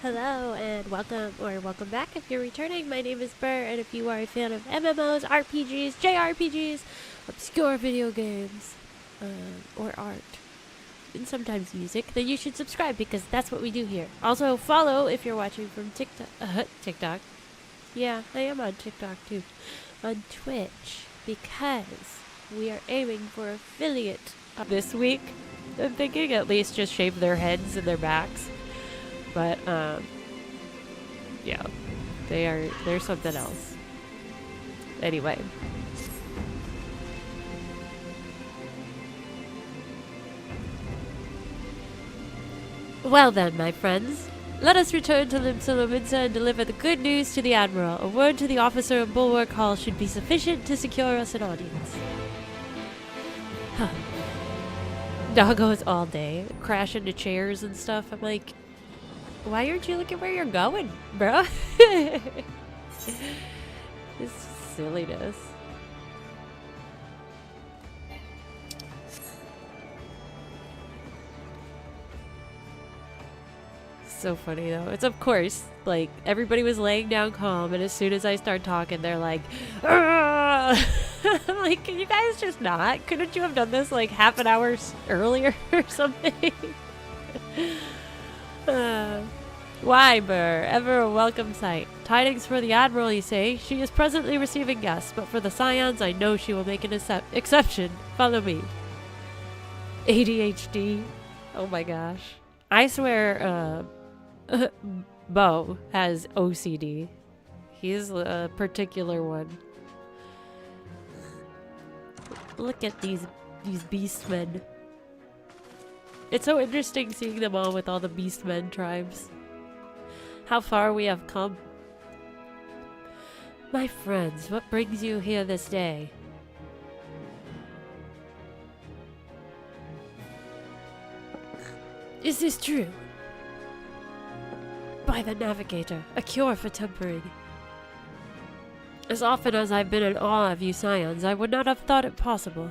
Hello and welcome, or welcome back if you're returning. My name is Burr, and if you are a fan of MMOs, RPGs, JRPGs, obscure video games, or art, and sometimes music, then you should subscribe because that's what we do here. Also, follow if you're watching from TikTok. Yeah, I am on TikTok too. On Twitch, because we are aiming for affiliate this week. I'm thinking at least just shave their heads and their backs. But, yeah, they're something else. Anyway. Well then, my friends, let us return to Limsa and deliver the good news to the Admiral. A word to the officer in Bulwark Hall should be sufficient to secure us an audience. Huh. Doggos all day, crash into chairs and stuff. I'm like, why aren't you looking where you're going, bro? This silliness. So funny though. It's of course, like, everybody was laying down calm, and as soon as I start talking, they're like, I'm like, can you guys just not? Couldn't you have done this like half an hour earlier or something? Why, Burr? Ever a welcome sight. Tidings for the Admiral, you say? She is presently receiving guests, but for the Scions, I know she will make an exception. Follow me. ADHD. Oh my gosh. I swear, Bo has OCD. He's a particular one. Look at these beastmen. It's so interesting seeing them all with all the beastmen tribes. How far we have come. My friends, what brings you here this day? Is this true? By the Navigator, a cure for tempering. As often as I've been in awe of you Scions, I would not have thought it possible.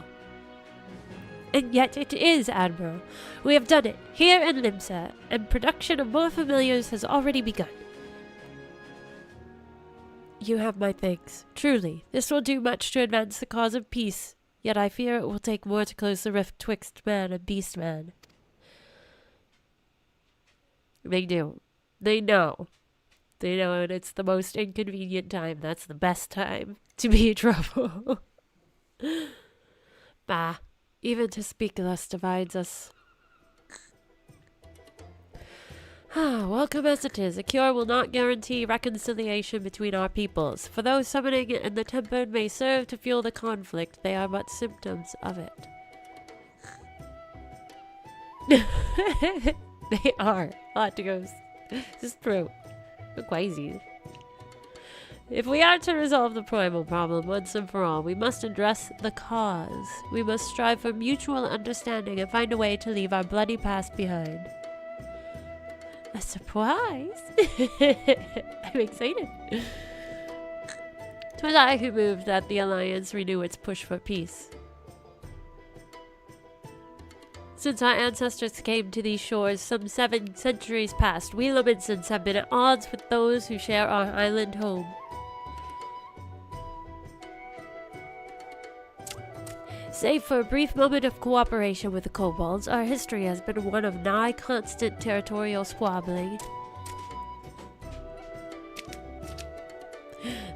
And yet it is, Admiral. We have done it, here in Limsa, and production of more familiars has already begun. You have my thanks. Truly, this will do much to advance the cause of peace, yet I fear it will take more to close the rift twixt man and beastman. They do. They know. They know, and it's the most inconvenient time. That's the best time to be in trouble. Bah. Even to speak thus divides us. Welcome as it is, a cure will not guarantee reconciliation between our peoples. For though summoning and the tempered may serve to fuel the conflict, they are but symptoms of it. They are. Hot to go. This is true. We're crazy. If we are to resolve the primal problem once and for all, we must address the cause. We must strive for mutual understanding and find a way to leave our bloody past behind. A surprise? I'm excited. 'Twas I who moved that the Alliance renew its push for peace. Since our ancestors came to these shores some 7 centuries past, we Lominsons have been at odds with those who share our island home. Save for a brief moment of cooperation with the kobolds, our history has been one of nigh constant territorial squabbling.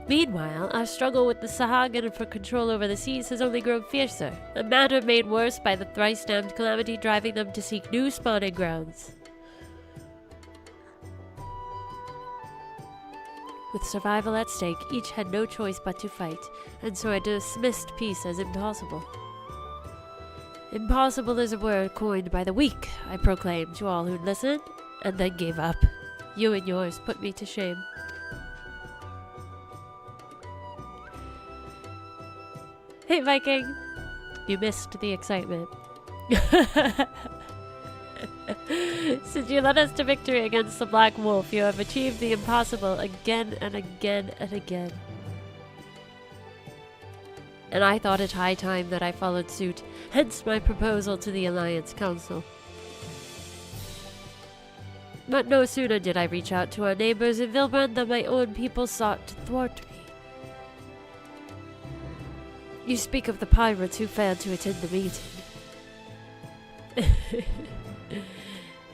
Meanwhile, our struggle with the Sahagin for control over the seas has only grown fiercer, a matter made worse by the thrice-damned calamity driving them to seek new spawning grounds. With survival at stake, each had no choice but to fight, and so I dismissed peace as impossible. Impossible is a word coined by the weak, I proclaimed to all who'd listen, and then gave up. You and yours put me to shame. Hey, Viking! You missed the excitement. Since you led us to victory against the Black Wolf, you have achieved the impossible again and again and again. And I thought it high time that I followed suit, hence my proposal to the Alliance Council. But no sooner did I reach out to our neighbors in Vilbrand than my own people sought to thwart me. You speak of the pirates who failed to attend the meeting.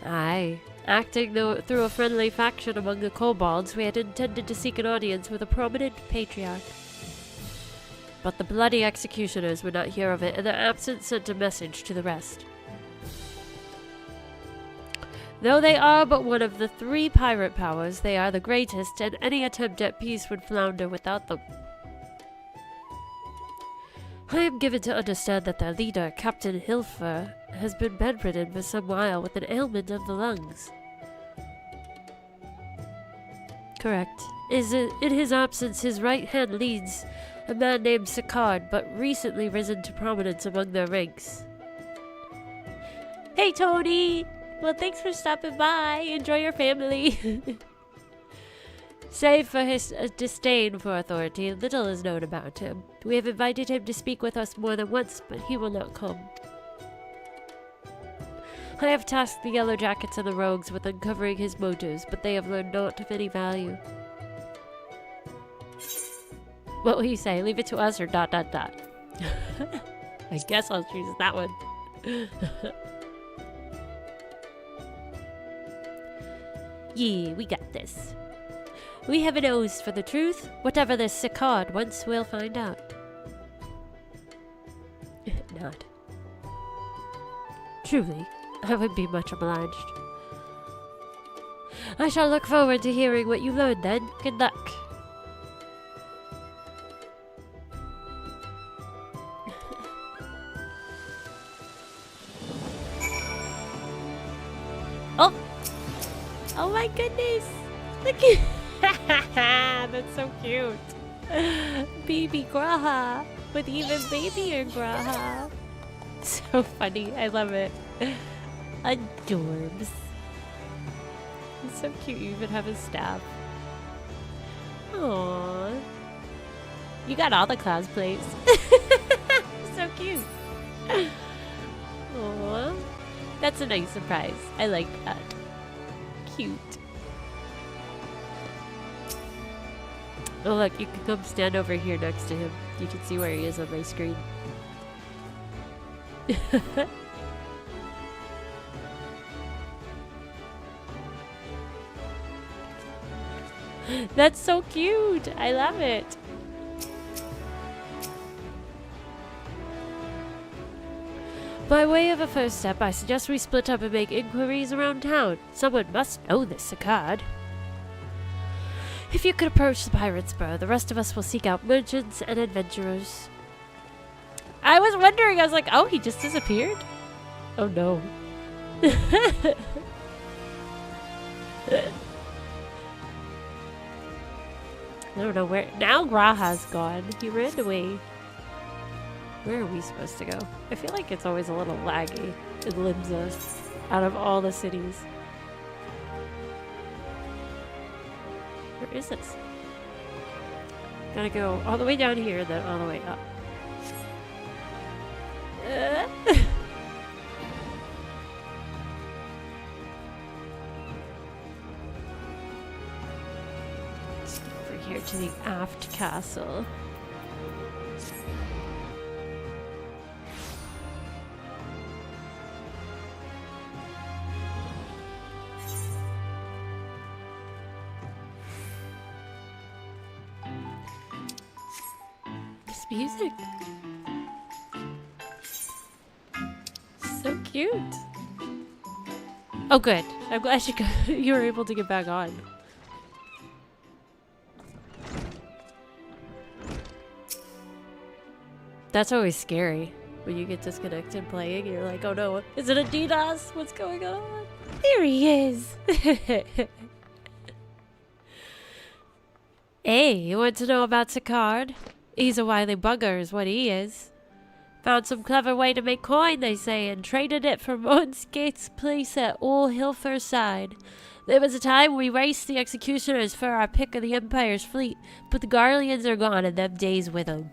Aye. Acting through a friendly faction among the kobolds, we had intended to seek an audience with a prominent patriarch. But the bloody executioners would not hear of it, and their absence sent a message to the rest. Though they are but one of the 3 pirate powers, they are the greatest, and any attempt at peace would flounder without them. I am given to understand that their leader, Captain Hilfer, has been bedridden for some while with an ailment of the lungs. Correct. In his absence, his right hand leads a man named Sicard, but recently risen to prominence among their ranks. Hey, Tony! Well, thanks for stopping by. Enjoy your family. Save for his disdain for authority, little is known about him. We have invited him to speak with us more than once, but he will not come. I have tasked the Yellow Jackets and the Rogues with uncovering his motives, but they have learned naught of any value. What will you say? Leave it to us or ... I guess I'll choose that one. Yeah, we got this. We have a nose for the truth. Whatever this Sicard wants, we'll find out. Not. Truly, I would be much obliged. I shall look forward to hearing what you learned then. Good luck. Oh! Oh my goodness! Look at that's so cute. Baby Graha with even babier Graha. So funny. I love it. Adorbs. It's so cute. You even have a staff. Aww. You got all the cosplays. So cute. Aww. That's a nice surprise. I like that. Cute. Oh look, you can come stand over here next to him. You can see where he is on my screen. That's so cute! I love it! By way of a first step, I suggest we split up and make inquiries around town. Someone must know this Sicard. If you could approach the Pirate's Burr, the rest of us will seek out merchants and adventurers. I was wondering, I was like, oh, he just disappeared? Oh no. I don't know where. Now Graha's gone. He ran away. Where are we supposed to go? I feel like it's always a little laggy in Limsa out of all the cities. Where is this? Gotta go all the way down here, then all the way up. Let's go over here to the aft castle. Music. So cute. Oh good. I'm glad you were able to get back on. That's always scary. When you get disconnected playing, you're like, oh no, is it a DDoS? What's going on? There he is. Hey, you want to know about Sicard? He's a wily bugger is what he is. Found some clever way to make coin, they say, and traded it for Monsgate's place at Old Hilfer's side. There was a time we raced the executioners for our pick of the Empire's fleet, but the Garleans are gone and them days with them.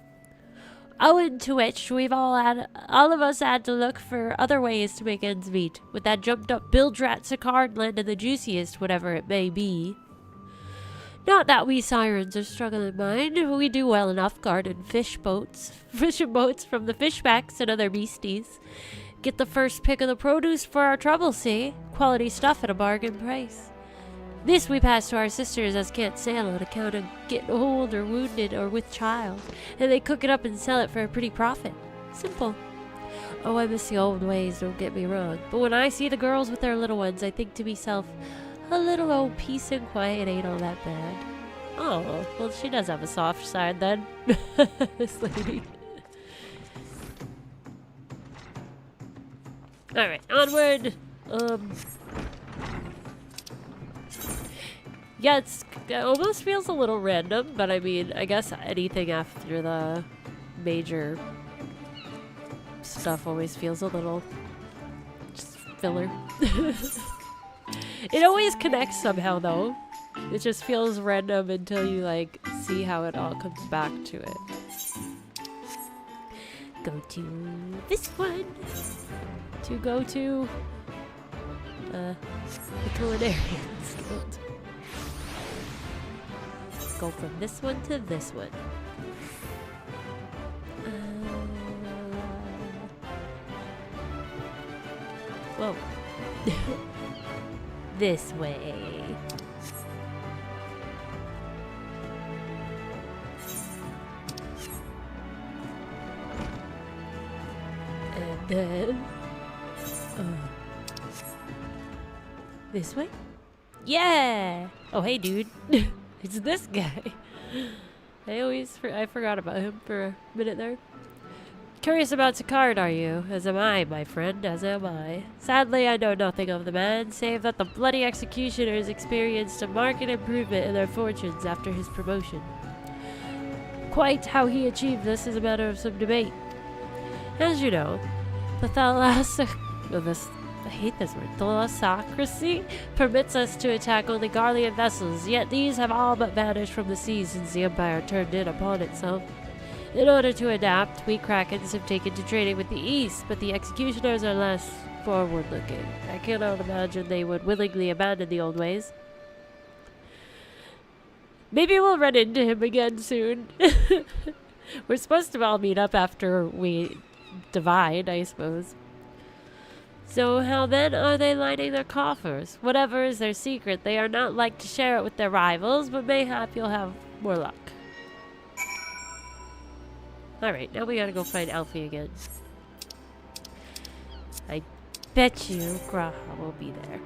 owing to which all of us had to look for other ways to make ends meet, with that jumped up bilge-rat Sicard landing the juiciest, whatever it may be. Not that we sirens are struggling mind, we do well enough guarding fishing boats from the fishbacks and other beasties. Get the first pick of the produce for our trouble, see? Quality stuff at a bargain price. This we pass to our sisters as can't sail on account of getting old or wounded or with child, and they cook it up and sell it for a pretty profit. Simple. Oh, I miss the old ways, don't get me wrong, but when I see the girls with their little ones, I think to myself, a little old peace and quiet ain't all that bad. Oh, well, she does have a soft side then, this lady. Alright, onward! Yeah, it almost feels a little random, but I mean, I guess anything after the major stuff always feels a little just filler. It always connects somehow, though. It just feels random until you, like, see how it all comes back to it. Go to this one. To go to the Culinarians Guild. Go from this one to this one. Whoa. This way. And then this way? Yeah! Oh, hey, dude. It's this guy. I forgot about him for a minute there. Curious about Sicard, are you? As am I, my friend, as am I. Sadly, I know nothing of the man, save that the bloody executioners experienced a marked improvement in their fortunes after his promotion. Quite how he achieved this is a matter of some debate. As you know, the thalassocracy permits us to attack only Garlean vessels, yet these have all but vanished from the seas since the Empire turned in upon itself. In order to adapt, we Krakens have taken to trading with the East, but the executioners are less forward-looking. I cannot imagine they would willingly abandon the old ways. Maybe we'll run into him again soon. We're supposed to all meet up after we divide, I suppose. So how then are they lining their coffers? Whatever is their secret, they are not like to share it with their rivals, but mayhap you'll have more luck. Alright, now we gotta go find Alfie again. I bet you Graha will be there.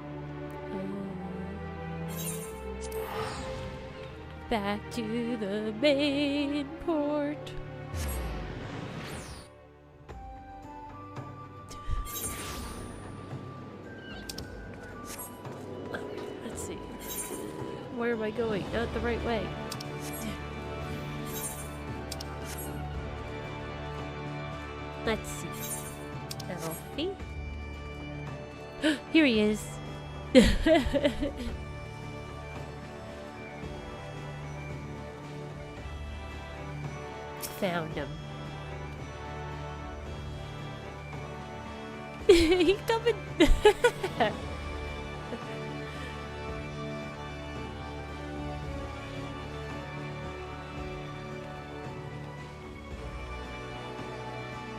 Back to the main port. Let's see. Where am I going? Not the right way. Let's see. Alfie? Here he is. Found him. He's coming.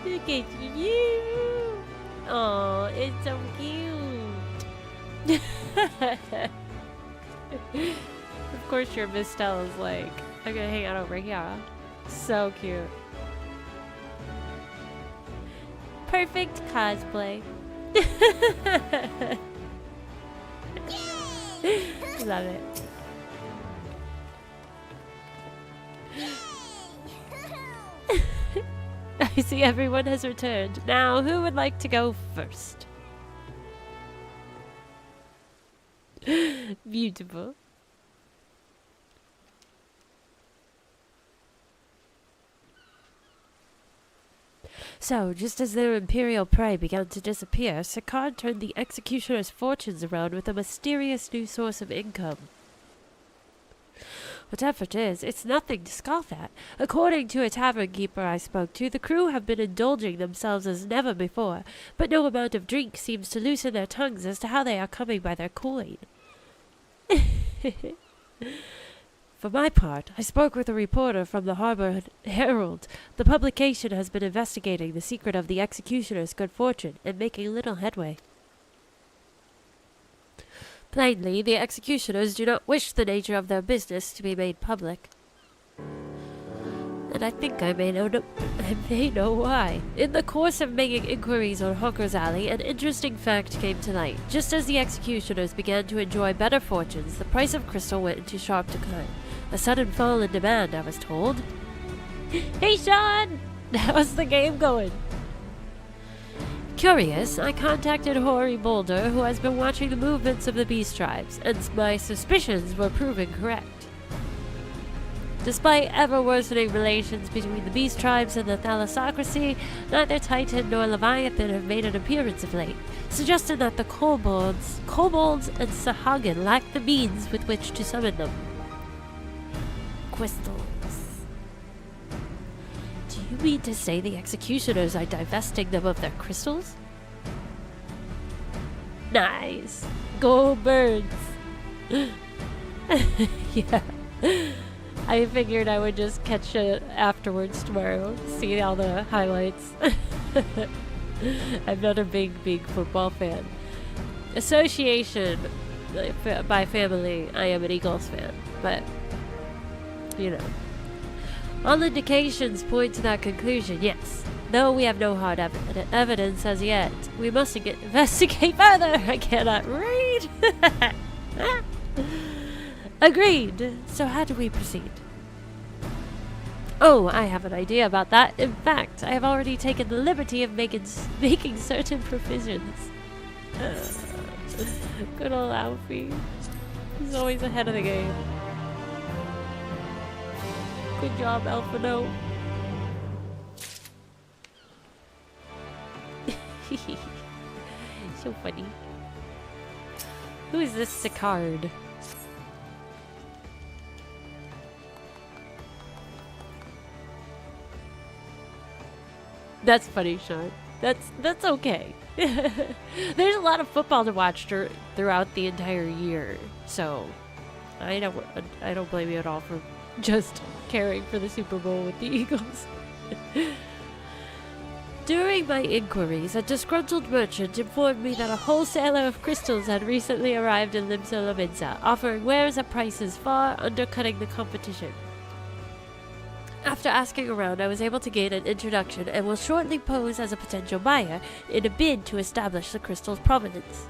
Look at you. Oh, it's so cute. Of course your Mistel is like, I'm gonna hang out over here. So cute. Perfect cosplay. Love it. I see everyone has returned. Now, who would like to go first? Beautiful. So, just as their imperial prey began to disappear, Sicard turned the executioner's fortunes around with a mysterious new source of income. Whatever it is, it's nothing to scoff at. According to a tavern keeper I spoke to, the crew have been indulging themselves as never before, but no amount of drink seems to loosen their tongues as to how they are coming by their coin. For my part, I spoke with a reporter from the Harbor Herald. The publication has been investigating the secret of the executioner's good fortune and making little headway. Plainly, the executioners do not wish the nature of their business to be made public. And I think I may know why. In the course of making inquiries on Hawker's Alley, an interesting fact came to light. Just as the executioners began to enjoy better fortunes, the price of crystal went into sharp decline. A sudden fall in demand, I was told. Hey, Sean! How's the game going? Curious, I contacted Hoary Boulder, who has been watching the movements of the beast tribes, and my suspicions were proven correct. Despite ever-worsening relations between the beast tribes and the thalassocracy, neither Titan nor Leviathan have made an appearance of late, suggesting that the kobolds and Sahagin lack the means with which to summon them. Crystals. Do you mean to say the executioners are divesting them of their crystals? Nice. Go birds. Yeah. I figured I would just catch it afterwards tomorrow, see all the highlights. I'm not a big football fan. Association, by family, I am an Eagles fan, but, you know. All indications point to that conclusion, yes. Though we have no hard evidence as yet, we must investigate further. I cannot read. Agreed. So how do we proceed? Oh, I have an idea about that. In fact, I have already taken the liberty of making certain provisions. Good old Alfie. He's always ahead of the game. Good job, Alphino. So funny. Who is this Sicard? That's funny, Sean. That's okay. There's a lot of football to watch throughout the entire year, so I don't blame you at all for just caring for the Super Bowl with the Eagles. During my inquiries, a disgruntled merchant informed me that a wholesaler of crystals had recently arrived in Limsa Lominsa, offering wares at prices far undercutting the competition. After asking around, I was able to gain an introduction and will shortly pose as a potential buyer in a bid to establish the crystal's provenance.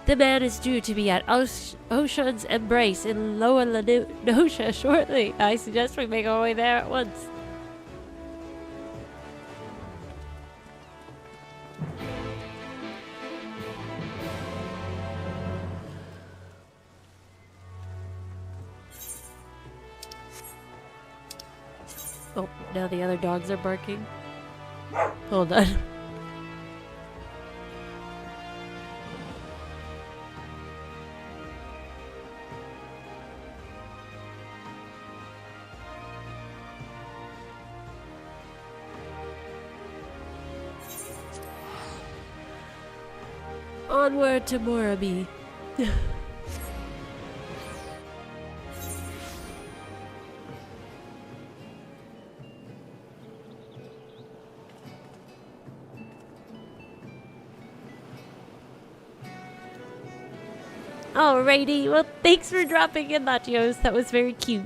The man is due to be at Ocean's Embrace in Lower Lenosha shortly. I suggest we make our way there at once. Oh, now the other dogs are barking. Hold on. Onward to Morabi. Alrighty, well, thanks for dropping in, Latios. That was very cute.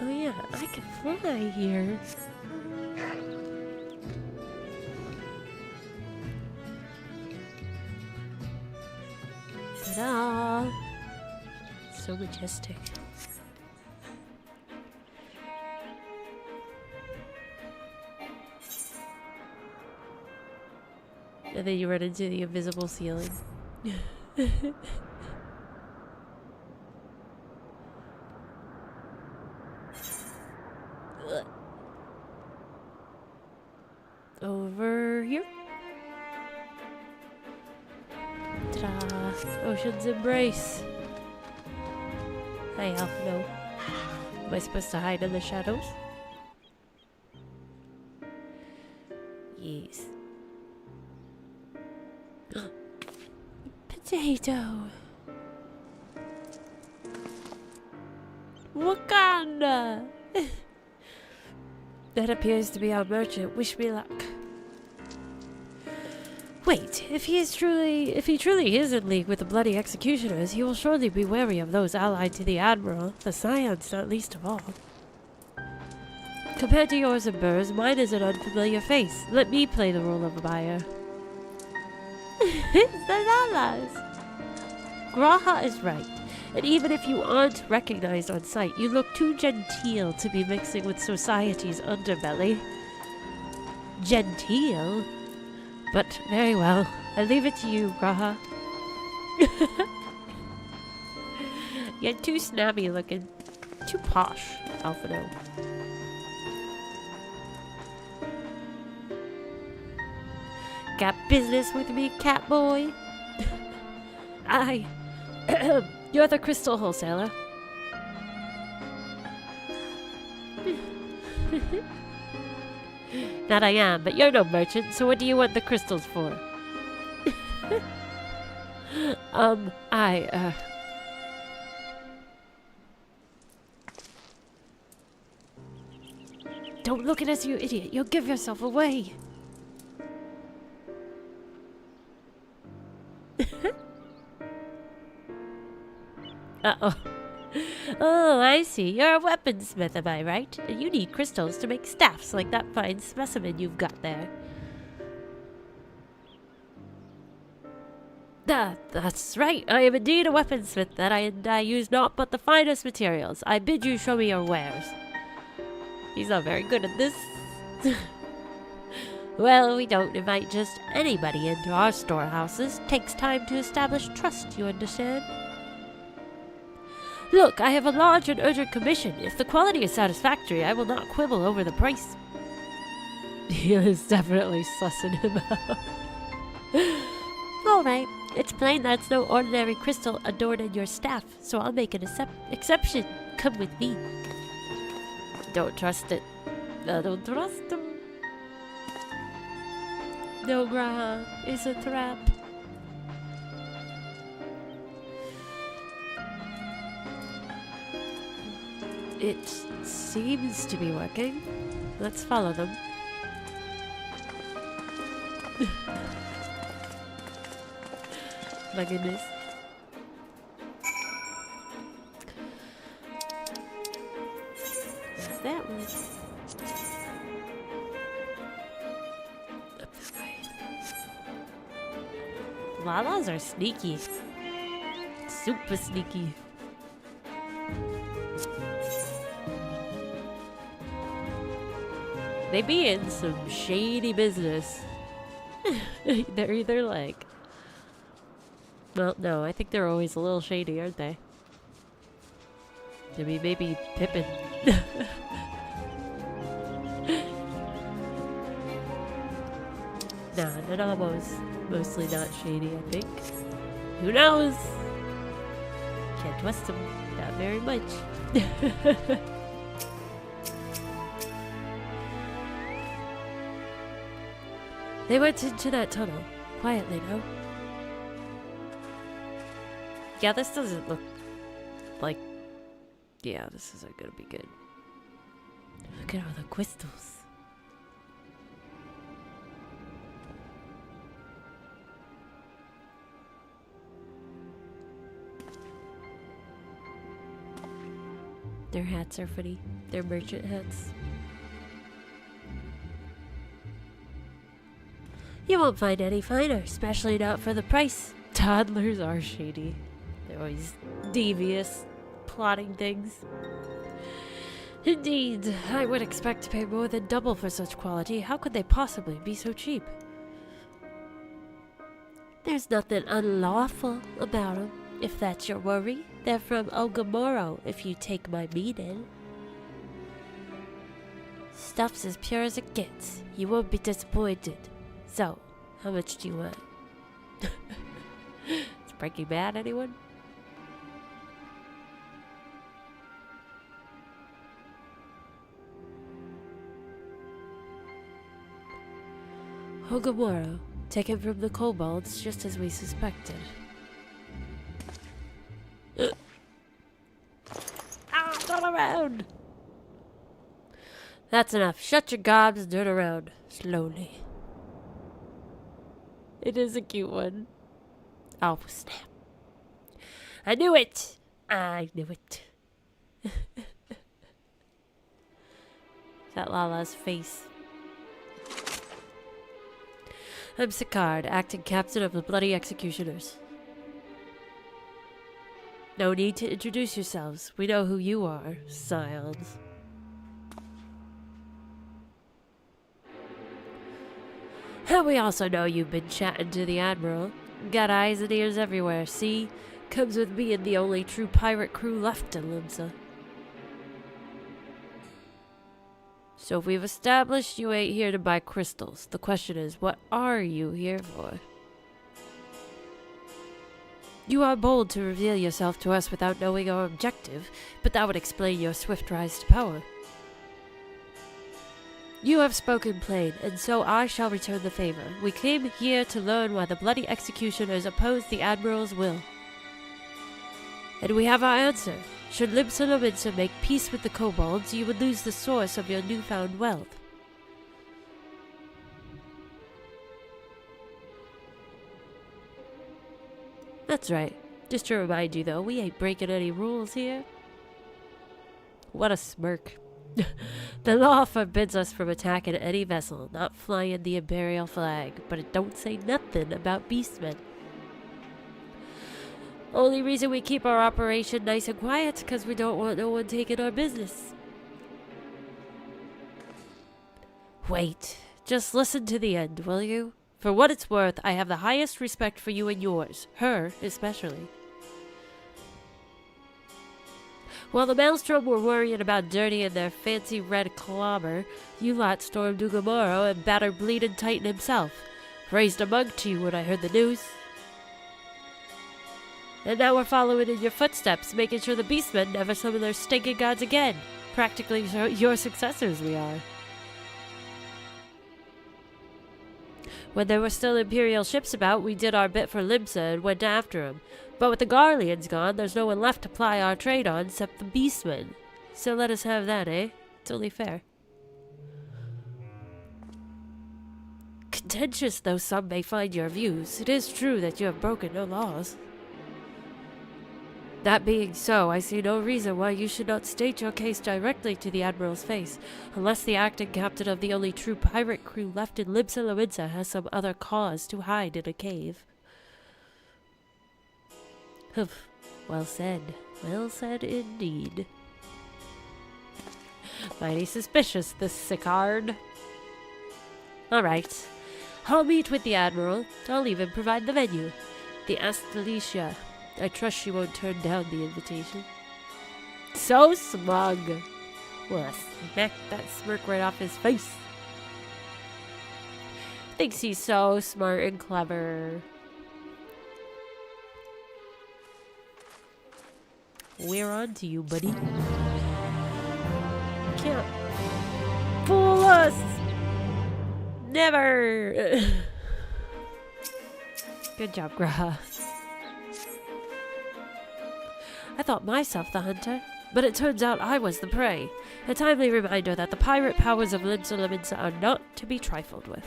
Oh yeah, I can fly here. Ta-da! So majestic. And then you run into the invisible ceiling. Over here. Ta-da! Ocean's embrace. Hi, Elf. No. Am I supposed to hide in the shadows? Yes. Potato. Wakanda. That appears to be our merchant. Wish me luck. Wait, if he truly is in league with the bloody executioners, he will surely be wary of those allied to the Admiral, the Scions not least of all. Compared to yours and Burr's, mine is an unfamiliar face. Let me play the role of a buyer. It's the Lalas! Graha is right, and even if you aren't recognized on sight, you look too genteel to be mixing with society's underbelly. Genteel? But very well, I leave it to you, Graha. You're too snobby looking. Too posh, Alphino. Got business with me, cat boy? Aye. You're the crystal wholesaler. That I am, but you're no merchant, so what do you want the crystals for? Don't look at us, you idiot. You'll give yourself away. Uh-oh. Oh, I see. You're a weaponsmith, am I right? And you need crystals to make staffs like that fine specimen you've got there. That's right. I am indeed a weaponsmith, and I use naught but the finest materials. I bid you show me your wares. He's not very good at this. Well, we don't invite just anybody into our storehouses. Takes time to establish trust, you understand? Look, I have a large and urgent commission. If the quality is satisfactory, I will not quibble over the price. He is definitely sussing him out. Alright, it's plain that's no ordinary crystal adorning your staff, so I'll make an exception. Come with me. Don't trust it. I don't trust him. No, Graha, it's a trap. It seems to be working. Let's follow them. My goodness. There's that one. Up this way. Lalas are sneaky. Super sneaky. They be in some shady business. They're either like... Well, no, I think they're always a little shady, aren't they? I mean, maybe Pippin. Nah, Nanamo's mostly not shady, I think. Who knows? Can't trust him. Not very much. They went into that tunnel. Quietly, no? Yeah, this doesn't look like... Yeah, this isn't gonna be good. Look at all the crystals. Their hats are funny. They're merchant hats. You won't find any finer, especially not for the price. Toddlers are shady. They're always devious, plotting things. Indeed, I would expect to pay more than double for such quality. How could they possibly be so cheap? There's nothing unlawful about them, if that's your worry. They're from Ogamoro, if you take my meaning. Stuff's as pure as it gets. You won't be disappointed. So, how much do you want? Breaking Bad, anyone? Ogamoro, taken from the kobolds just as we suspected. Ah, turn around! That's enough. Shut your gobs and turn around. Slowly. It is a cute one. Oh, snap. I knew it! I knew it. That Lala's face. I'm Sicard, acting captain of the Bloody Executioners. No need to introduce yourselves. We know who you are, scions. And we also know you've been chatting to the Admiral. Got eyes and ears everywhere, see? Comes with me and the only true pirate crew left in Limsa. So if we've established you ain't here to buy crystals, the question is, what are you here for? You are bold to reveal yourself to us without knowing our objective, but that would explain your swift rise to power. You have spoken plain, and so I shall return the favor. We came here to learn why the Bloody Executioners oppose the Admiral's will. And we have our answer. Should Limsa make peace with the kobolds, you would lose the source of your newfound wealth. That's right. Just to remind you, though, we ain't breaking any rules here. What a smirk. The law forbids us from attacking any vessel, not flying the Imperial flag, but it don't say nothing about beastmen. Only reason we keep our operation nice and quiet, because we don't want no one taking our business. Wait, just listen to the end, will you? For what it's worth, I have the highest respect for you and yours, her especially. While the Maelstrom were worrying about Dirty and their fancy red clobber, you lot stormed Ugamoro and battered Bleeding Titan himself. Raised a mug to you when I heard the news. And now we're following in your footsteps, making sure the Beastmen never summon their stinking gods again. Practically your successors we are. When there were still Imperial ships about, we did our bit for Limsa and went after them. But with the Garleans gone, there's no one left to ply our trade on except the Beastmen. So let us have that, eh? It's only fair. Contentious though some may find your views, it is true that you have broken no laws. That being so, I see no reason why you should not state your case directly to the Admiral's face, unless the acting captain of the only true pirate crew left in Limsa has some other cause to hide in a cave. Humph. Well said. Well said indeed. Mighty suspicious, this Sicard. Alright. I'll meet with the Admiral. I'll even provide the venue. The Astalicia. I trust she won't turn down the invitation. So smug. Well, smack that smirk right off his face. Thinks he's so smart and clever. We're on to you, buddy. Can't fool us! Never! Good job, Graha. I thought myself the hunter, but it turns out I was the prey. A timely reminder that the pirate powers of Limsa are not to be trifled with.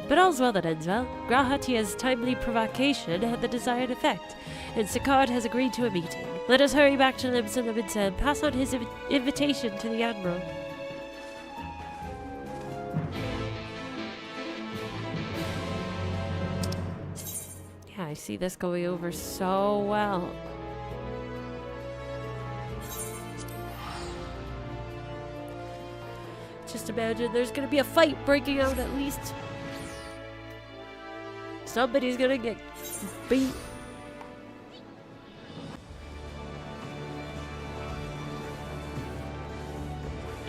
But all's well that ends well. Grahatia's timely provocation had the desired effect, and Sicard has agreed to a meeting. Let us hurry back to Limsa and pass on his invitation to the Admiral. Yeah, I see this going over so well. Just imagine there's gonna be a fight breaking out at least. Somebody's gonna get beat.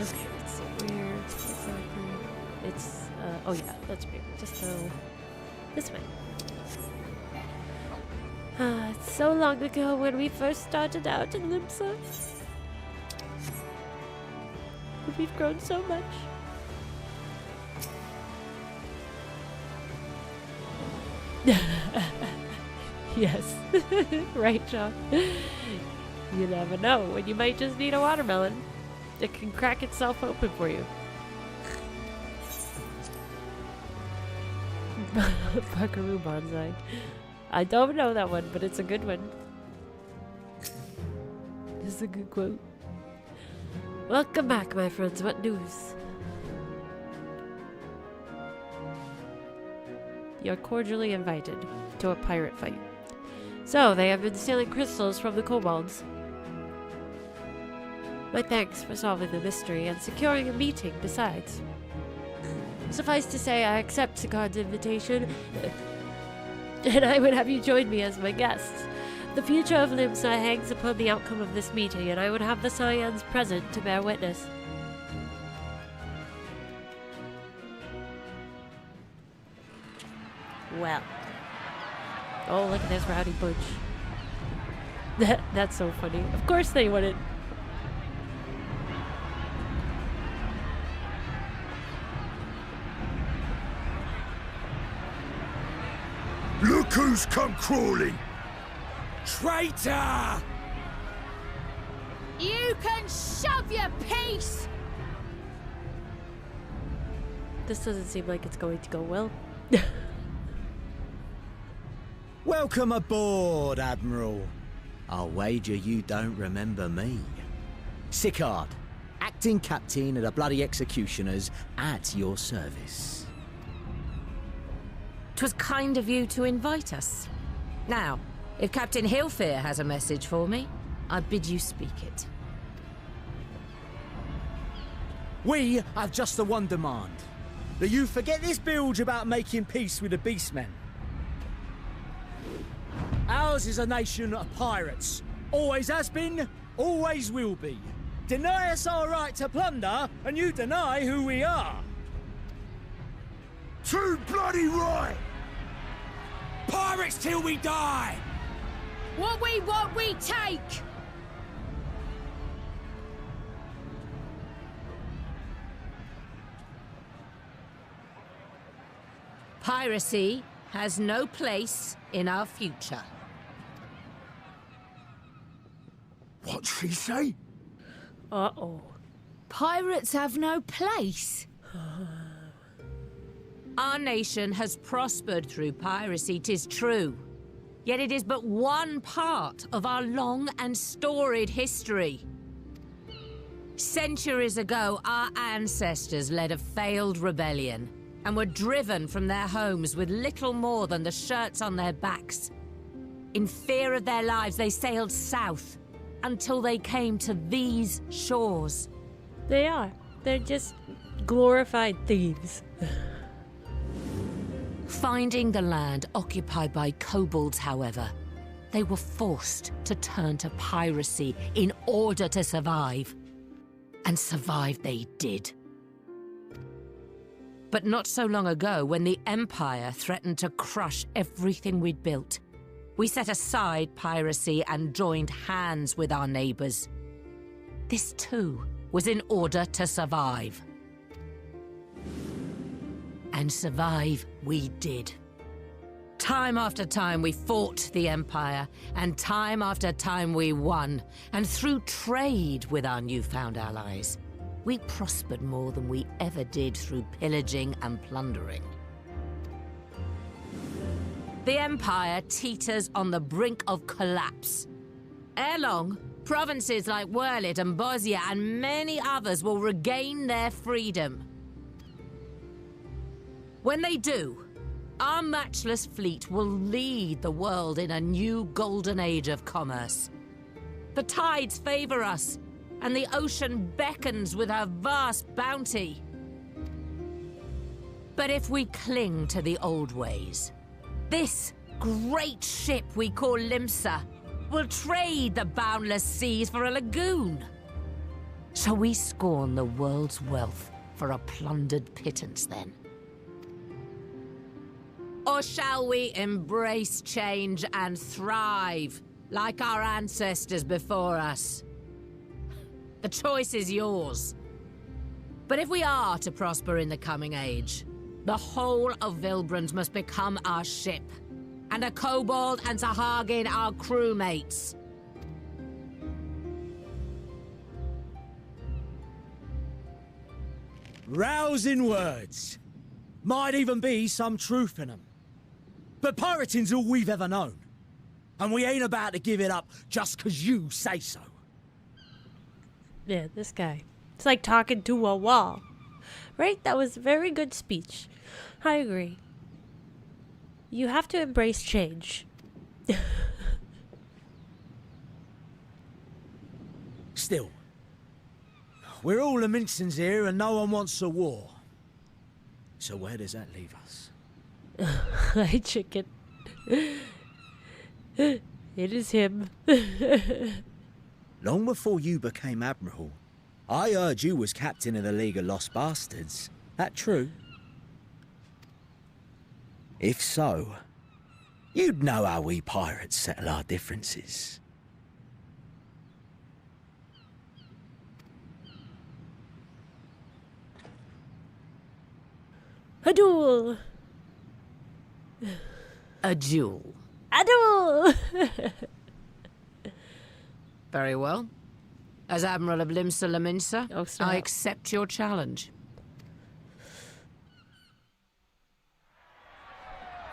Okay, let's see where exactly. It's, oh yeah, that's weird. Just so. This way. It's so long ago when we first started out in Limsa. We've grown so much. Yes. Right, John. You never know when you might just need a watermelon. It can crack itself open for you. Buckaroo bonsai. I don't know that one, but it's a good one. This is a good quote. Welcome back, my friends. What news? You're cordially invited to a pirate fight. So, they have been stealing crystals from the kobolds. My thanks for solving the mystery and securing a meeting besides. Suffice to say, I accept Sigard's invitation, and I would have you join me as my guests. The future of Limsa hangs upon the outcome of this meeting, and I would have the Cyans present to bear witness. Well. Oh, look at this rowdy bunch. That's so funny. Of course they wouldn't. Look who's come crawling! Traitor! You can shove your piece! This doesn't seem like it's going to go well. Welcome aboard, Admiral. I'll wager you don't remember me. Sigurd, acting captain of the bloody executioners, at your service. 'Twas kind of you to invite us. Now, if Captain Hillfear has a message for me, I bid you speak it. We have just the one demand. That you forget this bilge about making peace with the beastmen. Ours is a nation of pirates. Always has been, always will be. Deny us our right to plunder, and you deny who we are. Too bloody right! Pirates till we die! What we want, we take! Piracy has no place in our future. What'd she say? Uh-oh. Pirates have no place. Our nation has prospered through piracy, 'tis true. Yet it is but one part of our long and storied history. Centuries ago, our ancestors led a failed rebellion and were driven from their homes with little more than the shirts on their backs. In fear of their lives, they sailed south until they came to these shores. They are. They're just glorified thieves. Finding the land occupied by kobolds, however, they were forced to turn to piracy in order to survive. And survive they did. But not so long ago, when the Empire threatened to crush everything we'd built, we set aside piracy and joined hands with our neighbors. This too was in order to survive. And survive we did. Time after time we fought the Empire, and time after time we won. And through trade with our newfound allies, we prospered more than we ever did through pillaging and plundering. The Empire teeters on the brink of collapse. Ere long, provinces like Wurlit and Bosnia and many others will regain their freedom. When they do, our matchless fleet will lead the world in a new golden age of commerce. The tides favor us, and the ocean beckons with her vast bounty. But if we cling to the old ways, this great ship we call Limsa will trade the boundless seas for a lagoon. Shall we scorn the world's wealth for a plundered pittance then? Or shall we embrace change and thrive, like our ancestors before us? The choice is yours. But if we are to prosper in the coming age, the whole of Vilbrand must become our ship, and a kobold and Sahagin our crewmates. Rousing words. Might even be some truth in them. But pirating's all we've ever known. And we ain't about to give it up just 'cause you say so. Yeah, this guy. It's like talking to a wall. Right? That was a very good speech. I agree. You have to embrace change. Still, we're all the Mincins here and no one wants a war. So where does that leave us? Hi, chicken. It is him. Long before you became Admiral, I heard you was captain of the League of Lost Bastards. That true? If so, you'd know how we pirates settle our differences. A duel. A duel. A duel. Very well. As Admiral of Limsa Laminsa, Oh, snap. I accept your challenge.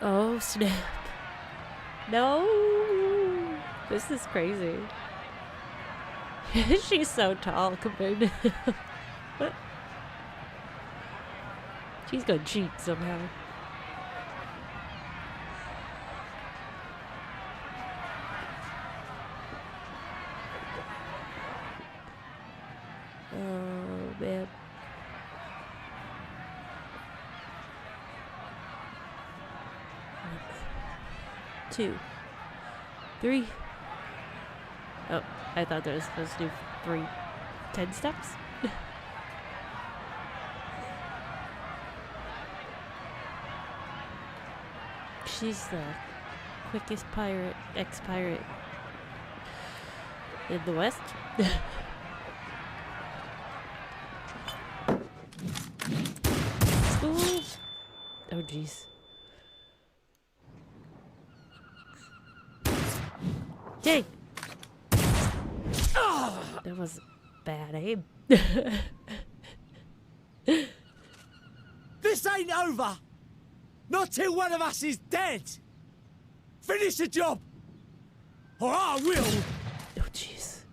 Oh, snap. No. This is crazy. She's so tall compared to him. She's gonna cheat somehow. Oh, man. One, 2, 3. Oh, I thought that was supposed to do 3, 10 steps. She's the quickest pirate, ex-pirate in the West. Ooh. Oh, jeez. Dang! That was bad aim. This ain't over! Not till one of us is dead! Finish the job! Or I will! Oh, jeez.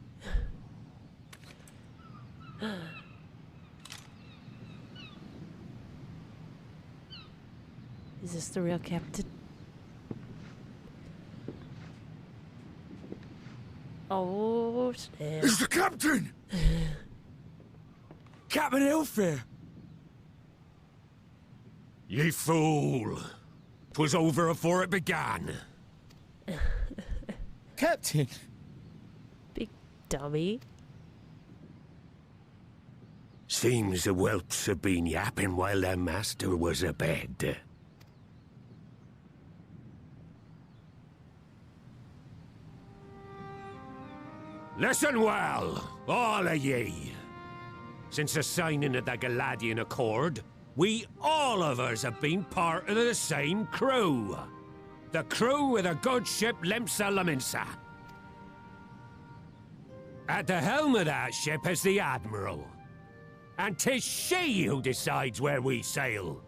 Is this the real captain? Oh, snap. It's the captain! Captain Ilfir! Ye fool! 'Twas over afore it began. Captain! Big dummy. Seems the whelps have been yapping while their master was abed. Listen well, all of ye. Since the signing of the Galadian Accord, we all of us have been part of the same crew. The crew of the good ship Limsa Laminsa. At the helm of that ship is the Admiral. And 'tis she who decides where we sail.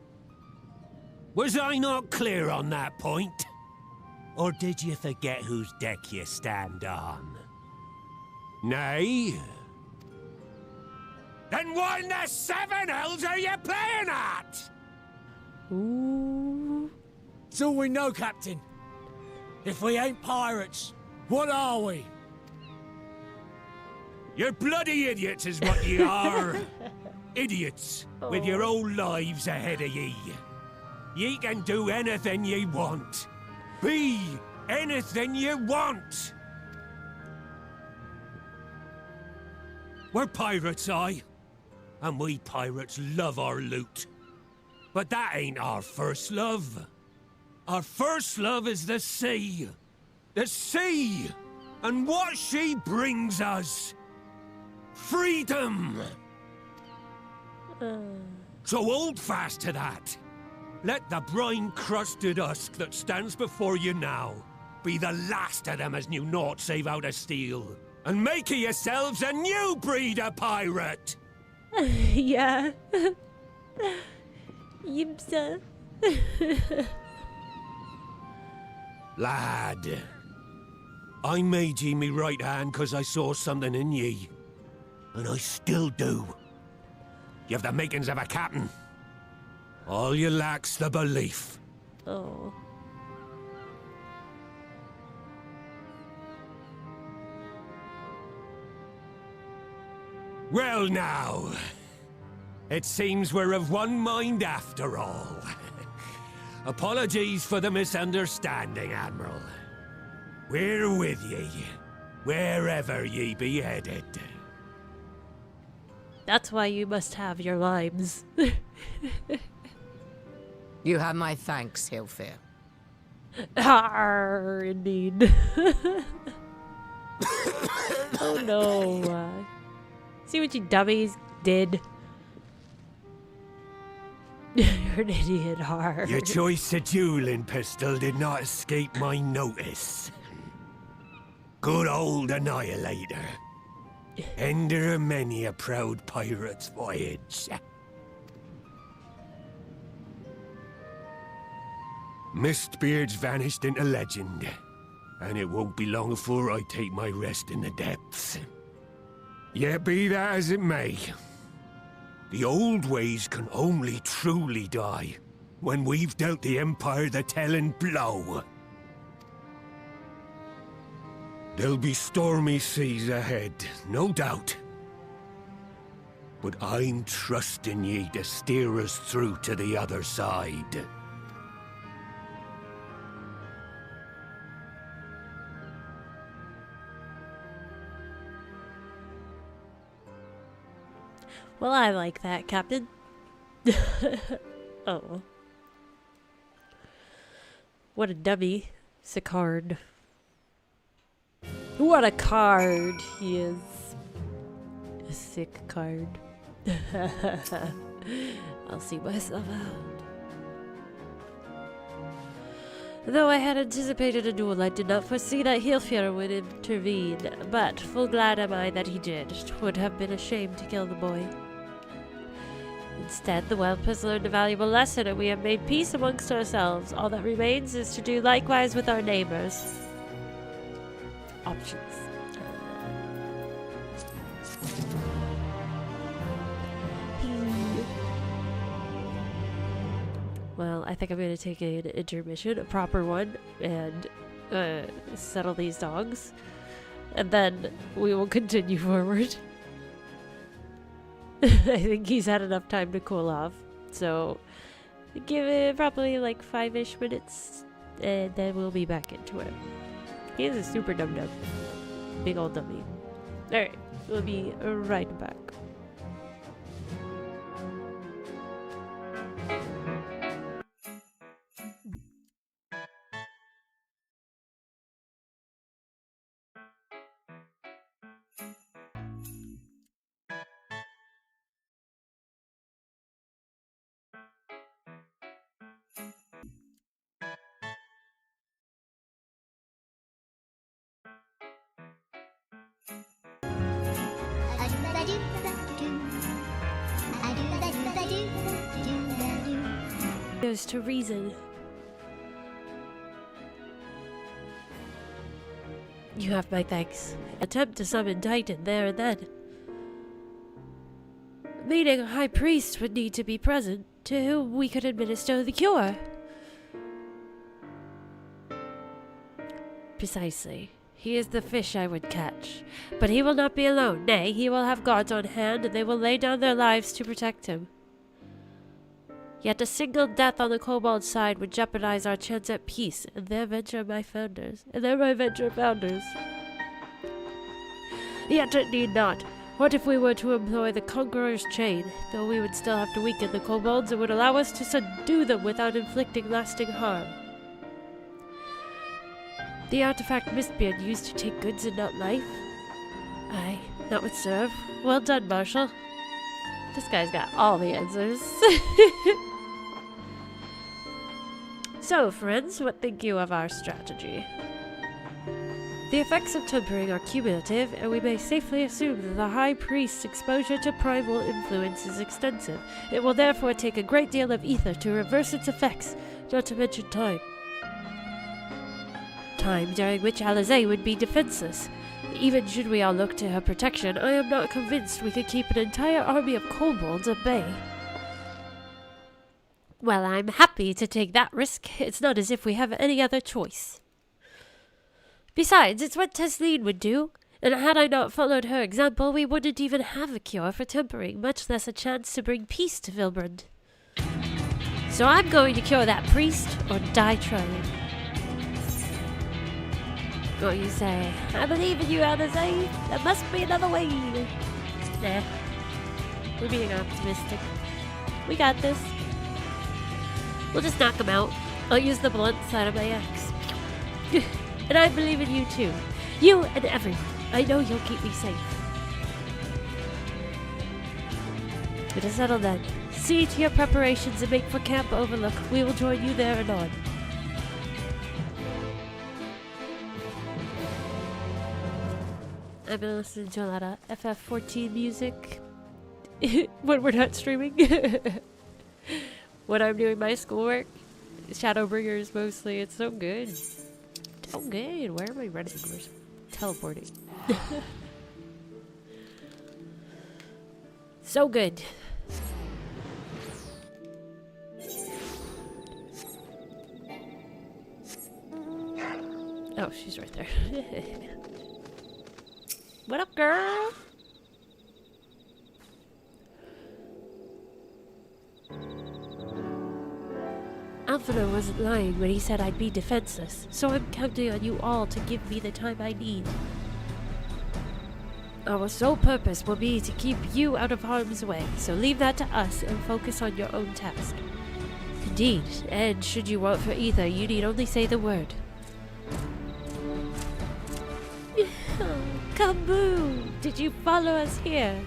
Was I not clear on that point? Or did you forget whose deck you stand on? Nay? Then what in the seven hells are you playing at? Ooh. It's all we know, Captain. If we ain't pirates, what are we? You're bloody idiots is what ye are. Idiots, with your old lives ahead of ye. Ye can do anything ye want. Be anything ye want. We're pirates, aye. And we pirates love our loot. But that ain't our first love. Our first love is the sea. The sea! And what she brings us. Freedom! So hold fast to that. Let the brine-crusted husk that stands before you now be the last of them as knew naught save out of steel. And make of yourselves a new breed of pirate! Yeah. Yipsa. Lad, I made ye me right hand 'cause I saw something in ye. And I still do. You have the makings of a captain. All you lack's the belief. Oh. Well now, it seems we're of one mind after all. Apologies for the misunderstanding, Admiral. We're with ye, wherever ye be headed. That's why you must have your limes. You have my thanks, Hilfir. Arr, indeed. Oh no. See what you dummies did? You're an idiot, har. Your choice of dueling pistol did not escape my notice. Good old Annihilator. Ender of many a proud pirate's voyage. Mistbeard's vanished into legend, and it won't be long before I take my rest in the depths. Yet be that as it may, the old ways can only truly die when we've dealt the Empire the telling blow. There'll be stormy seas ahead, no doubt. But I'm trusting ye to steer us through to the other side. Well, I like that, Captain. Oh. What a dummy. Sicard. What a card he is. A sick card. I'll see myself out. Though I had anticipated a duel, I did not foresee that Hilfir would intervene, but full glad am I that he did. 'Twould have been a shame to kill the boy. Instead, the Whelp learned a valuable lesson, and we have made peace amongst ourselves. All that remains is to do likewise with our neighbors. Options. Well, I think I'm going to take an intermission, a proper one, and settle these dogs. And then we will continue forward. I think he's had enough time to cool off. So, give it probably like 5-ish minutes, and then we'll be back into it. He is a super dum-dum. Big old dummy. Alright, we'll be right back. Goes to reason. You have my thanks. Attempt to summon Titan there and then. Meaning a high priest would need to be present, to whom we could administer the cure. Precisely. He is the fish I would catch. But he will not be alone. Nay, he will have guards on hand, and they will lay down their lives to protect him. Yet a single death on the kobold side would jeopardize our chance at peace, and their venture my founders. Yet it need not. What if we were to employ the Conqueror's Chain? Though we would still have to weaken the kobolds, it would allow us to subdue them without inflicting lasting harm. The artifact Mistbeard used to take goods and not life? Aye, that would serve. Well done, Marshal. This guy's got all the answers. So, friends, what think you of our strategy? The effects of tempering are cumulative, and we may safely assume that the High Priest's exposure to primal influence is extensive. It will therefore take a great deal of ether to reverse its effects, not to mention time. Time during which Alizé would be defenseless. Even should we all look to her protection, I am not convinced we could keep an entire army of kobolds at bay. Well, I'm happy to take that risk. It's not as if we have any other choice. Besides, it's what Tesleen would do, and had I not followed her example, we wouldn't even have a cure for tempering, much less a chance to bring peace to Vilbrund. So I'm going to cure that priest, or die trying. What you say? I believe in you, Alizé. There must be another way. Nah. We're being optimistic. We got this. We'll just knock him out. I'll use the blunt side of my axe. And I believe in you too. You and everyone. I know you'll keep me safe. It is settled then. See to your preparations and make for Camp Overlook. We will join you there anon. I've been listening to a lot of FF14 music when we're not streaming. When I'm doing my schoolwork. Shadowbringers mostly. It's so good. So good. Where am I running? Where's teleporting? So good. Oh, she's right there. What up, girl? Alphinaud wasn't lying when he said I'd be defenseless, so I'm counting on you all to give me the time I need. Our sole purpose will be to keep you out of harm's way, so leave that to us and focus on your own task. Indeed, and should you want for either, you need only say the word. Kaboo! Did you follow us here?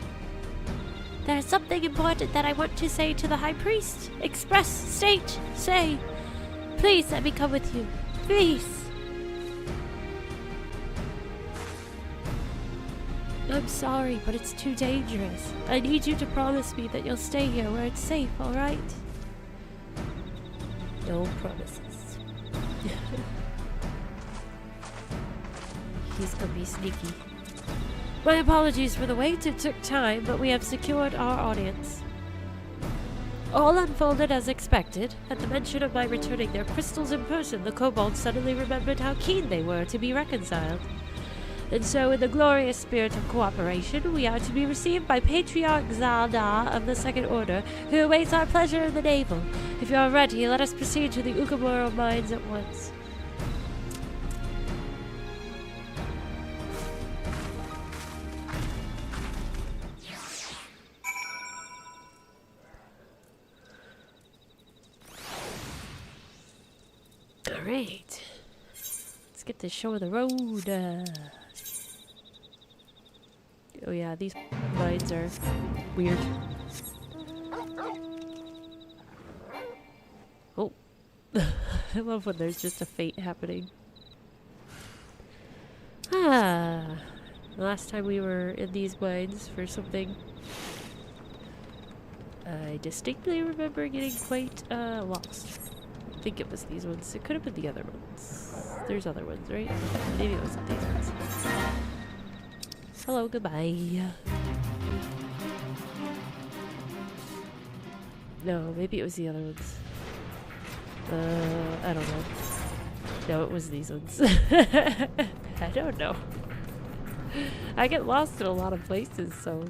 There's something important that I want to say to the High Priest. Express, state, say. Please let me come with you. Please. I'm sorry, but it's too dangerous. I need you to promise me that you'll stay here where it's safe, alright? No promises. He's gonna be sneaky. My apologies for the wait, it took time, but we have secured our audience. All unfolded as expected. At the mention of my returning their crystals in person, the kobolds suddenly remembered how keen they were to be reconciled. And so, in the glorious spirit of cooperation, we are to be received by Patriarch Zaldar of the Second Order, who awaits our pleasure in the navel. If you are ready, let us proceed to the Ukamuro mines at once. Alright, let's get this show on the road. Oh yeah, these mines are weird. Oh, I love when there's just a fate happening. The last time we were in these mines for something, I distinctly remember getting quite lost. I think it was these ones. It could have been the other ones. There's other ones, right? Maybe it wasn't these ones. Hello, goodbye. No, maybe it was the other ones. I don't know. No, it was these ones. I don't know. I get lost in a lot of places, so...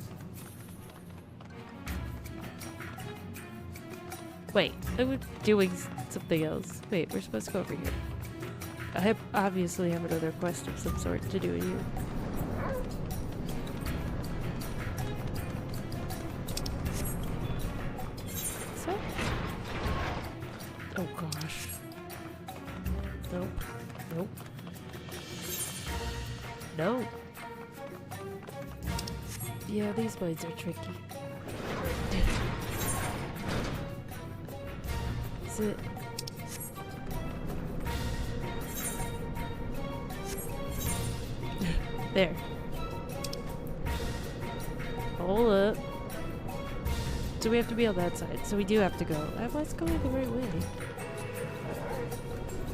Wait, I'm doing something else. Wait, we're supposed to go over here. I obviously have another quest of some sort to do here. So? Oh gosh. Nope. Nope. No. Yeah, these mines are tricky. Is it? There. Hold up. So we have to be on that side. So we do have to go. I was going the right way.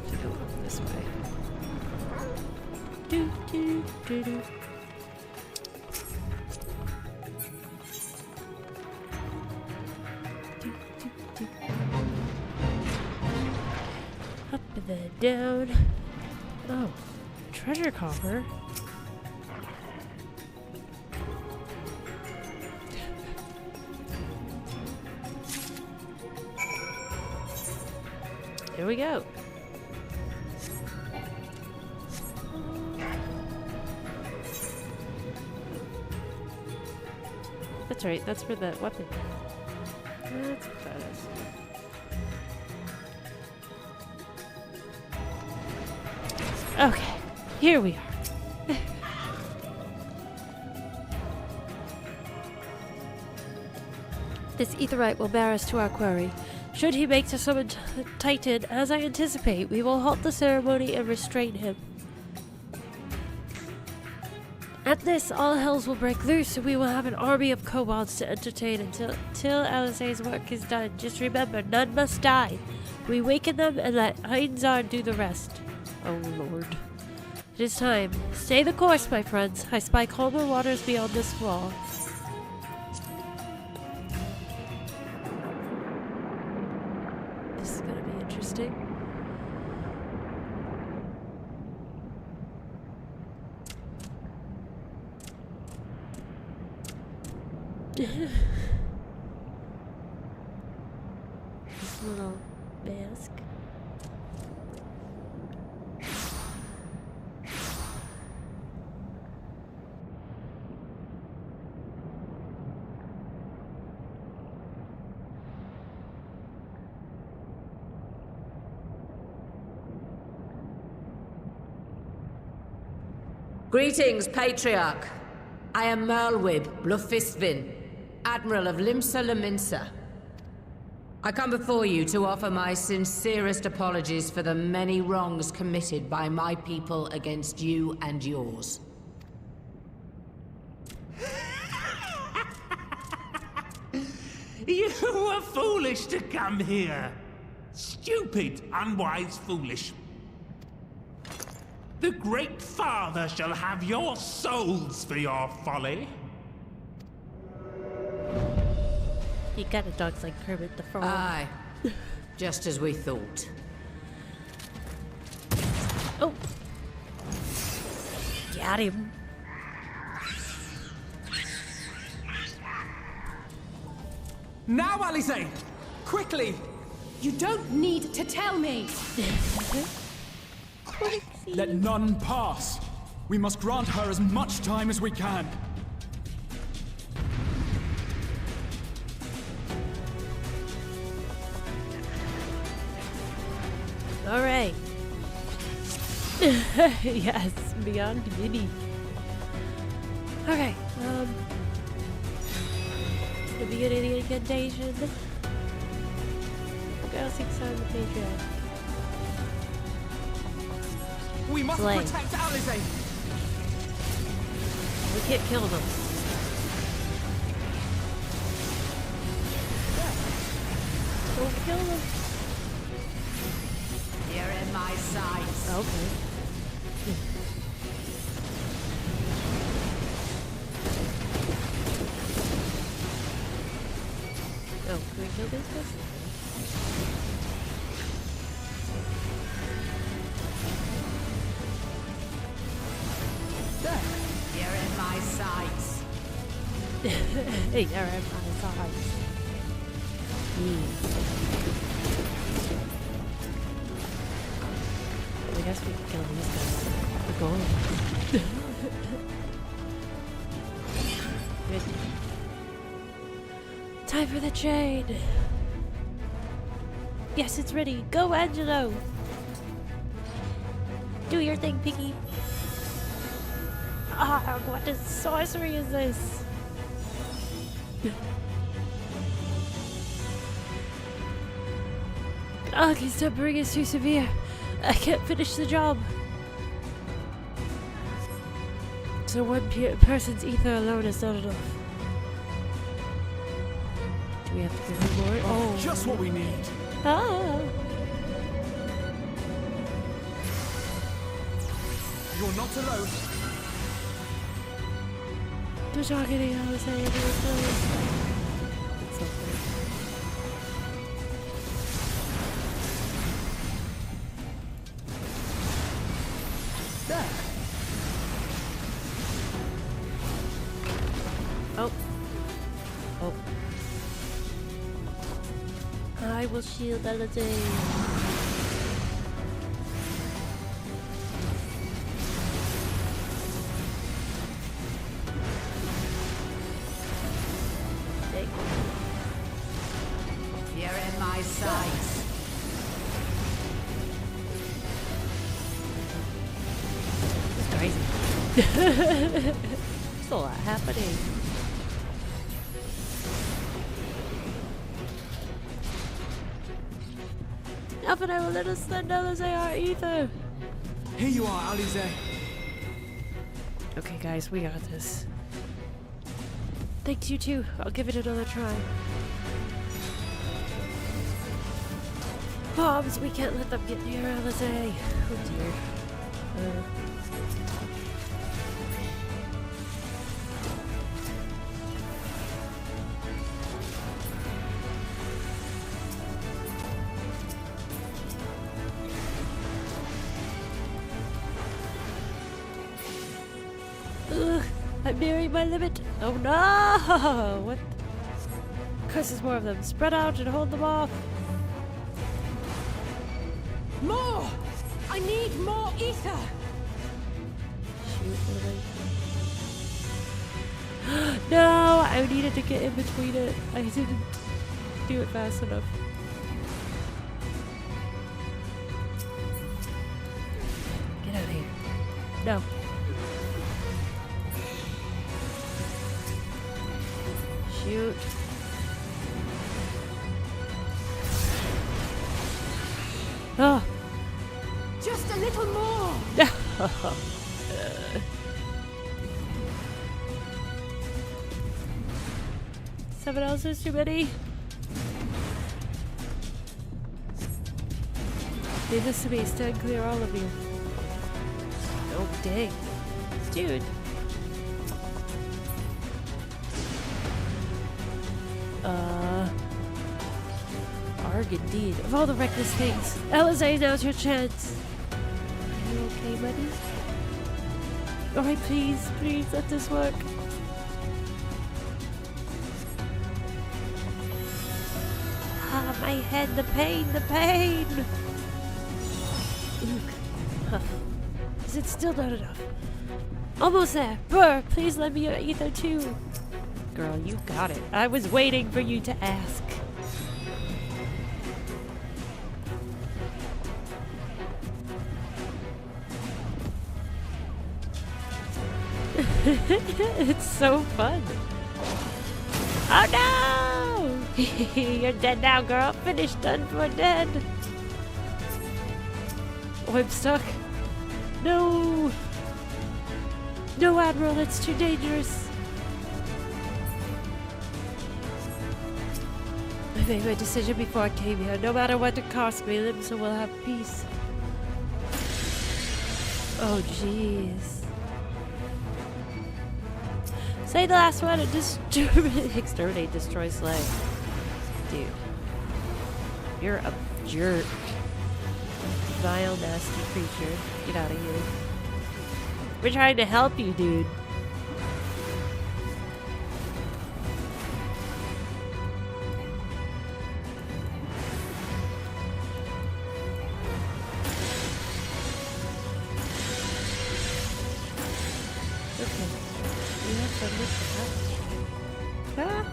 To go this way. Do do do do. Up and then down. Oh, treasure coffer. Here we go. That's right, that's for the weapon. That's what that is. Okay, here we are. This etherite will bear us to our quarry. Should he make to summon Titan, as I anticipate, we will halt the ceremony and restrain him. At this, all hells will break loose, and we will have an army of kobolds to entertain until Alizé's work is done. Just remember, none must die. We waken them and let Heinzar do the rest. Oh lord. It is time. Stay the course, my friends. I spy calmer waters beyond this wall. This is gonna be interesting. This little mask. Greetings, Patriarch. I am Merlwib Blufistvin, Admiral of Limsa Laminsa. I come before you to offer my sincerest apologies for the many wrongs committed by my people against you and yours. You were foolish to come here. Stupid, unwise, foolish. The Great Father shall have your souls for your folly. You kind of talks like Kermit the Frog. Aye, just as we thought. Oh! Got him. Now, Alizé! Quickly! You don't need to tell me. Let none pass. We must grant her as much time as we can. All right. Yes, beyond mini. Okay. The beginning of the incantation. The girl seeks on the Patreon. We must Slay. protect Alizé! We can't kill them. Don't kill them. You're in my sights. Okay. Oh, can we kill this person? You're in my sights. Hey, you're in my sights. I guess we can kill these guys. We're going. Good. Time for the chain. Yes, it's ready. Go, Angelo. Do your thing, Piggy. Ah, what is sorcery is this? Oh, these tempering is too severe. I can't finish the job. So one person's ether alone is not enough. Do we have to give him more? Oh, Just what we need. Ah. You're not alone. They're talking, I was saying, it's so funny. There. Oh. Oh. I will shield Elodie. You're in my sights. It's crazy. There's a lot happening. Alpha and I will let us send Elizar ether. Here you are, Alize. Okay, guys, we got this. Thanks, you too. I'll give it another try. Bombs, we can't let them get near Alize. Oh dear. Ugh, I'm nearing my limit. Oh no! What? Curses, more of them. Spread out and hold them off. More! I need more ether! Shoot, what am I... No! I needed to get in between it. I didn't do it fast enough. Get out of here. No. Shoot. Oh. Just a little more! Someone else is too many. Leave this to me. Stand clear, all of you. Oh, dang. Dude. Arg indeed. Of all the reckless things. Alize, now's your chance. Are you okay, buddy? Alright, please, please let this work. Ah, my head, the pain, the pain! Huh. Is it still not enough? Almost there! Brr, please let me your ether too! Girl, you got it. I was waiting for you to ask. It's so fun. Oh no! You're dead now, girl. Finished, done for dead. Oh, I'm stuck. No! No, Admiral, it's too dangerous. I made my decision before I came here. No matter what it costs me, Limsa will have peace. Oh, jeez. Say the last one and exterminate, destroy, slay. Dude. You're a jerk. Vile, nasty creature. Get out of here. We're trying to help you, dude. Okay. You have fun with that. Ah.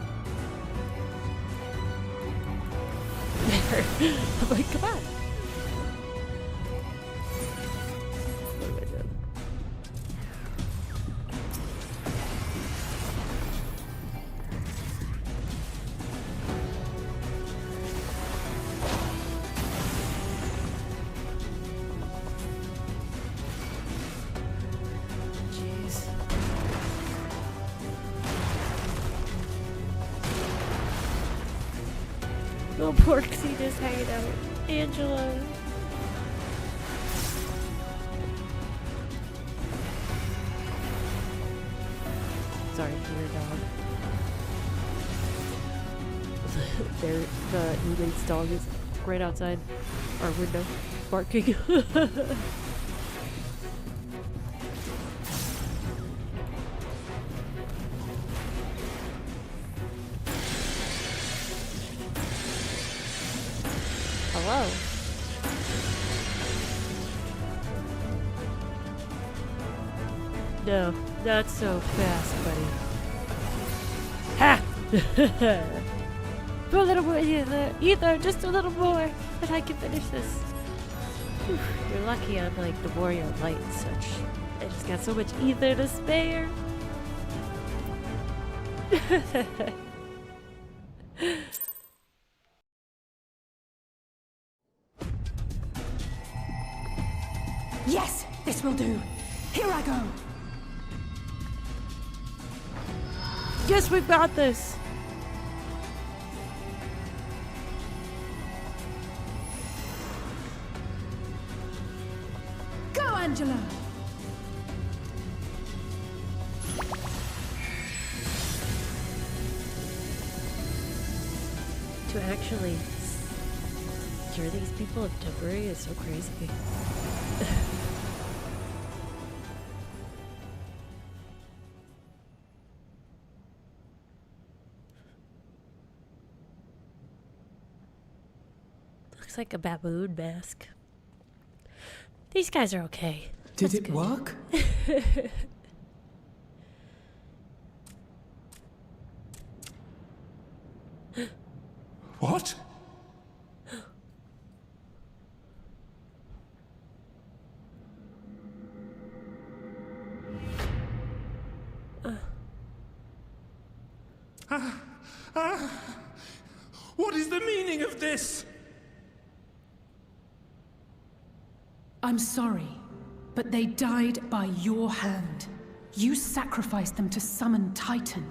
There. I'm like, come on. What have I done? little Porksy just hanging out. Angela. Sorry for your dog. The roommate's dog is right outside our window, barking. Hello. No, not so fast, buddy. Ha! Put a little more ether, just a little more, and I can finish this. Whew, you're lucky I'm like the warrior of light and such. I just got so much ether to spare. Yes, this will do. Here I go. Yes, we've got this. Go, Angela. To actually cure these people of temporary is so crazy. Looks like a baboon mask. These guys are okay. Did That's it good. work? What? What is the meaning of this? I'm sorry, but they died by your hand. You sacrificed them to summon Titan.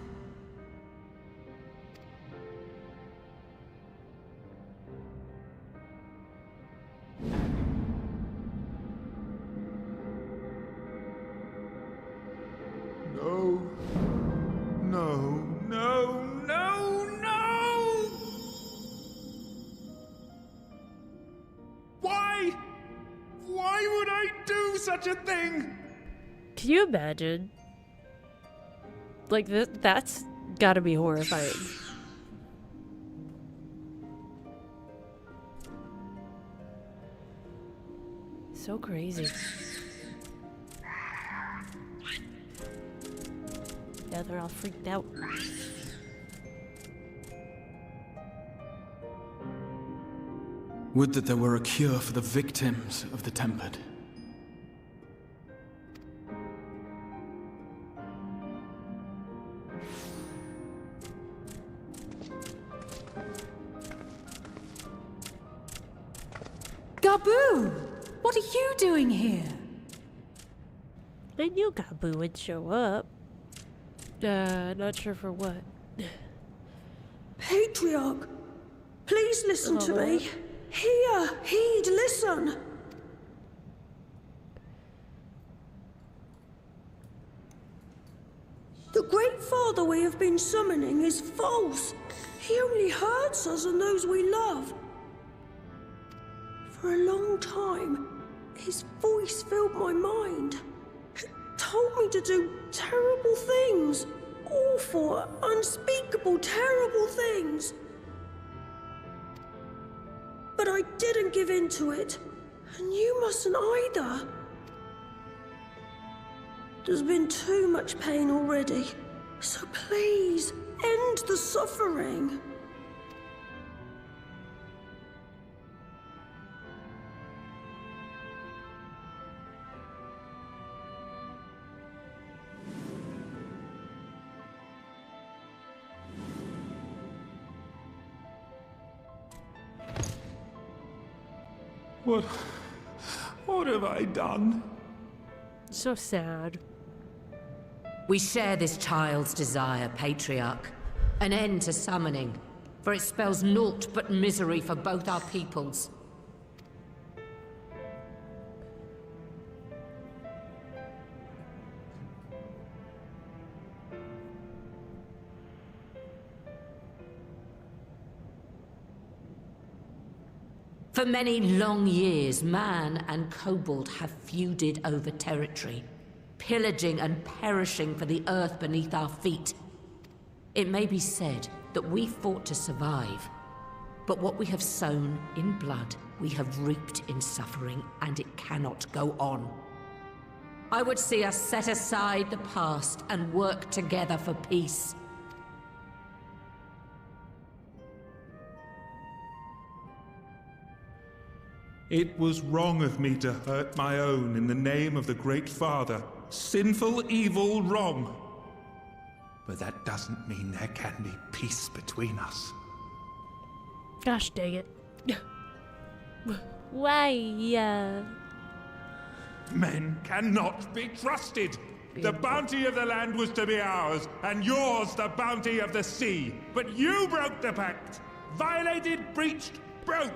No. No, no, no, no! Why? Why would I do such a thing? Can you imagine? Like, that's gotta be horrifying. So crazy. Yeah, they're all freaked out. Would that there were a cure for the victims of the Tempered. Gaboo! What are you doing here? I knew Gabu would show up. Not sure for what. Patriarch, please listen to Oh. me. Hear, heed, listen. The Great Father we have been summoning is false. He only hurts us and those we love. For a long time, his voice filled my mind. It told me to do terrible things. Awful, unspeakable, terrible things. But I didn't give in to it, and you mustn't either. There's been too much pain already, so please, end the suffering. What have I done? So sad. We share this child's desire, Patriarch. An end to summoning. for it spells naught but misery for both our peoples. For many long years, man and kobold have feuded over territory, pillaging and perishing for the earth beneath our feet. It may be said that we fought to survive, but what we have sown in blood, we have reaped in suffering, and it cannot go on. I would see us set aside the past and work together for peace. It was wrong of me to hurt my own in the name of the Great Father. Sinful, evil, wrong. But that doesn't mean there can be peace between us. Gosh dang it. Why? Men cannot be trusted. The bounty of the land was to be ours, and yours the bounty of the sea. But you broke the pact. Violated, breached, broke.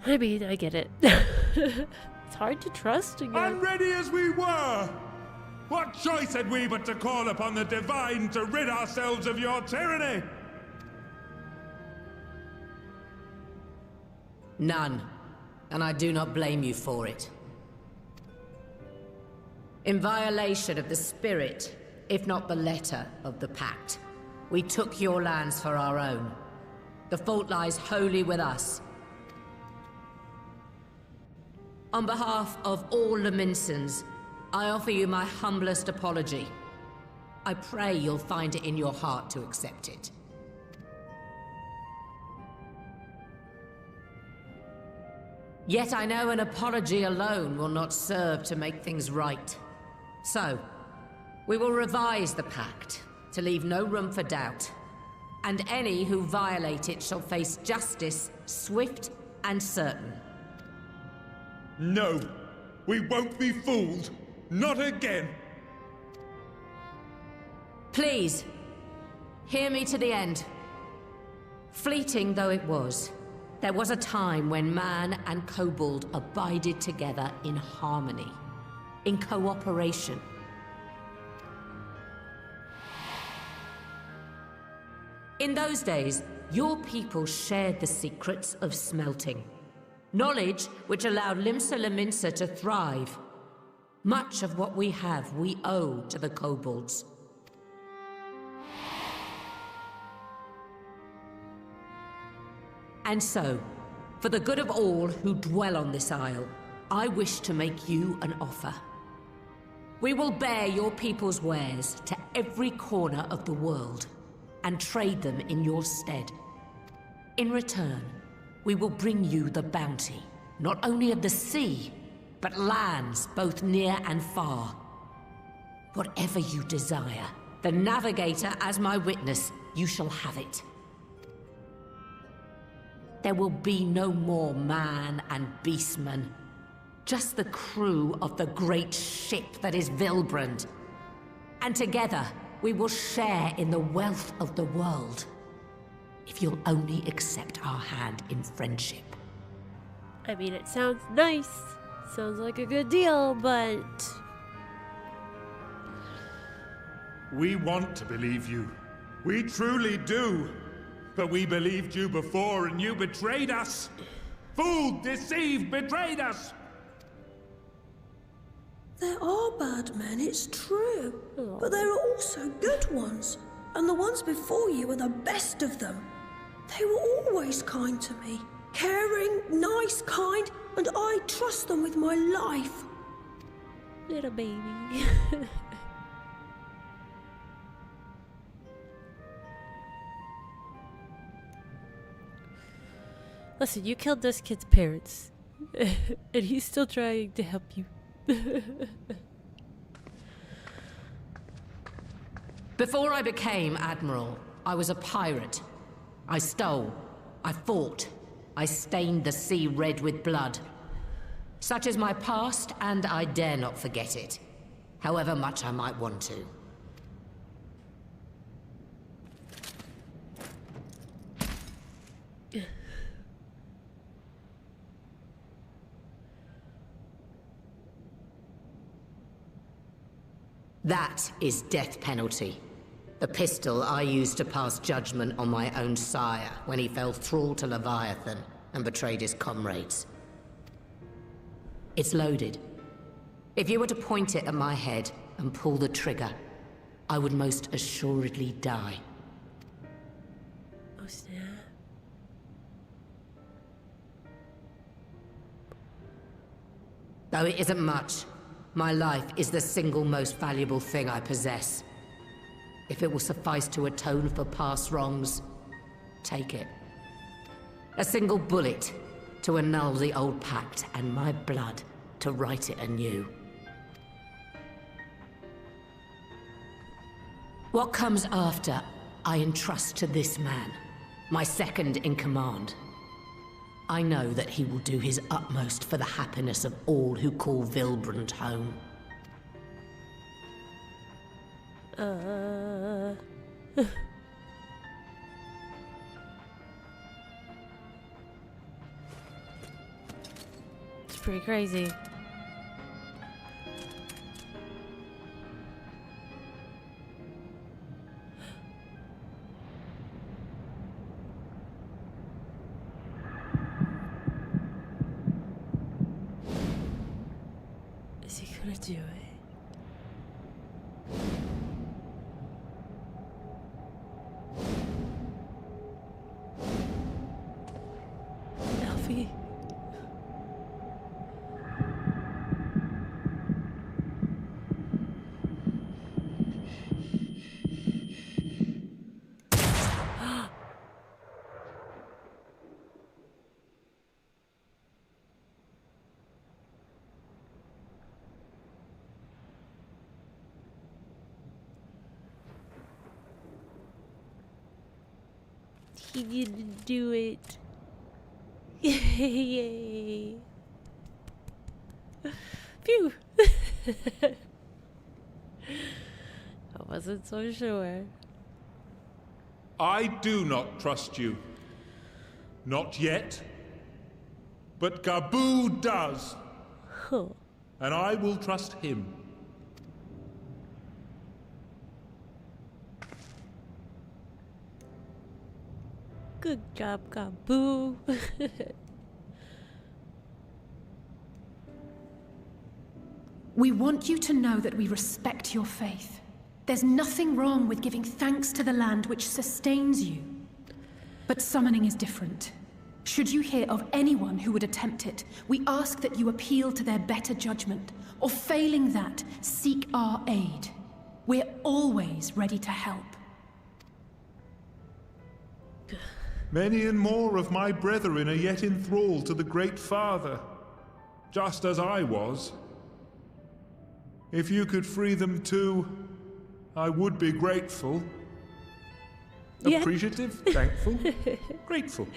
I mean, I get it. It's hard to trust again. Unready as we were! What choice had we but to call upon the divine to rid ourselves of your tyranny? None. And I do not blame you for it. In violation of the spirit, if not the letter of the pact, we took your lands for our own. The fault lies wholly with us. On behalf of all Laminsons, I offer you my humblest apology. I pray you'll find it in your heart to accept it. Yet I know an apology alone will not serve to make things right. So, we will revise the pact to leave no room for doubt. And any who violate it shall face justice, swift and certain. No, we won't be fooled. Not again. Please, hear me to the end. Fleeting though it was, there was a time when man and kobold abided together in harmony, in cooperation. In those days, your people shared the secrets of smelting. Knowledge which allowed Limsa Lominsa to thrive. Much of what we have, we owe to the kobolds. And so, for the good of all who dwell on this isle, I wish to make you an offer. We will bear your people's wares to every corner of the world, and trade them in your stead. In return, we will bring you the bounty, not only of the sea, but lands both near and far. Whatever you desire, the Navigator as my witness, you shall have it. There will be no more man and beastman, just the crew of the great ship that is Vilbrand. And together, we will share in the wealth of the world. If you'll only accept our hand in friendship. I mean, it sounds nice. Sounds like a good deal, but... We want to believe you. We truly do. But we believed you before and you betrayed us. Fooled, deceived, betrayed us. There are bad men, it's true. But there are also good ones. And the ones before you are the best of them. They were always kind to me. Caring, nice, kind, and I trust them with my life. Little baby. Listen, you killed this kid's parents. And he's still trying to help you. Before I became Admiral, I was a pirate. I stole. I fought. I stained the sea red with blood. Such is my past, and I dare not forget it, however much I might want to. That is death penalty. The pistol I used to pass judgment on my own sire when he fell thrall to Leviathan and betrayed his comrades. It's loaded. If you were to point it at my head and pull the trigger, I would most assuredly die. Oh, snap. Though it isn't much, my life is the single most valuable thing I possess. If it will suffice to atone for past wrongs, take it. A single bullet to annul the old pact, and my blood to write it anew. What comes after, I entrust to this man, my second in command. I know that he will do his utmost for the happiness of all who call Vilbrand home. It's pretty crazy. Is he gonna do it? Elfie. He didn't do it. Yay. Phew. I wasn't so sure. I do not trust you. Not yet. But Gaboo does. Huh. And I will trust him. Good job, Gaboo. We want you to know that we respect your faith. There's nothing wrong with giving thanks to the land which sustains you. But summoning is different. Should you hear of anyone who would attempt it, we ask that you appeal to their better judgment, or failing that, seek our aid. We're always ready to help. Many and more of my brethren are yet enthralled to the Great Father, just as I was. If you could free them too, I would be grateful. Yeah. Appreciative, thankful, grateful.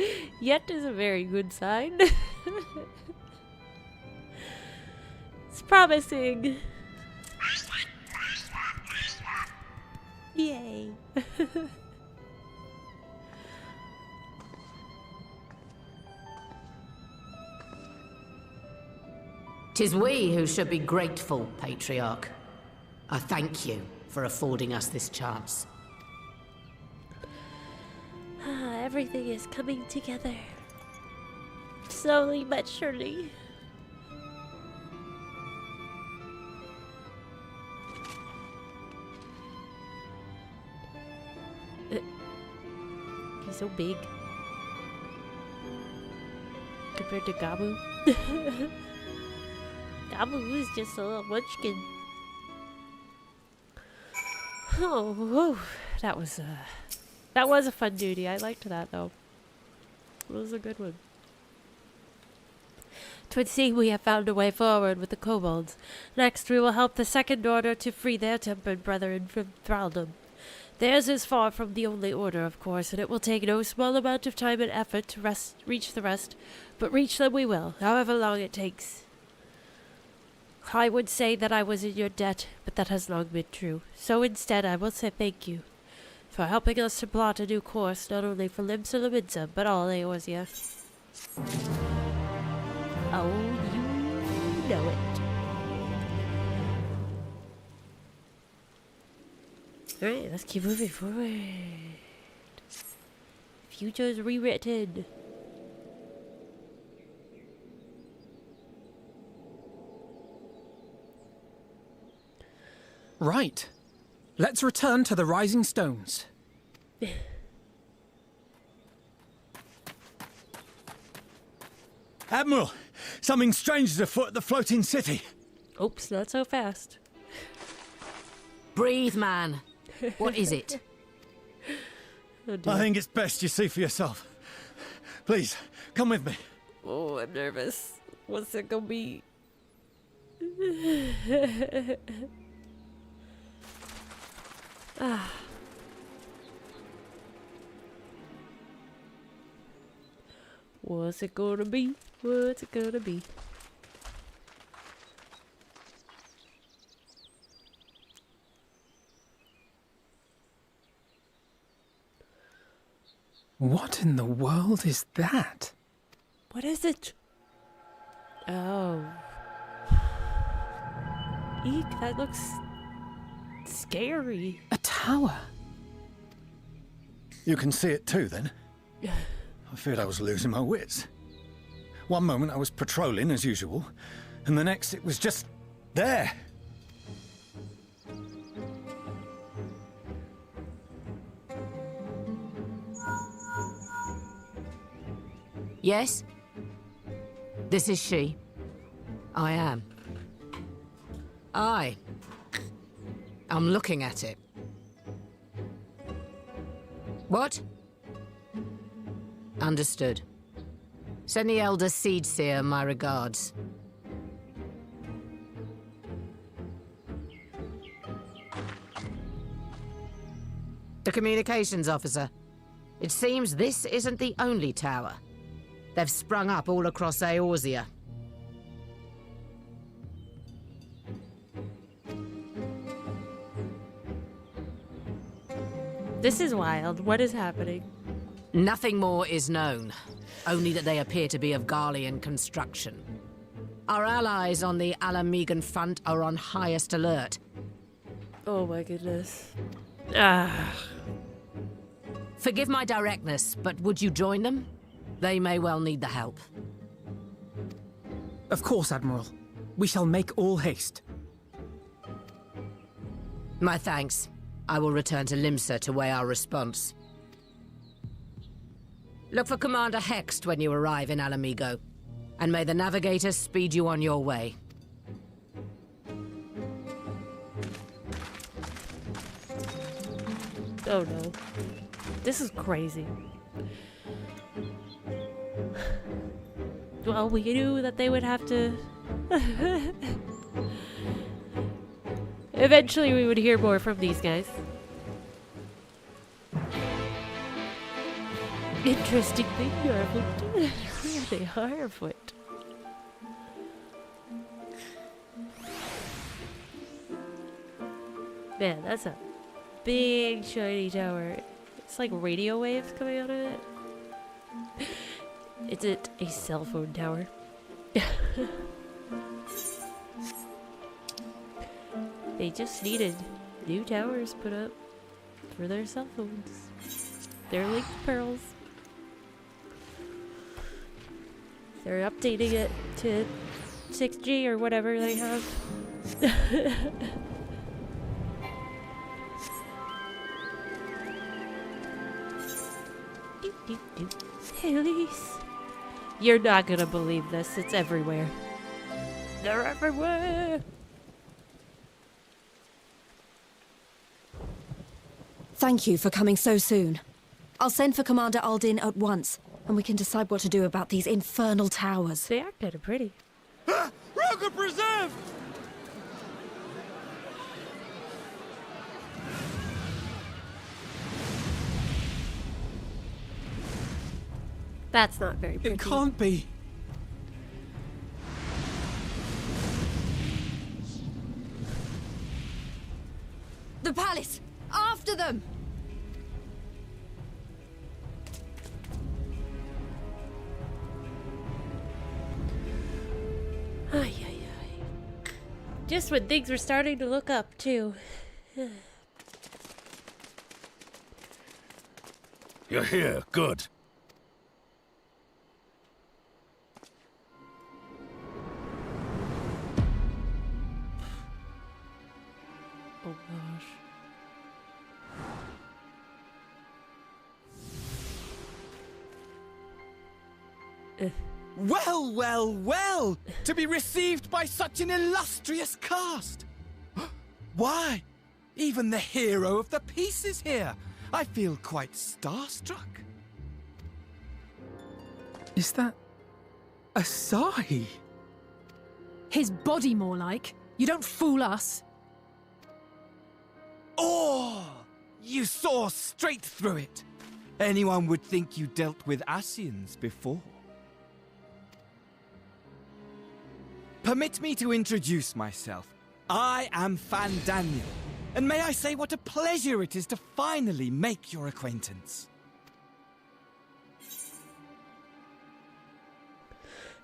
Yet is a very good sign. It's promising. Yay. 'Tis we who should be grateful, Patriarch. I thank you for affording us this chance. Everything is coming together. Slowly but surely. He's so big. Compared to Gaboo. Gaboo is just a little munchkin. Oh, whoa. That was a fun duty. I liked that though. It was a good one. 'Twould seem we have found a way forward with the kobolds. Next we will help the Second Order to free their tempered brethren from thraldom. Theirs is far from the only order, of course, and it will take no small amount of time and effort to reach the rest, but reach them we will, however long it takes. I would say that I was in your debt, but that has long been true. So instead I will say thank you for helping us to plot a new course, not only for Limsa Lominsa, but all Eorzea. Oh, you know it. Alright, let's keep moving forward. Future's rewritten. Right. Let's return to the Rising Stones. Admiral, something strange is afoot at the floating city. Oops, not so fast. Breathe, man. What is it? Oh dear. I think it's best you see for yourself. Please, come with me. Oh, I'm nervous. What's it gonna be? Ah. What's it gonna be? What's it gonna be? What in the world is that? What is it? Oh. Eek, that looks scary. A tower. You can see it too, then? I feared I was losing my wits. One moment I was patrolling as usual, and the next it was just there. Yes? This is she. I am. I'm looking at it. What? Understood. Send the Elder Seedseer my regards. The communications officer. It seems this isn't the only tower. They've sprung up all across Eorzea. This is wild. What is happening? Nothing more is known, only that they appear to be of Garlean construction. Our allies on the Alamegan front are on highest alert. Oh my goodness. Ah. Forgive my directness, but would you join them? They may well need the help. Of course, Admiral. We shall make all haste. My thanks. I will return to Limsa to weigh our response. Look for Commander Hext when you arrive in Alamigo, and may the Navigator speed you on your way. Oh no. This is crazy. Well, we knew that they would have to... Eventually we would hear more from these guys. Interestingly, you are afoot. They are afoot. Man, that's a big shiny tower. It's like radio waves coming out of it. Is it a cell phone tower? They just needed new towers put up for their cell phones. They're linked pearls. They're updating it to 6G or whatever they have. Elise. You're not gonna believe this. It's everywhere. They're everywhere. Thank you for coming so soon. I'll send for Commander Aldin at once, and we can decide what to do about these infernal towers. They are kind of pretty. Roger Preserve! That's not very pretty. It can't be. The palace! After them! Ay, ay, ay. Just when things were starting to look up, too. You're here. Good. Oh gosh. Well, well, well! To be received by such an illustrious cast! Why, even the hero of the piece is here! I feel quite starstruck. Is that Asahi? His body, more like. You don't fool us. Oh! You saw straight through it! Anyone would think you dealt with Asians before. Permit me to introduce myself. I am Fandaniel, and may I say what a pleasure it is to finally make your acquaintance.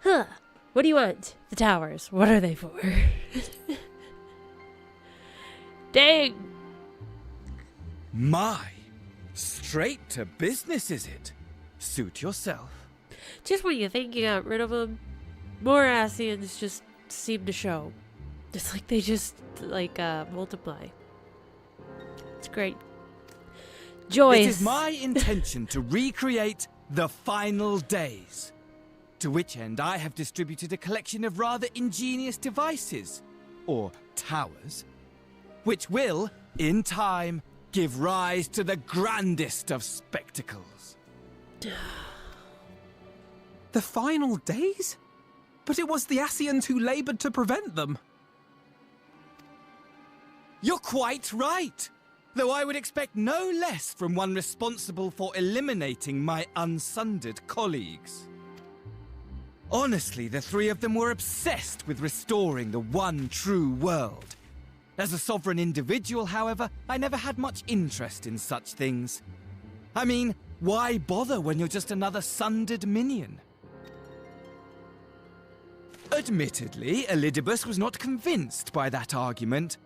Huh. What do you want? The towers. What are they for? Dang. My, straight to business is it? Suit yourself. Just when you think you got rid of them, more Asians just seem to show. It's like they just, like, multiply. It's great. Joyce. It is my intention to recreate the final days. To which end I have distributed a collection of rather ingenious devices, or towers, which will, in time, give rise to the grandest of spectacles. The final days? But it was the Asians who labored to prevent them. You're quite right, though I would expect no less from one responsible for eliminating my unsundered colleagues. Honestly, the three of them were obsessed with restoring the one true world. As a sovereign individual, however, I never had much interest in such things. I mean, why bother when you're just another sundered minion? Admittedly, Elidibus was not convinced by that argument,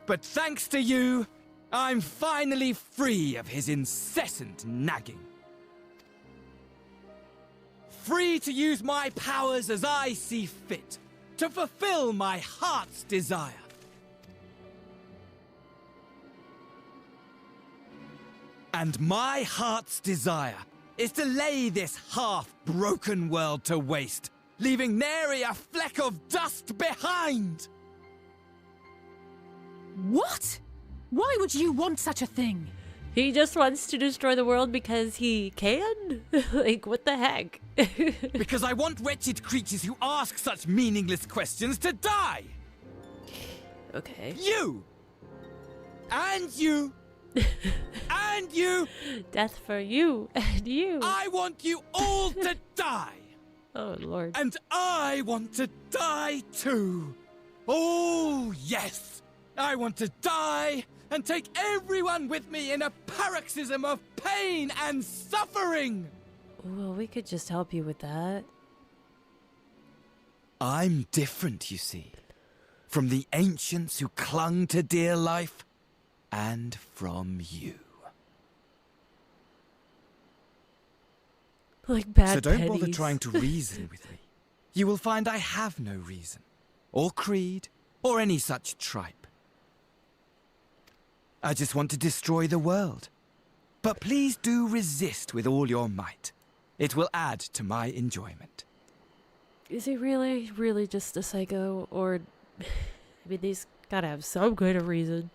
but thanks to you, I'm finally free of his incessant nagging. Free to use my powers as I see fit, to fulfill my heart's desire. And my heart's desire is to lay this half-broken world to waste, leaving nary a fleck of dust behind! What? Why would you want such a thing? He just wants to destroy the world because he can? Like, what the heck? Because I want wretched creatures who ask such meaningless questions to die! Okay. You! And you! And you! Death for you and you! I want you all to die! Oh, Lord. And I want to die too! Oh, yes! I want to die and take everyone with me in a paroxysm of pain and suffering! Well, we could just help you with that. I'm different, you see. From the ancients who clung to dear life, and from you. Like bad So don't pennies. bother trying to reason with me. You will find I have no reason, or creed, or any such tripe. I just want to destroy the world. But please do resist with all your might. It will add to my enjoyment. Is he really just a psycho? Or, I mean, he's gotta have some kind of reason.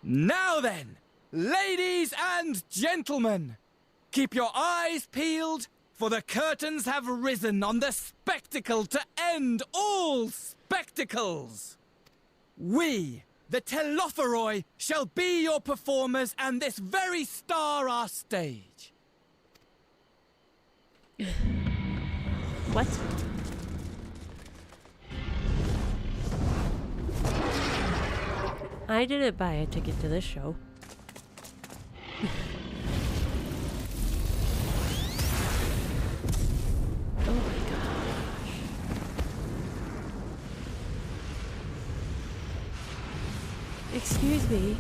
Now then, ladies and gentlemen, keep your eyes peeled, for the curtains have risen on the spectacle to end all spectacles. We, the Telophoroi, shall be your performers, and this very star our stage. What? I didn't buy a ticket to this show. Oh my gosh. Excuse me.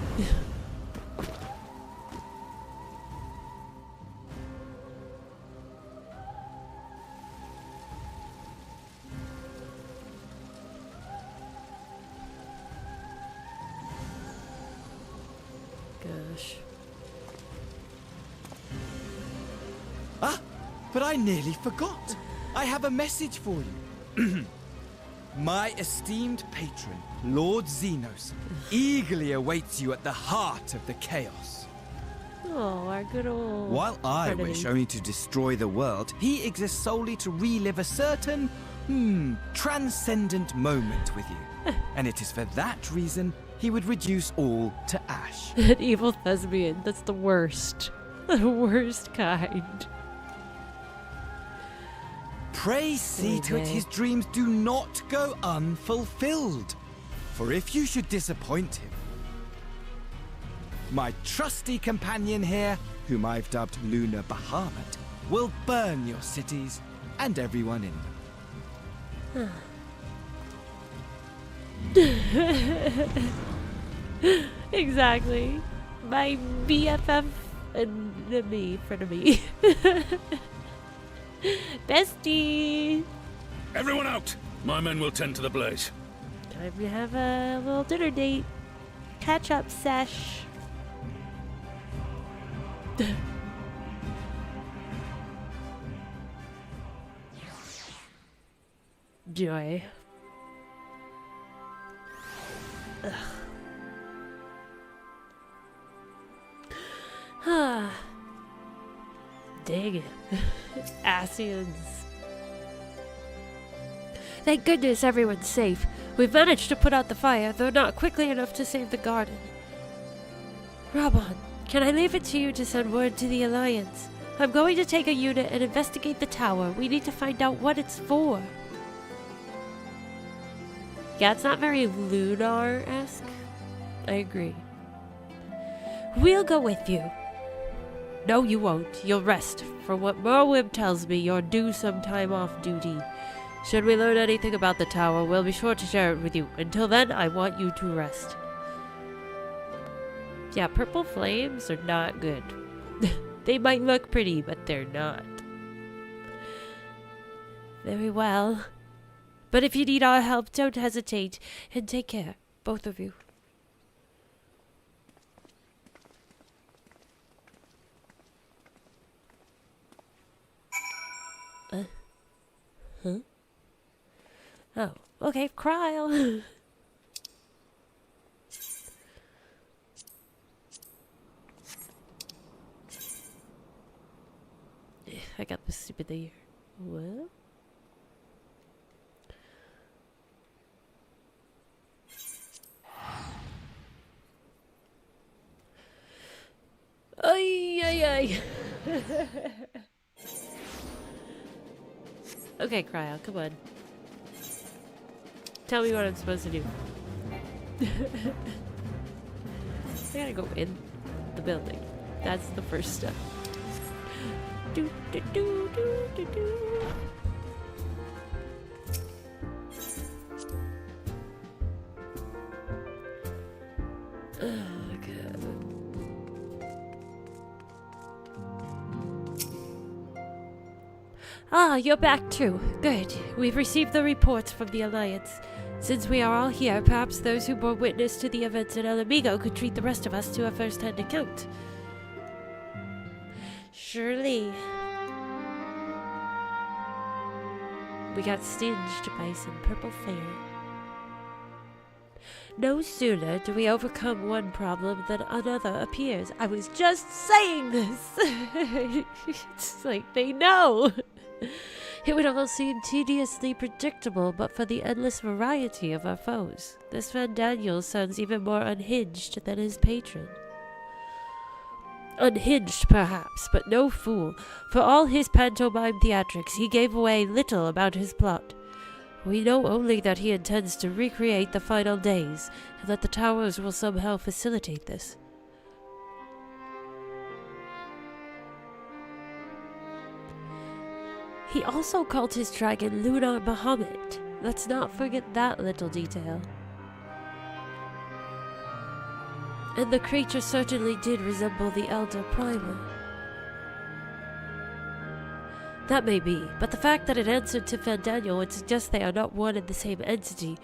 gosh. Ah, but I nearly forgot. I have a message for you. My esteemed patron, Lord Xenos, eagerly awaits you at the heart of the chaos. Oh, our good old... While I frenemy. wish only to destroy the world, he exists solely to relive a certain, transcendent moment with you. And it is for that reason he would reduce all to ash. An evil thespian. That's the worst. The worst kind. Pray see to it his dreams do not go unfulfilled. For if you should disappoint him, my trusty companion here, whom I've dubbed Lunar Bahamut, will burn your cities and everyone in them. Exactly. My BFF and me, frenemy. Bestie! Everyone out! My men will tend to the blaze. Time to have a little dinner date. Catch up sesh. Joy. Ugh. Ah. Dang it. Asians. Thank goodness everyone's safe. We've managed to put out the fire, though not quickly enough to save the garden. Rabon, can I leave it to you to send word to the Alliance? I'm going to take a unit and investigate the tower. We need to find out what it's for. Yeah, it's not very Lunar-esque. I agree. We'll go with you. No, you won't. You'll rest. From what Merwim tells me, you're due some time off duty. Should we learn anything about the tower, we'll be sure to share it with you. Until then, I want you to rest. Yeah, purple flames are not good. They might look pretty, but they're not. Very well. But if you need our help, don't hesitate. And take care, both of you. Huh? Oh, okay, Kryl. I got this stupid ear. What? Ay, ay, ay. Okay, Kryl, come on. Tell me what I'm supposed to do. I gotta go in the building. That's the first step. Do, do, do, do, do, do. Oh, God. Ah, you're back too. Good. We've received the reports from the Alliance. Since we are all here, perhaps those who bore witness to the events in El Amigo could treat the rest of us to a first-hand account. Surely. We got singed by some purple fire. No sooner do we overcome one problem than another appears. I was just saying this! It's like they know! It would all seem tediously predictable but for the endless variety of our foes. This Van Daniel sounds even more unhinged than his patron. Unhinged, perhaps, but no fool. For all his pantomime theatrics, he gave away little about his plot. We know only that he intends to recreate the final days, and that the towers will somehow facilitate this. He also called his dragon Lunar Bahamut. Let's not forget that little detail. And the creature certainly did resemble the Elder Primer. That may be, but the fact that it answered to Fandaniel would suggest they are not one and the same entity.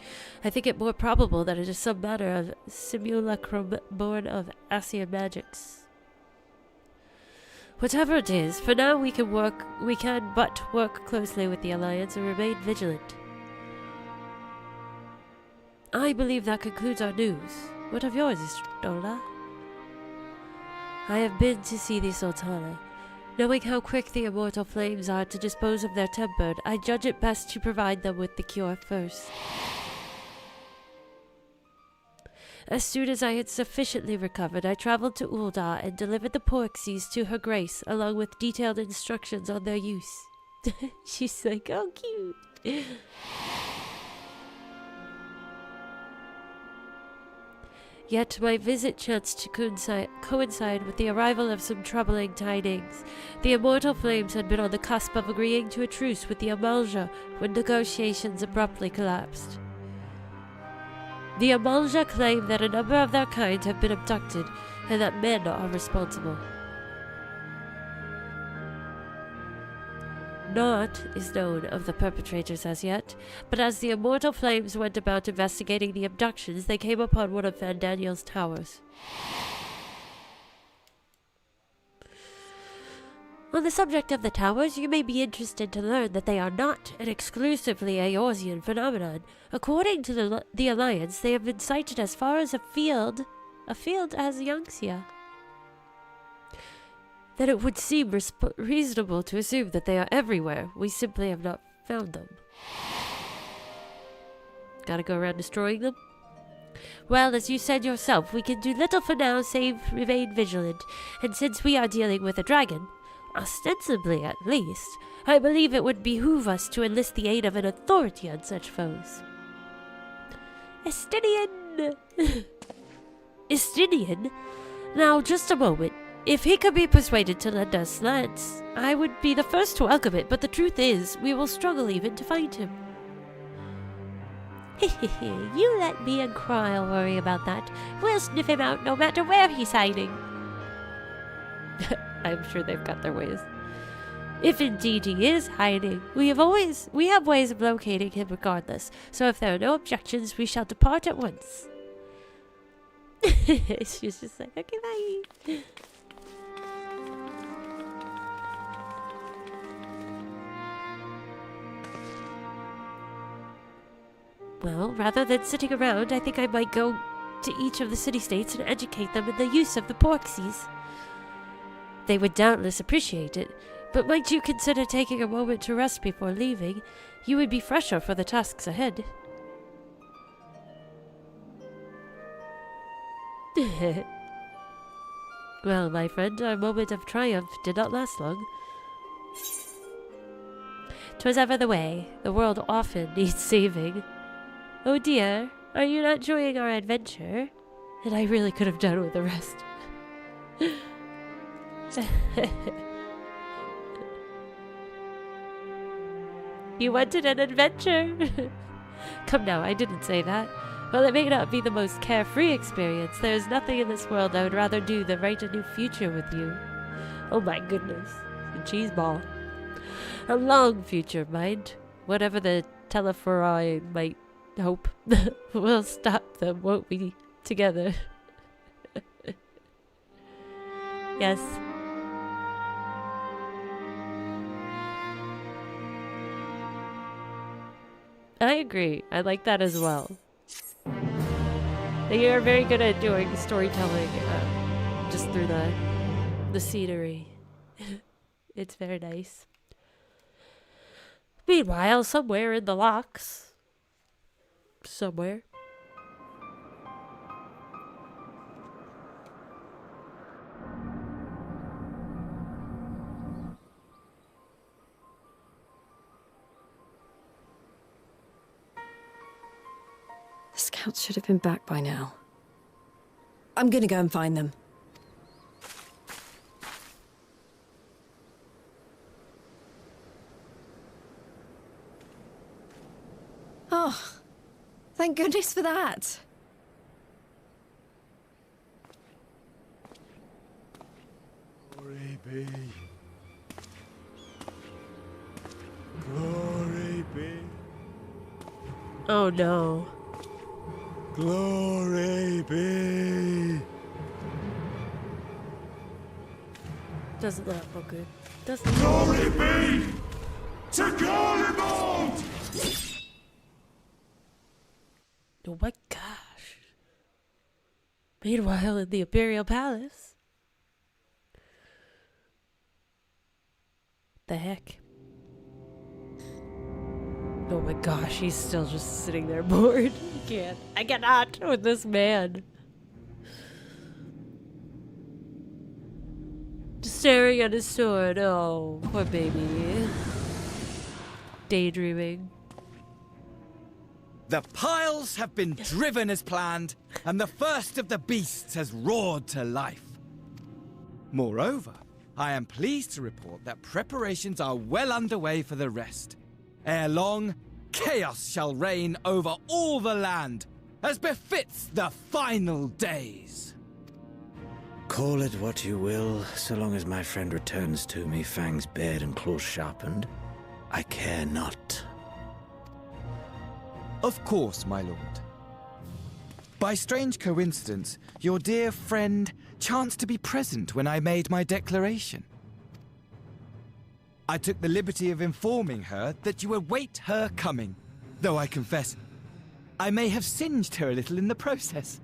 I think it more probable that it is some matter of simulacrum born of Asian magics. Whatever it is, for now we can but work closely with the Alliance and remain vigilant. I believe that concludes our news. What of yours, Istola? I have been to see the Sultana. Knowing how quick the immortal flames are to dispose of their temper, I judge it best to provide them with the cure first. As soon as I had sufficiently recovered, I traveled to Ul'dah and delivered the Porxies to Her Grace, along with detailed instructions on their use. She's like, oh, cute. Yet my visit chanced to coincide with the arrival of some troubling tidings. The immortal flames had been on the cusp of agreeing to a truce with the Amalja when negotiations abruptly collapsed. The Amalja claim that a number of their kind have been abducted and that men are responsible. Naught is known of the perpetrators as yet, but as the immortal flames went about investigating the abductions, they came upon one of Fandaniel's towers. On the subject of the towers, you may be interested to learn that they are not an exclusively Eorzean phenomenon. According to the Alliance, they have been sighted as far as a field as Yangxia. That it would seem reasonable to assume that they are everywhere. We simply have not found them. Gotta go around destroying them? Well, as you said yourself, we can do little for now save remain vigilant, and since we are dealing with a dragon, ostensibly at least, I believe it would behoove us to enlist the aid of an authority on such foes. Estinian! Estinian? Now, just a moment. If he could be persuaded to lend us lands, I would be the first to welcome it, but the truth is, we will struggle even to find him. Hehehe, you let me and Kryl worry about that. We'll sniff him out no matter where he's hiding. I'm sure they've got their ways. If indeed he is hiding, we have ways of locating him regardless, so if there are no objections, we shall depart at once. She's just like, okay, bye. Well, rather than sitting around, I think I might go to each of the city-states and educate them in the use of the Porxies. They would doubtless appreciate it, but might you consider taking a moment to rest before leaving? You would be fresher for the tasks ahead. Well, my friend, our moment of triumph did not last long. 'Twas ever the way. The world often needs saving. Oh dear, are you not enjoying our adventure? And I really could have done with the rest. You wanted an adventure? Come now, I didn't say that. While it may not be the most carefree experience, there is nothing in this world I would rather do than write a new future with you. Oh my goodness, a cheese ball. A long future, mind. Whatever the Telephori might hope. We'll stop them, won't we? Together. Yes. I agree. I like that as well. They are very good at doing storytelling just through the scenery. It's very nice. Meanwhile, somewhere in the locks. Somewhere. The scouts should have been back by now. I'm gonna go and find them. Oh, thank goodness for that. Glory be. Glory be. Oh no. Glory be. Doesn't look good. Doesn't Glory be to Garlemald! Oh my gosh. Meanwhile, in the Imperial Palace. The heck? Oh my gosh, he's still just sitting there bored. I cannot with this man. Just staring at his sword. Oh, poor baby. Daydreaming. The piles have been driven as planned, and the first of the beasts has roared to life. Moreover, I am pleased to report that preparations are well underway for the rest. Ere long, chaos shall reign over all the land, as befits the final days. Call it what you will, so long as my friend returns to me, fangs bared and claws sharpened. I care not. Of course, my lord. By strange coincidence, your dear friend chanced to be present when I made my declaration. I took the liberty of informing her that you await her coming, though I confess, I may have singed her a little in the process.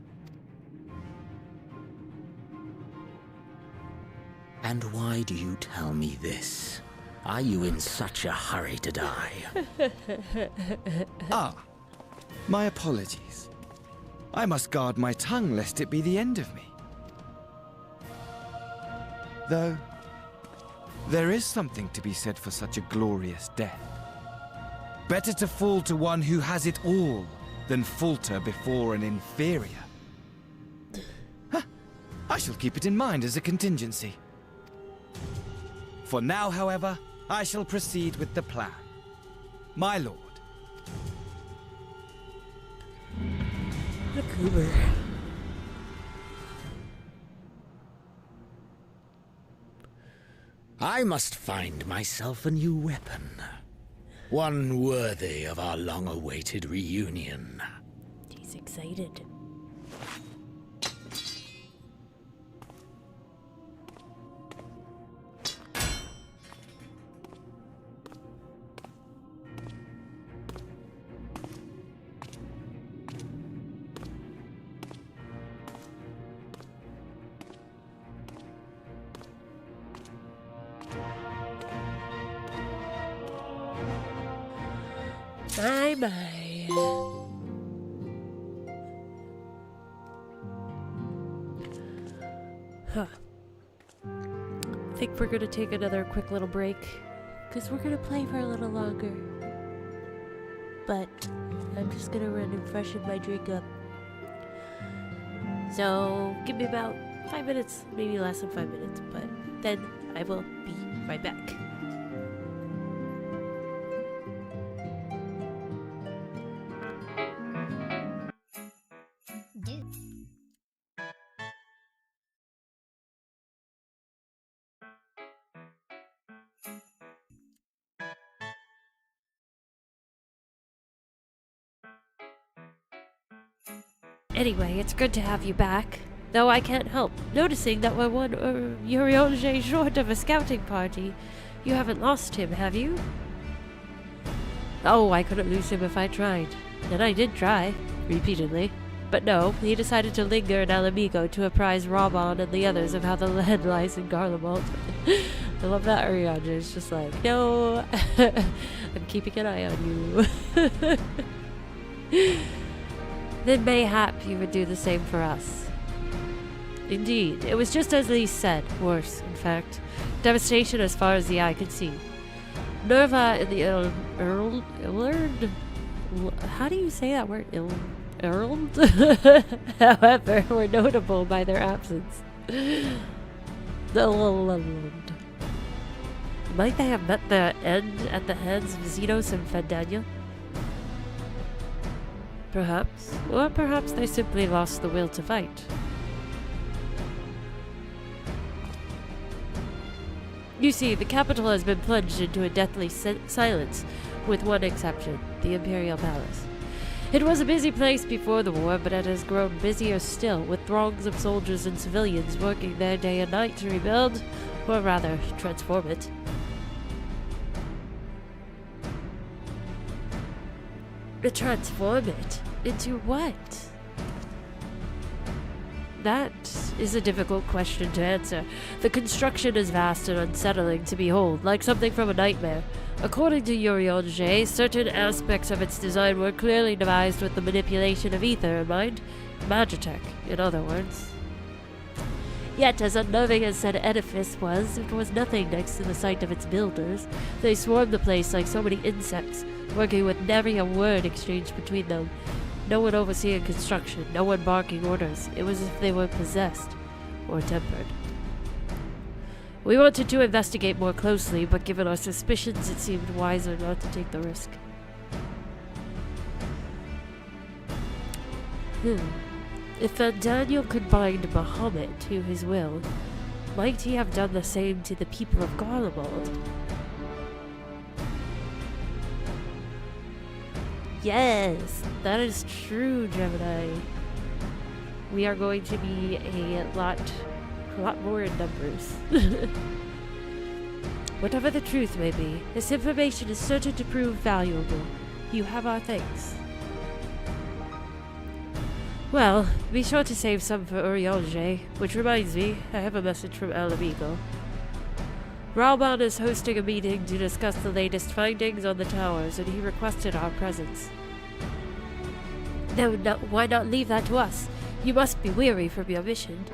And why do you tell me this? Are you in such a hurry to die? Ah, my apologies. I must guard my tongue lest it be the end of me. Though, there is something to be said for such a glorious death. Better to fall to one who has it all than falter before an inferior. Huh. I shall keep it in mind as a contingency. For now, however, I shall proceed with the plan. My lord. The goober. I must find myself a new weapon. One worthy of our long-awaited reunion. He's excited. My. Huh. I think we're gonna take another quick little break, because we're gonna play for a little longer. But I'm just gonna run and freshen my drink up. So give me about 5 minutes, maybe less than 5 minutes, but then I will be right back. Anyway, it's good to have you back. Though I can't help noticing that we're one Uriolge short of a scouting party. You haven't lost him, have you? Oh, I couldn't lose him if I tried. And I did try, repeatedly. But no, he decided to linger in Alamigo to apprise Raubon and the others of how the land lies in Garlemald. I love that Uriolge is just like, no, I'm keeping an eye on you. Then mayhap you would do the same for us. Indeed, it was just as Lee said, worse, in fact. Devastation as far as the eye could see. Nerva and the Illard... How do you say that word? Illard? However, were notable by their absence. Might they have met the end at the hands of Xenos and Fandania? Perhaps. Or perhaps they simply lost the will to fight. You see, the capital has been plunged into a deathly silence, with one exception, the Imperial Palace. It was a busy place before the war, but it has grown busier still, with throngs of soldiers and civilians working there day and night to rebuild, or rather, transform it. Transform it? Into what? That is a difficult question to answer. The construction is vast and unsettling to behold, like something from a nightmare. According to Urianger, certain aspects of its design were clearly devised with the manipulation of ether in mind. Magitech, in other words. Yet, as unnerving as said edifice was, it was nothing next to the sight of its builders. They swarmed the place like so many insects, working with nary a word exchanged between them. No one overseeing construction, no one barking orders. It was as if they were possessed, or tempered. We wanted to investigate more closely, but given our suspicions, it seemed wiser not to take the risk. If Daniel could bind Bahamut to his will, might he have done the same to the people of Garlemald? Yes, that is true, Gemini. We are going to be a lot more in numbers. Whatever the truth may be, this information is certain to prove valuable. You have our thanks. Well, be sure to save some for Urianger, which reminds me, I have a message from El Amigo. Ralban is hosting a meeting to discuss the latest findings on the towers, and he requested our presence. No, why not leave that to us? You must be weary from your mission.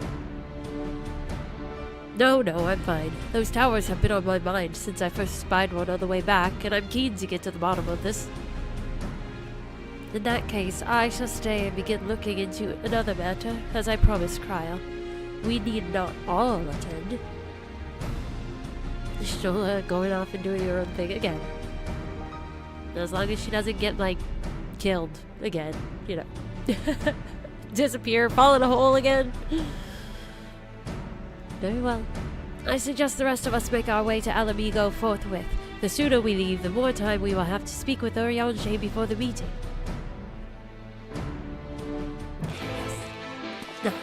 No, I'm fine. Those towers have been on my mind since I first spied one on the way back, and I'm keen to get to the bottom of this. In that case, I shall stay and begin looking into another matter, as I promised Cryle. We need not all attend. She'll going off and doing her own thing again. As long as she doesn't get, killed again, you know. Disappear, fall in a hole again. Very well. I suggest the rest of us make our way to El Amigo forthwith. The sooner we leave, the more time we will have to speak with Urianger before the meeting. Yes.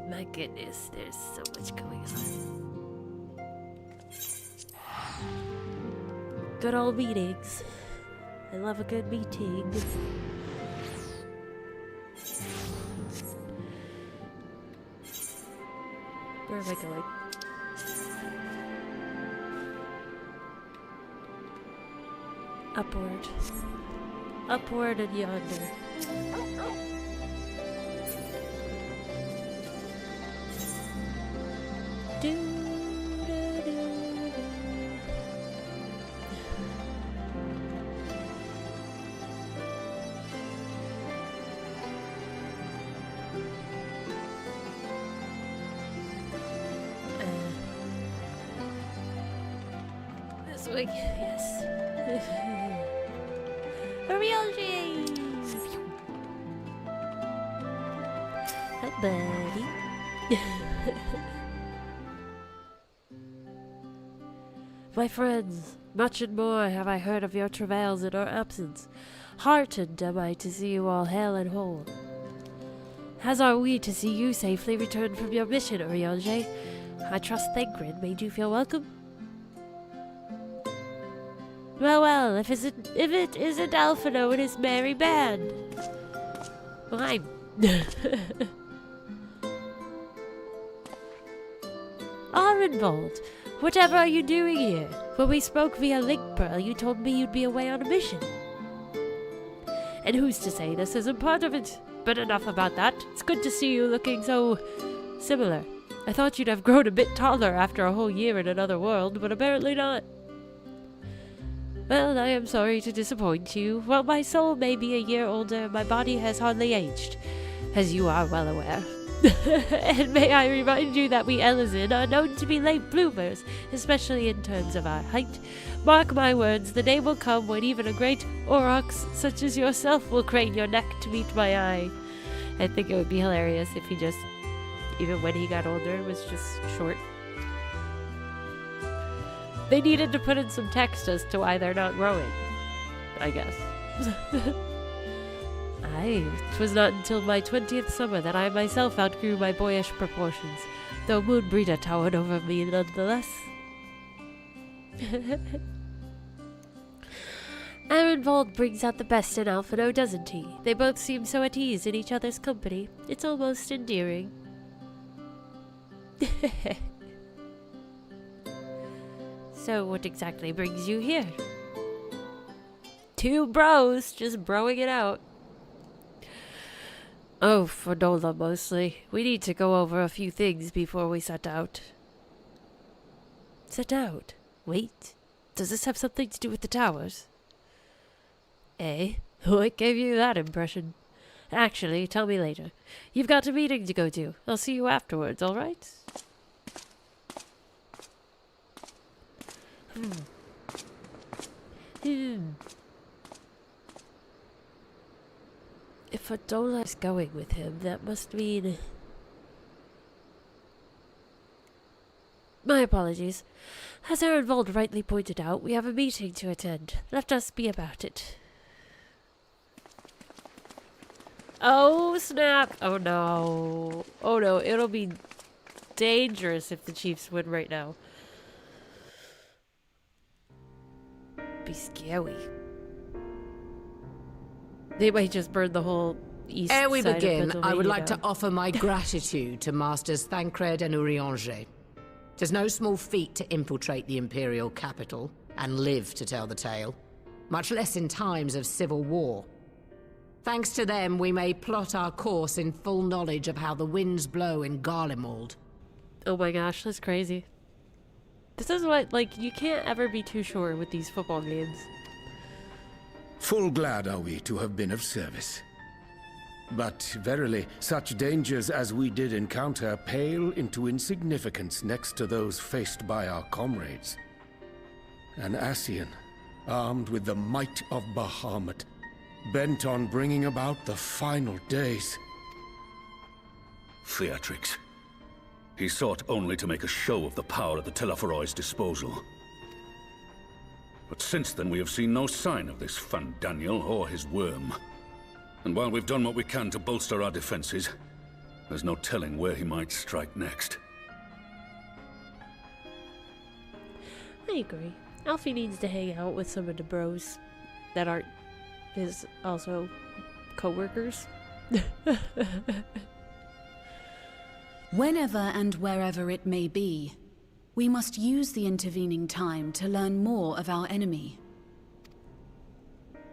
My goodness, there's so much going on. Good old meetings. I love a good meeting. Where am I going? Upward. Upward and yonder. This way, yes. Urianger! Hi, buddy. My friends, much and more have I heard of your travails in our absence. Heartened am I to see you all hale and whole. As are we to see you safely returned from your mission, Urianger. I trust Thengrin made you feel welcome. Well, if it isn't Alphino and his merry band. Well, I'm... Arenvold, whatever are you doing here? When we spoke via Link Pearl, you told me you'd be away on a mission. And who's to say this isn't part of it? But enough about that. It's good to see you looking so... similar. I thought you'd have grown a bit taller after a whole year in another world, but apparently not. Well, I am sorry to disappoint you. While my soul may be a year older, my body has hardly aged, as you are well aware. And may I remind you that we Elizin are known to be late bloomers, especially in terms of our height. Mark my words, the day will come when even a great aurochs such as yourself will crane your neck to meet my eye. I think it would be hilarious if he just, even when he got older, was just short. They needed to put in some text as to why they're not growing, I guess. It was not until my 20th summer that I myself outgrew my boyish proportions, though Moonbreeder towered over me nonetheless. Arenvold brings out the best in Alphino, doesn't he? They both seem so at ease in each other's company. It's almost endearing. So what exactly brings you here? Two bros, just broing it out. Oh, for Nola mostly. We need to go over a few things before we set out. Set out? Wait. Does this have something to do with the towers? Eh? What gave you that impression? Actually, tell me later. You've got a meeting to go to. I'll see you afterwards, alright? If Adola is going with him, that must mean... My apologies. As Arenvold rightly pointed out, we have a meeting to attend. Let us be about it. Oh, snap! Oh, no. Oh, no. It'll be dangerous if the Chiefs win right now. Be scary. They might just burn the whole east Ere we side begin, of I would like down. to offer my gratitude to Masters Thancred and Urianger. Tis no small feat to infiltrate the Imperial capital and live to tell the tale, much less in times of civil war. Thanks to them, we may plot our course in full knowledge of how the winds blow in Garlemald. Oh my gosh, that's crazy. This is what, like, you can't ever be too sure with these football games. Full glad are we to have been of service. But verily, such dangers as we did encounter pale into insignificance next to those faced by our comrades. An Ascian, armed with the might of Bahamut, bent on bringing about the final days. Theatrics. He sought only to make a show of the power at the Teleforoi's disposal. But since then we have seen no sign of this Fandaniel or his worm. And while we've done what we can to bolster our defenses, there's no telling where he might strike next. I agree. Alfie needs to hang out with some of the bros that aren't his also co-workers. Whenever and wherever it may be, we must use the intervening time to learn more of our enemy.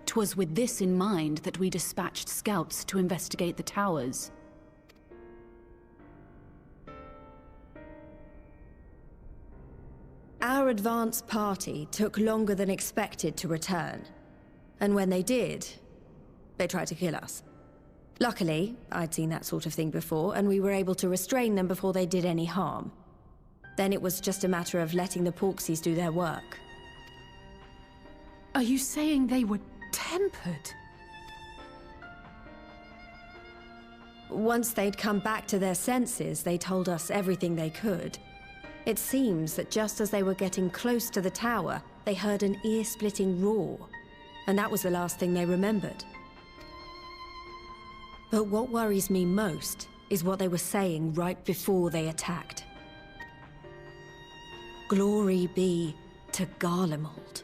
'Twas with this in mind that we dispatched scouts to investigate the towers. Our advance party took longer than expected to return. And when they did, they tried to kill us. Luckily, I'd seen that sort of thing before, and we were able to restrain them before they did any harm. Then it was just a matter of letting the Porksies do their work. Are you saying they were tempered? Once they'd come back to their senses, they told us everything they could. It seems that just as they were getting close to the tower, they heard an ear-splitting roar. And that was the last thing they remembered. But what worries me most is what they were saying right before they attacked. Glory be to Garlemald.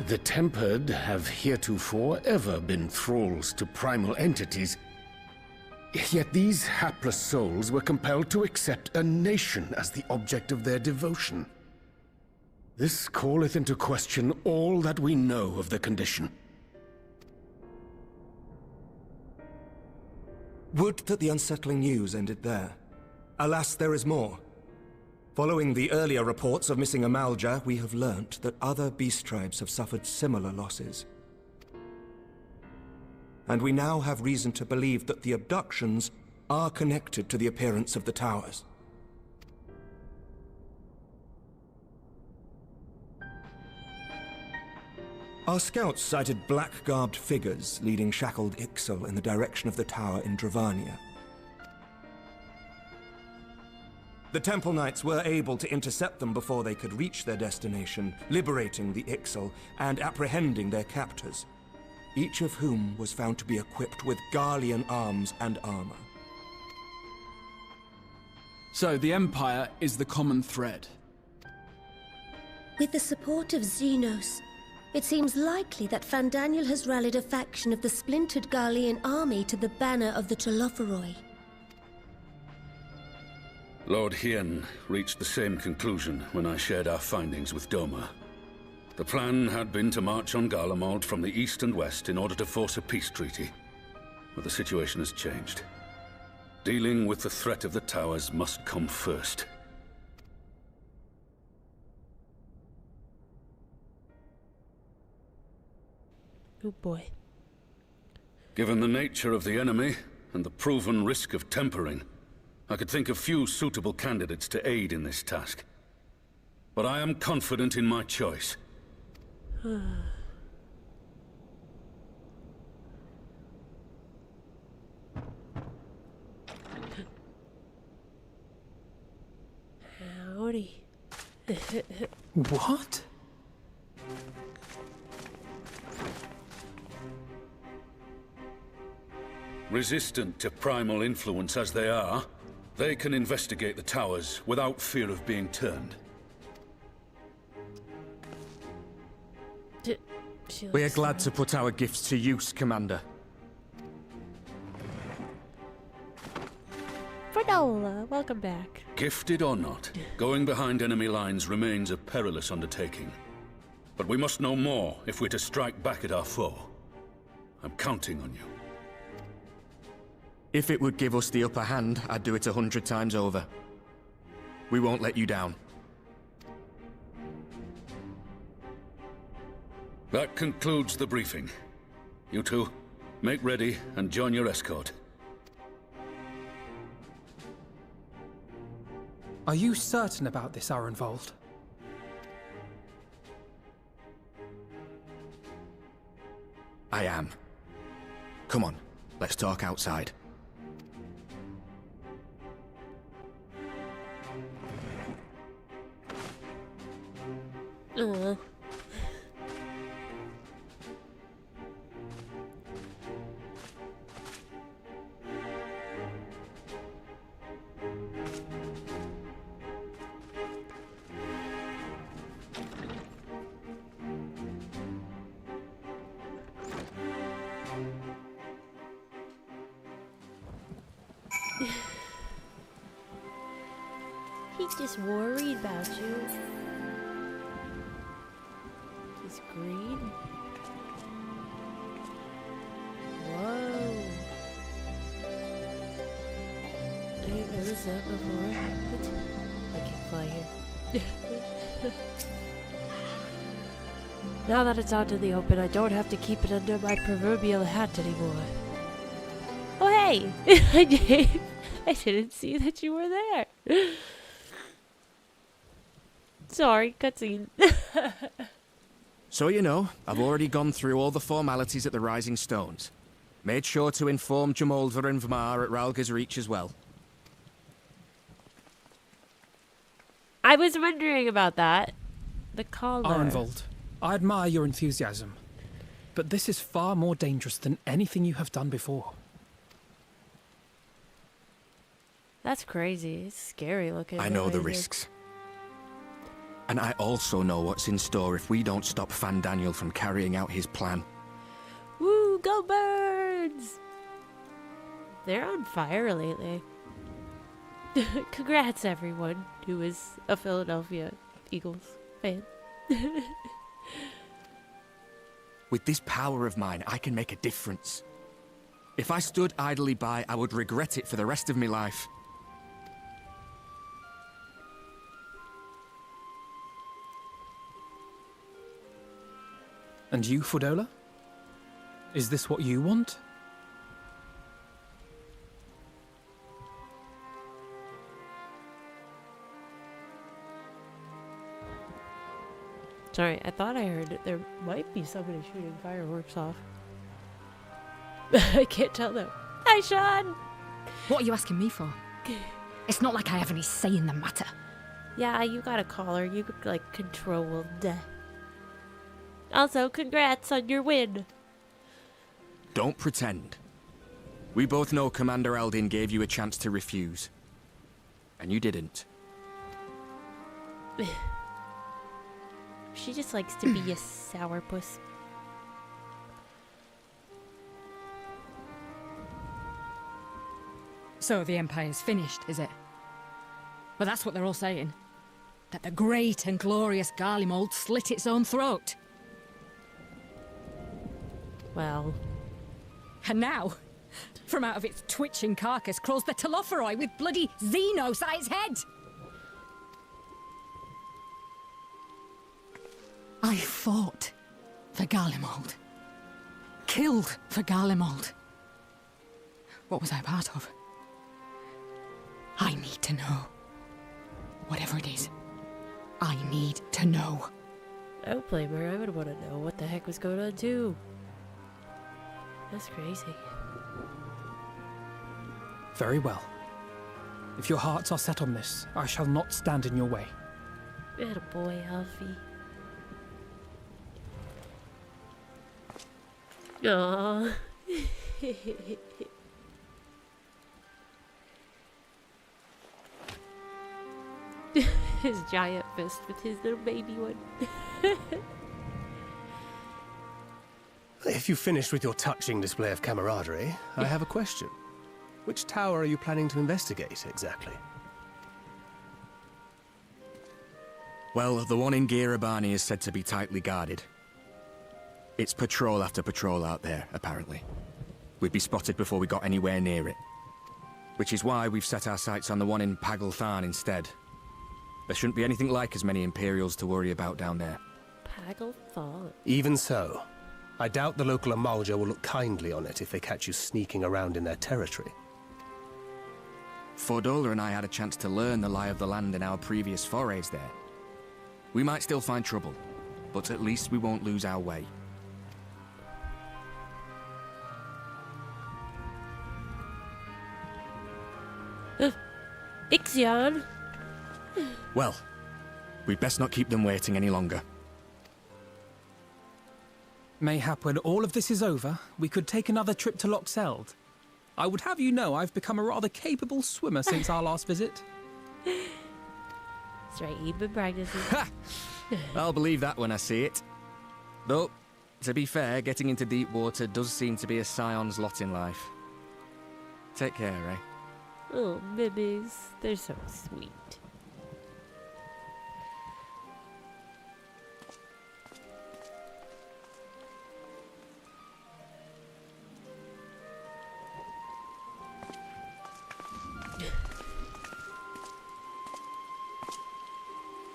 The Tempered have heretofore ever been thralls to primal entities. Yet these hapless souls were compelled to accept a nation as the object of their devotion. This calleth into question all that we know of the condition. Would that the unsettling news ended there. Alas, there is more. Following the earlier reports of missing Amalja, we have learnt that other beast tribes have suffered similar losses. And we now have reason to believe that the abductions are connected to the appearance of the towers. Our scouts sighted black-garbed figures leading shackled Ixal in the direction of the tower in Dravania. The Temple Knights were able to intercept them before they could reach their destination, liberating the Ixal and apprehending their captors, each of whom was found to be equipped with Garlean arms and armor. So the Empire is the common thread. With the support of Xenos, it seems likely that Fandaniel has rallied a faction of the splintered Garlean army to the banner of the Telophoroi. Lord Hien reached the same conclusion when I shared our findings with Doma. The plan had been to march on Garlemald from the east and west in order to force a peace treaty. But the situation has changed. Dealing with the threat of the towers must come first. Oh boy. Given the nature of the enemy and the proven risk of tempering, I could think of few suitable candidates to aid in this task. But I am confident in my choice. Howdy. What? Resistant to primal influence as they are, they can investigate the towers without fear of being turned. We are glad to put our gifts to use, Commander. Fanola, welcome back. Gifted or not, going behind enemy lines remains a perilous undertaking. But we must know more if we're to strike back at our foe. I'm counting on you. If it would give us the upper hand, I'd do it 100 times over. We won't let you down. That concludes the briefing. You two, make ready and join your escort. Are you certain about this, Arenvold? I am. Come on, let's talk outside. He's just worried about you. He's green. Whoa. I didn't notice that before. What? I can fly here. Now that it's out in the open, I don't have to keep it under my proverbial hat anymore. Oh hey! I didn't see that you were there. Sorry, cutscene. So you know, I've already gone through all the formalities at the Rising Stones. Made sure to inform Jamolver and Vmar at Ralga's Reach as well. I was wondering about that. The collar. Arenvold, I admire your enthusiasm, but this is far more dangerous than anything you have done before. That's crazy. It's scary looking. I know the risks. And I also know what's in store if we don't stop Fandaniel from carrying out his plan. Woo, go birds! They're on fire lately. Congrats everyone who is a Philadelphia Eagles fan. With this power of mine, I can make a difference. If I stood idly by, I would regret it for the rest of my life. And you, Fudola? Is this what you want? Sorry, I thought I heard that there might be somebody shooting fireworks off. I can't tell though. Hi, Sean! What are you asking me for? It's not like I have any say in the matter. Yeah, you got a caller. You like controlled. Also, congrats on your win. Don't pretend. We both know Commander Eldin gave you a chance to refuse. And you didn't. She just likes to be a sourpuss. So the Empire's finished, is it? But that's what they're all saying. That the great and glorious Garlemald slit its own throat. Well. And now, from out of its twitching carcass crawls the Telophoroi with bloody Xenos at its head! I fought for Garlemald. Killed for Garlemald. What was I part of? I need to know. Whatever it is, I need to know. I don't blame her. I would want to know what the heck was going on too. That's crazy. Very well. If your hearts are set on this, I shall not stand in your way. Attaboy, Alfie. Aww. His giant fist with his little baby one. If you've finished with your touching display of camaraderie, I have a question. Which tower are you planning to investigate, exactly? Well, the one in Girabani is said to be tightly guarded. It's patrol after patrol out there, apparently. We'd be spotted before we got anywhere near it. Which is why we've set our sights on the one in Pagalthan instead. There shouldn't be anything like as many Imperials to worry about down there. Pagalthan? Even so, I doubt the local Amalja will look kindly on it if they catch you sneaking around in their territory. Fordola and I had a chance to learn the lie of the land in our previous forays there. We might still find trouble, but at least we won't lose our way. Ixion? Well, we'd best not keep them waiting any longer. Mayhap when all of this is over, we could take another trip to Loxeld. I would have you know I've become a rather capable swimmer since our last visit. That's right, you've been practicing. I'll believe that when I see it. Though, to be fair, getting into deep water does seem to be a scion's lot in life. Take care, eh? Oh, babies. They're so sweet.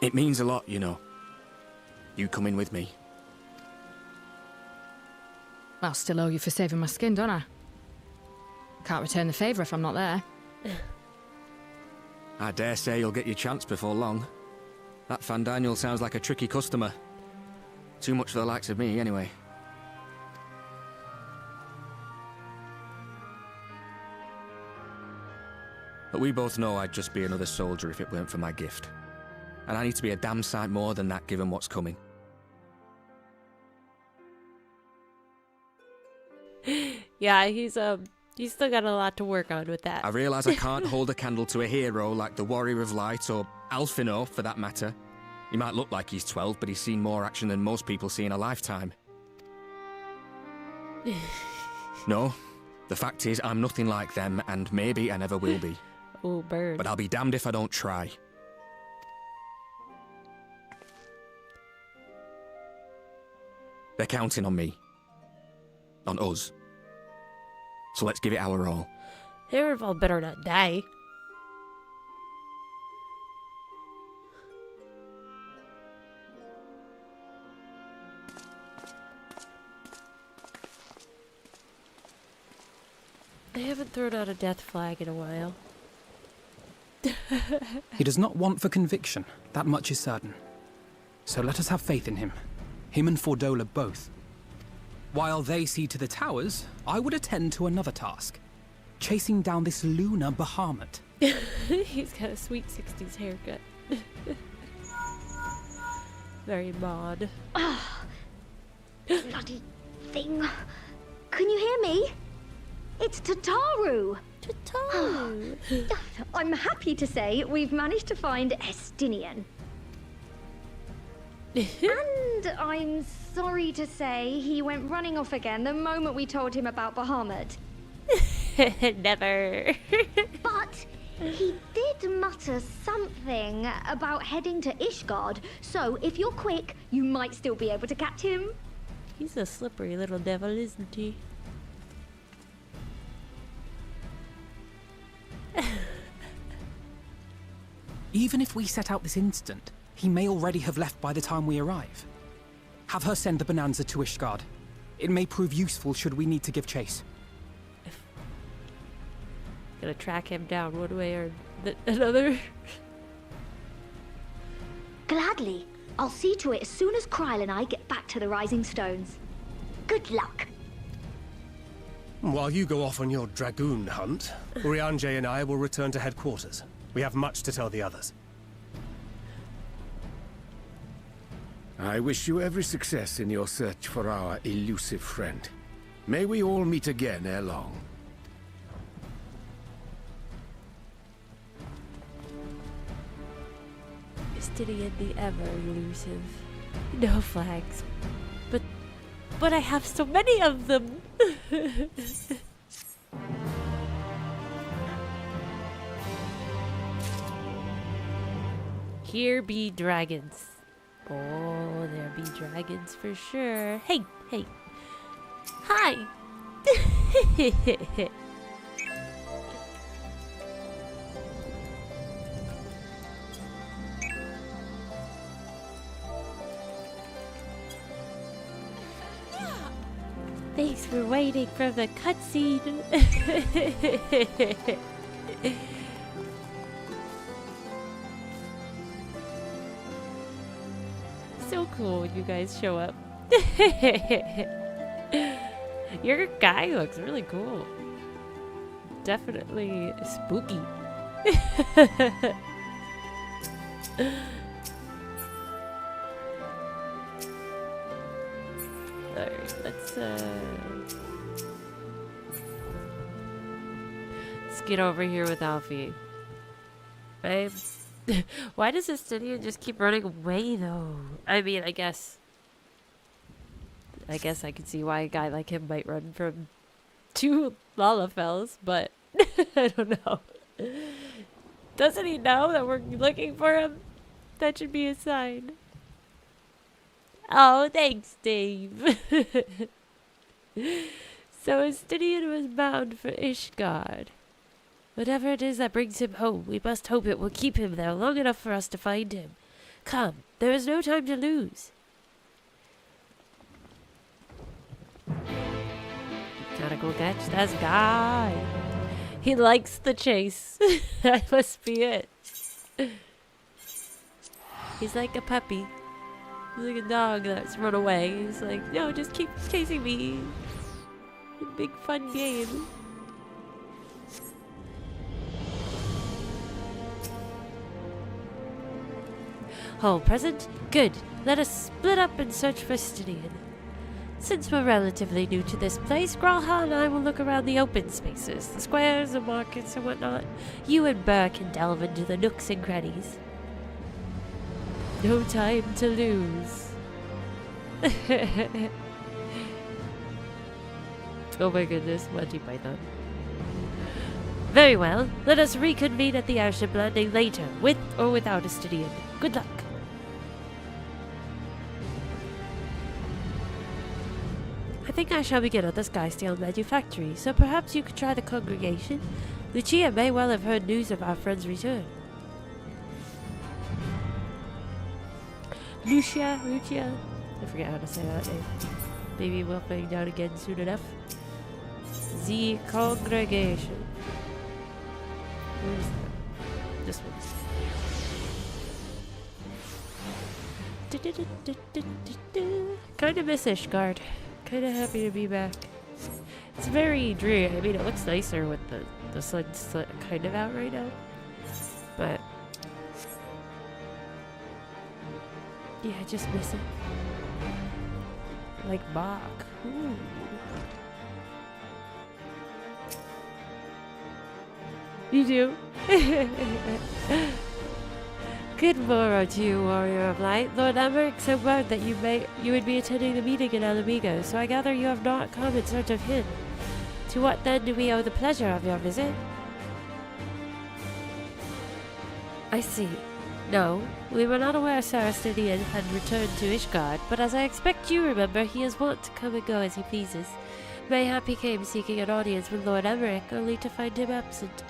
It means a lot, you know. You coming with me. I'll still owe you for saving my skin, don't I? Can't return the favour if I'm not there. I dare say you'll get your chance before long. That Fandaniel sounds like a tricky customer. Too much for the likes of me, anyway. But we both know I'd just be another soldier if it weren't for my gift. And I need to be a damn sight more than that given what's coming. Yeah, he's still got a lot to work on with that. I realise I can't hold a candle to a hero like the Warrior of Light or Alphino, for that matter. He might look like he's 12, but he's seen more action than most people see in a lifetime. No, the fact is I'm nothing like them, and maybe I never will be. Oh, bird. But I'll be damned if I don't try. They're counting on me. On us. So let's give it our all. Herval better not die. They haven't thrown out a death flag in a while. He does not want for conviction, that much is certain. So let us have faith in him. Him and Fordola both. While they see to the towers, I would attend to another task. Chasing down this lunar Bahamut. He's got a sweet 60s haircut. Very mod. Oh, bloody thing. Can you hear me? It's Tataru. Tataru. I'm happy to say we've managed to find Estinian. And I'm sorry to say he went running off again the moment we told him about Bahamut. Never. But he did mutter something about heading to Ishgard, so if you're quick, you might still be able to catch him. He's a slippery little devil, isn't he? Even if we set out this instant, he may already have left by the time we arrive. Have her send the Bonanza to Ishgard. It may prove useful should we need to give chase. Gonna track him down one way or another. Gladly. I'll see to it as soon as Kryl and I get back to the Rising Stones. Good luck. While you go off on your dragoon hunt, Urianger and I will return to headquarters. We have much to tell the others. I wish you every success in your search for our elusive friend. May we all meet again ere long. Estinian the ever elusive. No flags. But I have so many of them. Here be dragons. Oh, there be dragons for sure. Hey, hey. Hi. Thanks for waiting for the cutscene. So cool when you guys show up. Your guy looks really cool. Definitely spooky. Alright, let's get over here with Alfie. Why does Estinian just keep running away though? I mean, I guess I can see why a guy like him might run from two Lalafells, but I don't know. Doesn't he know that we're looking for him? That should be a sign. Oh, thanks, Dave. So Estinian was bound for Ishgard. Whatever it is that brings him home, we must hope it will keep him there long enough for us to find him. Come, there is no time to lose. Gotta go catch that guy. He likes the chase. That must be it. He's like a puppy. He's like a dog that's run away. He's like, no, just keep chasing me. A big fun game. All present? Good. Let us split up and search for Estinian. Since we're relatively new to this place, Gralha and I will look around the open spaces, the squares, the markets, and whatnot. You and Burr can delve into the nooks and crannies. No time to lose. Oh my goodness, Monty Python. Very well, let us reconvene at the airship landing later, with or without Estinian. Good luck. I think I shall begin at the Skysteel Manufactory, so perhaps you could try the congregation. Lucia may well have heard news of our friend's return. Lucia? I forget how to say that name. Maybe we'll find out again soon enough. The congregation. Where's that? This one. Kinda miss Ishgard. Kinda happy to be back. It's very dreary. I mean, it looks nicer with the sun's kind of out right now. But yeah, I just miss it. Like Bach. Ooh. You do? Good morrow to you, warrior of light. Lord Emmerich so glad that you would be attending the meeting in Alamigo, so I gather you have not come in search of him. To what then do we owe the pleasure of your visit? I see. No, we were not aware Sarastinian had returned to Ishgard, but as I expect you remember, he is wont to come and go as he pleases. Mayhap he came seeking an audience with Lord Emmerich, only to find him absent.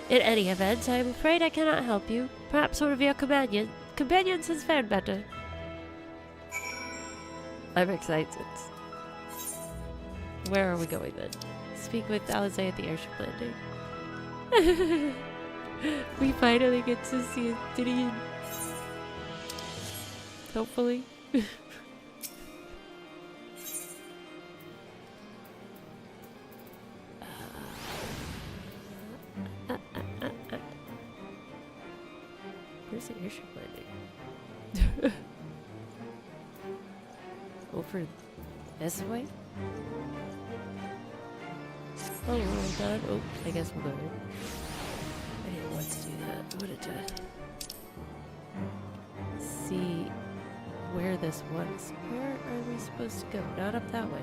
In any event, I am afraid I cannot help you. Perhaps one of your companions has fared better. I'm excited. Where are we going then? Speak with Alizé at the airship landing. We finally get to see Gideon. Hopefully. Where's the airship landing? Over this way? Oh, well done. Oh, I guess we'll go in. I didn't want to do that. I wanted to see where this was. Where are we supposed to go? Not up that way.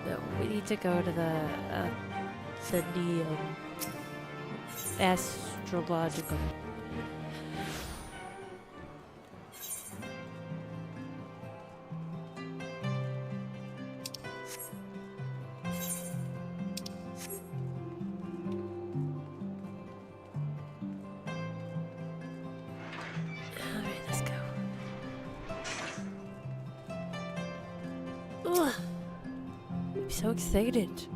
No, we need to go to the astrological. So excited.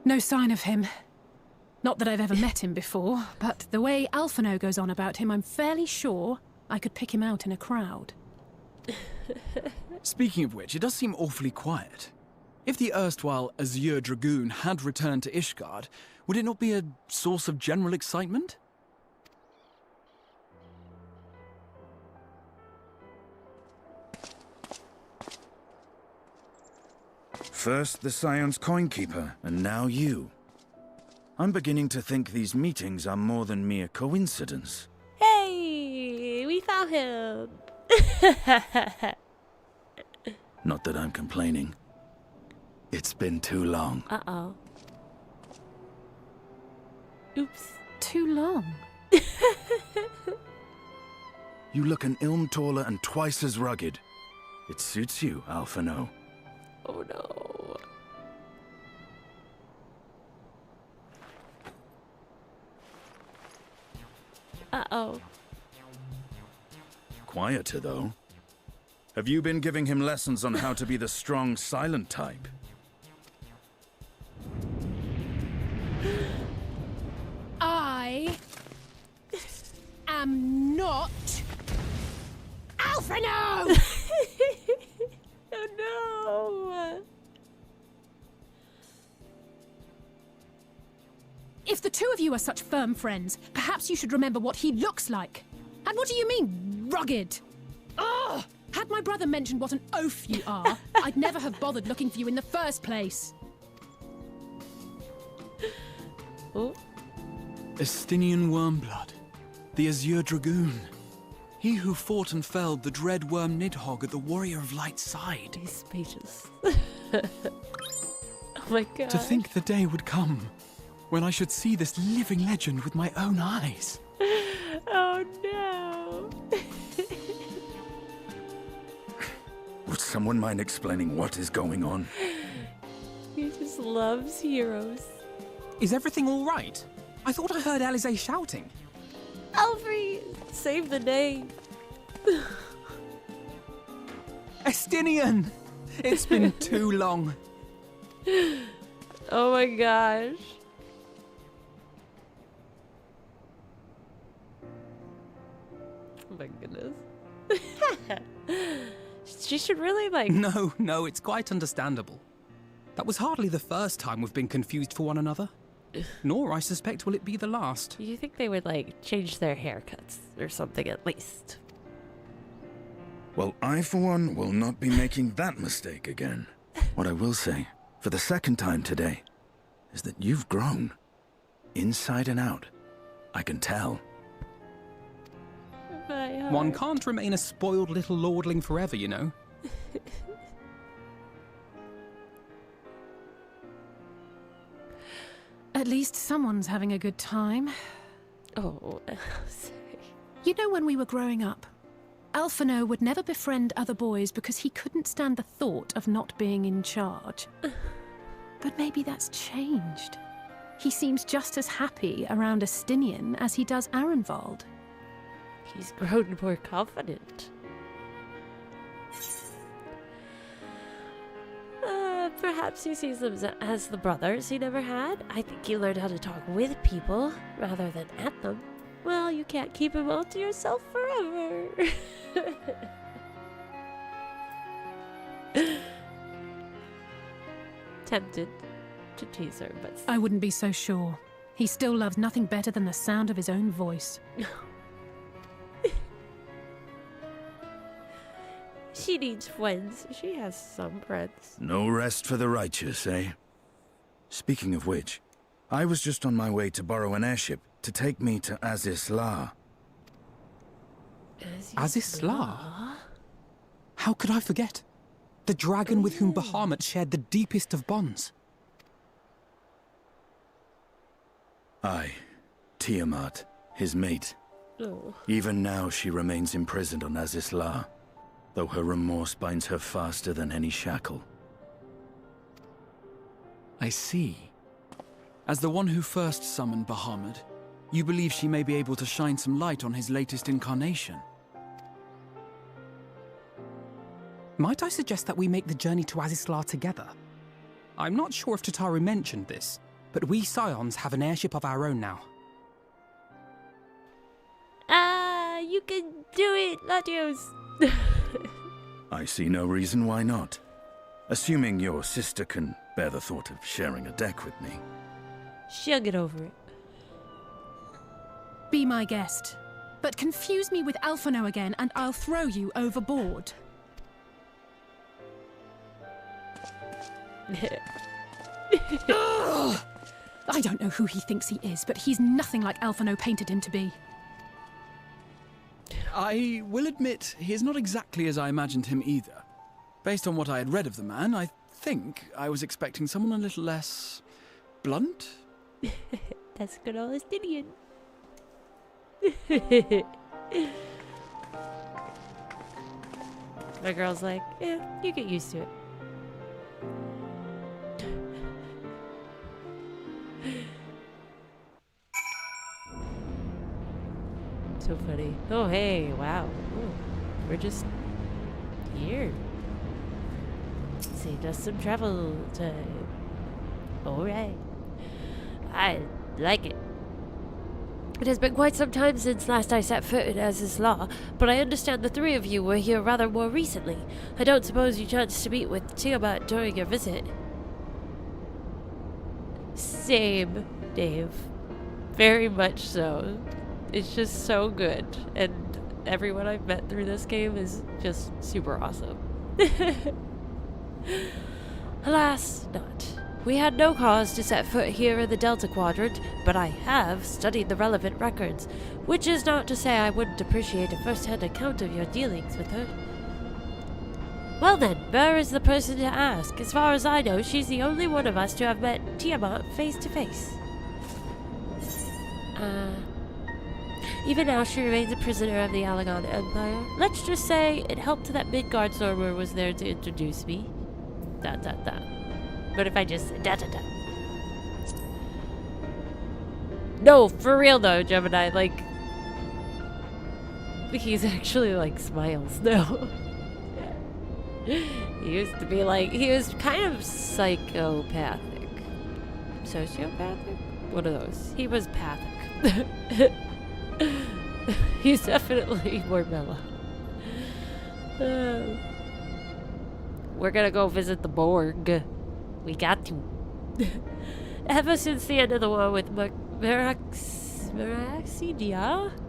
No sign of him. Not that I've ever met him before, but the way Alphino goes on about him, I'm fairly sure I could pick him out in a crowd. Speaking of which, it does seem awfully quiet. If the erstwhile Azure Dragoon had returned to Ishgard, would it not be a source of general excitement? First the Scion's Coinkeeper, and now you. I'm beginning to think these meetings are more than mere coincidence. Hey, we found him. Not that I'm complaining. It's been too long. Uh-oh. Oops. Too long. You look an ilm taller and twice as rugged. It suits you, Alphino. Oh no. Uh-oh. Quieter, though. Have you been giving him lessons on how to be the strong, silent type? I am not Alphino! Oh no! If the two of you are such firm friends, perhaps you should remember what he looks like. And what do you mean, rugged? Ugh! Had my brother mentioned what an oaf you are, I'd never have bothered looking for you in the first place. Oh. Estinian Wormblood, the Azure Dragoon. He who fought and felled the dread worm Nidhogg at the Warrior of Light's side. He's speechless. Oh my god. To think the day would come when I should see this living legend with my own eyes. Oh no. Would someone mind explaining what is going on? He just loves heroes. Is everything all right? I thought I heard Alizé shouting. Alfred, save the day. Estinian! It's been too long. Oh my gosh. Oh my goodness. She should really like... No, it's quite understandable. That was hardly the first time we've been confused for one another. Nor, I suspect, will it be the last. You think they would, like, change their haircuts or something at least? Well, I, for one, will not be making that mistake again. What I will say, for the second time today, is that you've grown. Inside and out. I can tell. One can't remain a spoiled little lordling forever, you know. At least someone's having a good time. Oh, sorry. You know, when we were growing up, Alphino would never befriend other boys because he couldn't stand the thought of not being in charge. But maybe that's changed. He seems just as happy around Estinian as he does Arenvald. He's grown more confident. Perhaps he sees them as the brothers he never had. I think he learned how to talk with people rather than at them. Well, you can't keep him all to yourself forever. Tempted to tease her, but... I wouldn't be so sure. He still loves nothing better than the sound of his own voice. She needs friends. She has some friends. No rest for the righteous, eh? Speaking of which, I was just on my way to borrow an airship to take me to Azisla. Azisla? How could I forget? The dragon with whom Bahamut shared the deepest of bonds. Aye, Tiamat, his mate. Oh. Even now she remains imprisoned on Azisla, though her remorse binds her faster than any shackle. I see. As the one who first summoned Bahamut, you believe she may be able to shine some light on his latest incarnation. Might I suggest that we make the journey to Azisla together? I'm not sure if Tataru mentioned this, but we Scions have an airship of our own now. You can do it, Latios. I see no reason why not. Assuming your sister can bear the thought of sharing a deck with me. She'll get over it. Be my guest. But confuse me with Alphino again and I'll throw you overboard. Ugh! I don't know who he thinks he is, but he's nothing like Alphino painted him to be. I will admit, he is not exactly as I imagined him either. Based on what I had read of the man, I think I was expecting someone a little less... blunt? That's good old Estinian. My girl's like, yeah, you get used to it. So funny. Oh, hey, wow. Ooh, we're just here. Saved us some travel time. Alright. I like it. It has been quite some time since last I set foot in Azisla, but I understand the three of you were here rather more recently. I don't suppose you chanced to meet with Tiamat during your visit. Same, Dave. Very much so. It's just so good, and everyone I've met through this game is just super awesome. Alas, not. We had no cause to set foot here in the Delta Quadrant, but I have studied the relevant records, which is not to say I wouldn't appreciate a first-hand account of your dealings with her. Well then, Burr is the person to ask. As far as I know, she's the only one of us to have met Tiamat face to face. Even now, she remains a prisoner of the Alagon Empire. Let's just say it helped that Midgard Zormer was there to introduce me. ... But if I just said ... No, for real though, Gemini, like... He's actually like smiles, no. He used to be like, he was kind of psychopathic. Sociopathic? One of those. He was pathic. He's definitely more mellow. We're gonna go visit the morgue. We got to. Ever since the end of the war with Meraxidia?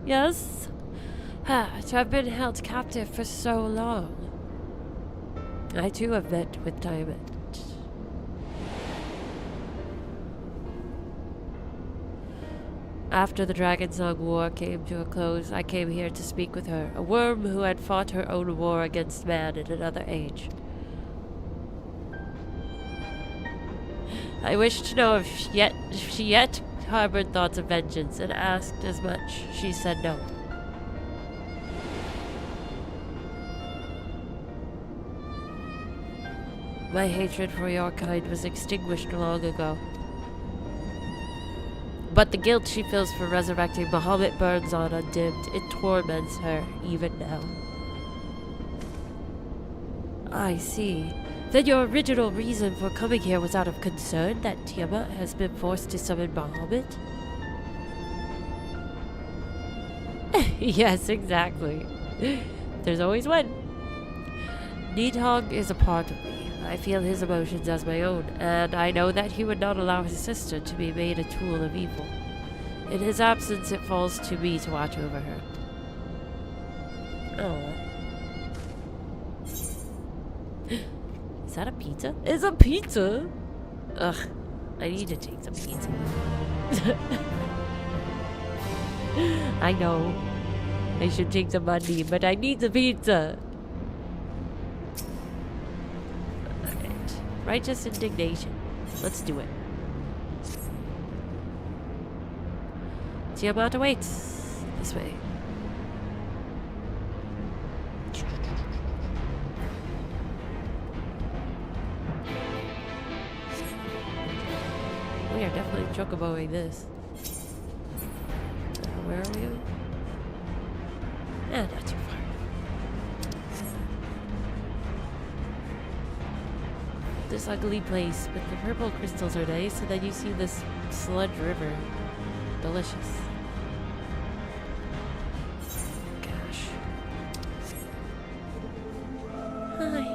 Yes? To have been held captive for so long. I too have met with Diamond. After the Dragonsong War came to a close, I came here to speak with her, a worm who had fought her own war against man in another age. I wished to know if she yet harbored thoughts of vengeance, and asked as much. She said no. My hatred for your kind was extinguished long ago. But the guilt she feels for resurrecting Bahamut burns on undimmed. It torments her, even now. I see. Then your original reason for coming here was out of concern that Tiamat has been forced to summon Bahamut? Yes, exactly. There's always one. Nidhogg is a part of me. I feel his emotions as my own, and I know that he would not allow his sister to be made a tool of evil. In his absence, it falls to me to watch over her. Oh. Is that a pizza? It's a pizza! Ugh. I need to take some pizza. I know. I should take some money, but I need the pizza! Alright. Righteous indignation. Let's do it. Tiamat awaits. This way. We are definitely chocoboing this. Where are we going? Not too far. This ugly place, but the purple crystals are nice, and then you see this sludge river. Delicious. Gosh. Hi.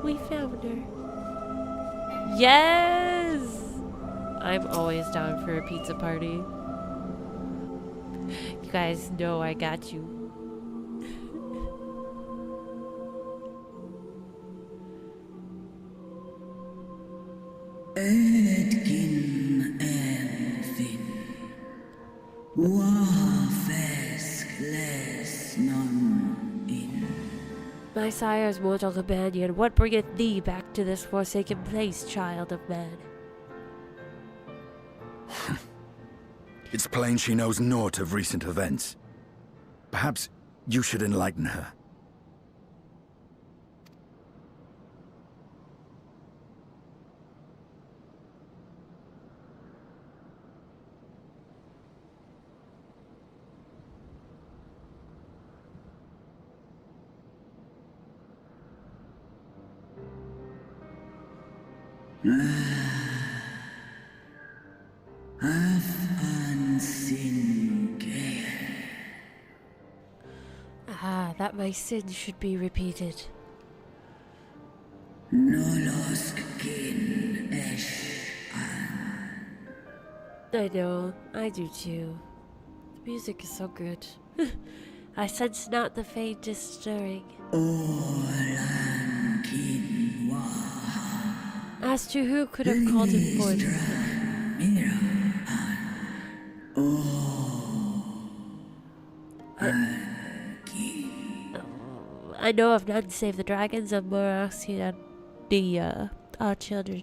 We found her. Yes! I'm always down for a pizza party. You guys know I got you. Edgin Elfin Wafesk Les Non In. My sire's mortal companion, what bringeth thee back to this forsaken place, child of man? It's plain she knows naught of recent events. Perhaps you should enlighten her. Ah, that my sins should be repeated. I know, I do too. The music is so good. I sense not the faintest stirring. As to who could have called him forth. I know of none save the dragons of Meraxidia, our children.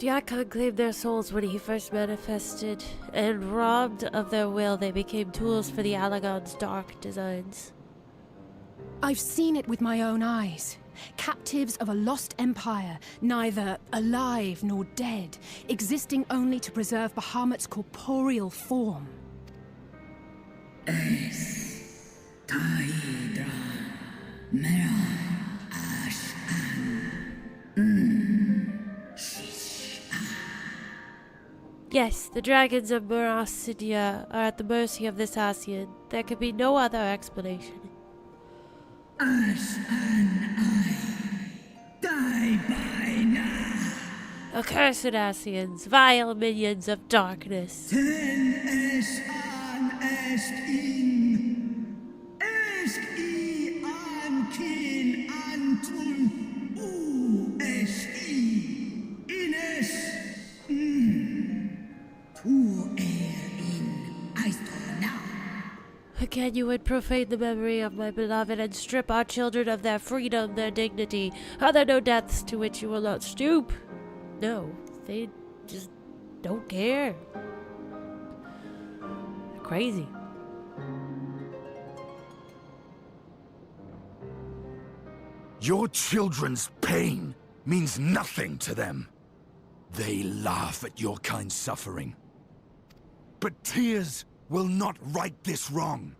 The Icon claimed their souls when he first manifested, and robbed of their will, they became tools for the Allagon's dark designs. I've seen it with my own eyes. Captives of a lost empire, neither alive nor dead, existing only to preserve Bahamut's corporeal form. Yes, the dragons of Merasidia are at the mercy of this Ascian. There could be no other explanation. Ash and I die by now. Accursed Ascians, vile minions of darkness. Ten es an est in. Est I an kin antun. U es I. Ines. Again, you would profane the memory of my beloved and strip our children of their freedom, their dignity. Are there no deaths to which you will not stoop? No, they just don't care. They're crazy. Your children's pain means nothing to them. They laugh at your kind suffering. But tears will not right this wrong,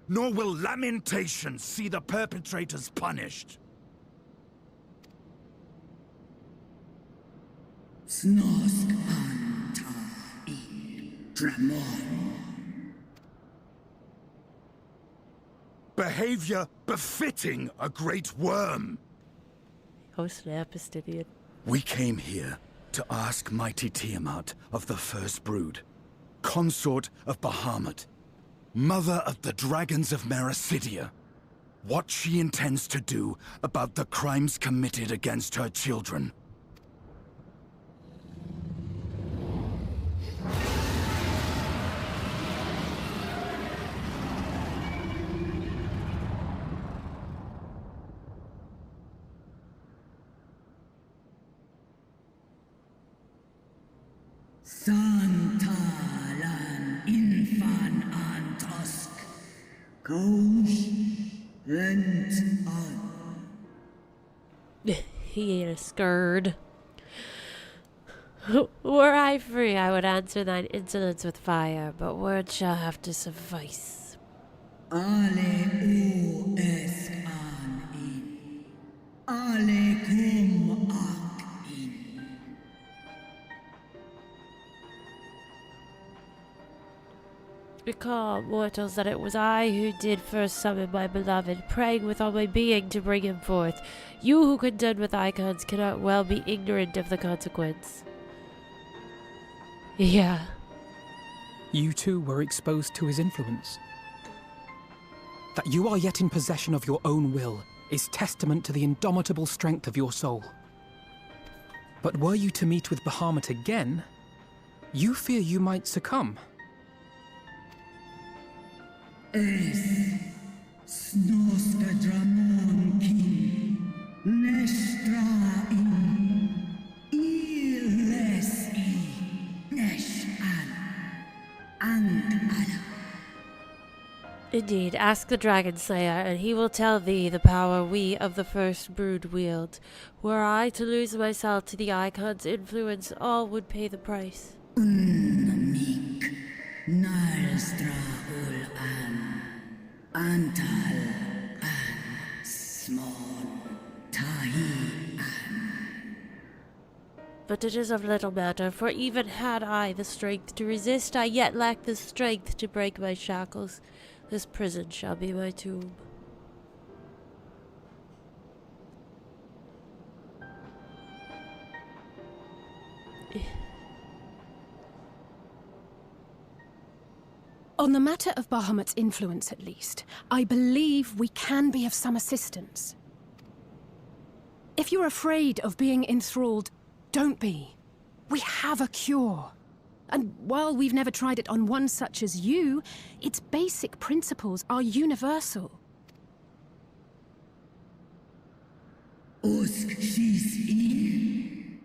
nor will lamentation see the perpetrators punished. Snosk anta in Dramon. Behavior befitting a great worm. Oh snap, Astidian. We came here to ask mighty Tiamat of the First Brood, consort of Bahamut, mother of the dragons of Merasidia, what she intends to do about the crimes committed against her children. Santalan infan antosk. Coach lent on. He ain't a scourge. Were I free, I would answer thine insolence with fire, but words shall have to suffice. Ale o esk an in. Ale kum ak in. Recall, mortals, that it was I who did first summon my beloved, praying with all my being to bring him forth. You who contend with icons cannot well be ignorant of the consequence. Yeah. You too were exposed to his influence. That you are yet in possession of your own will is testament to the indomitable strength of your soul. But were you to meet with Bahamut again, you fear you might succumb. Snoska Dramon kin. Nestra in. Illes I. Nesh an. Indeed, ask the Dragon Slayer, and he will tell thee the power we of the First Brood wield. Were I to lose myself to the Icon's influence, all would pay the price. Unmik. Nalstra ul an. Antal an. Smon. Tahi an. But it is of little matter, for even had I the strength to resist, I yet lack the strength to break my shackles. This prison shall be my tomb. On the matter of Bahamut's influence, at least, I believe we can be of some assistance. If you're afraid of being enthralled, don't be. We have a cure. And while we've never tried it on one such as you, its basic principles are universal. Usk she's in.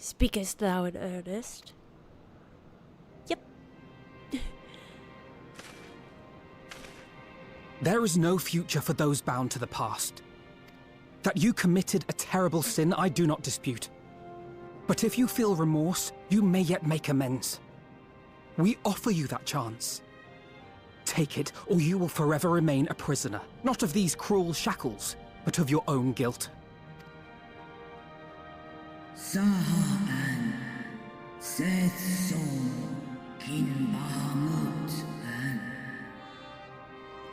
Speakest thou in earnest? Yep. There is no future for those bound to the past. That you committed a terrible sin, I do not dispute. But if you feel remorse, you may yet make amends. We offer you that chance. Take it, or you will forever remain a prisoner, not of these cruel shackles, but of your own guilt. Sahaan, Seth Sol, Kin Bahamut, and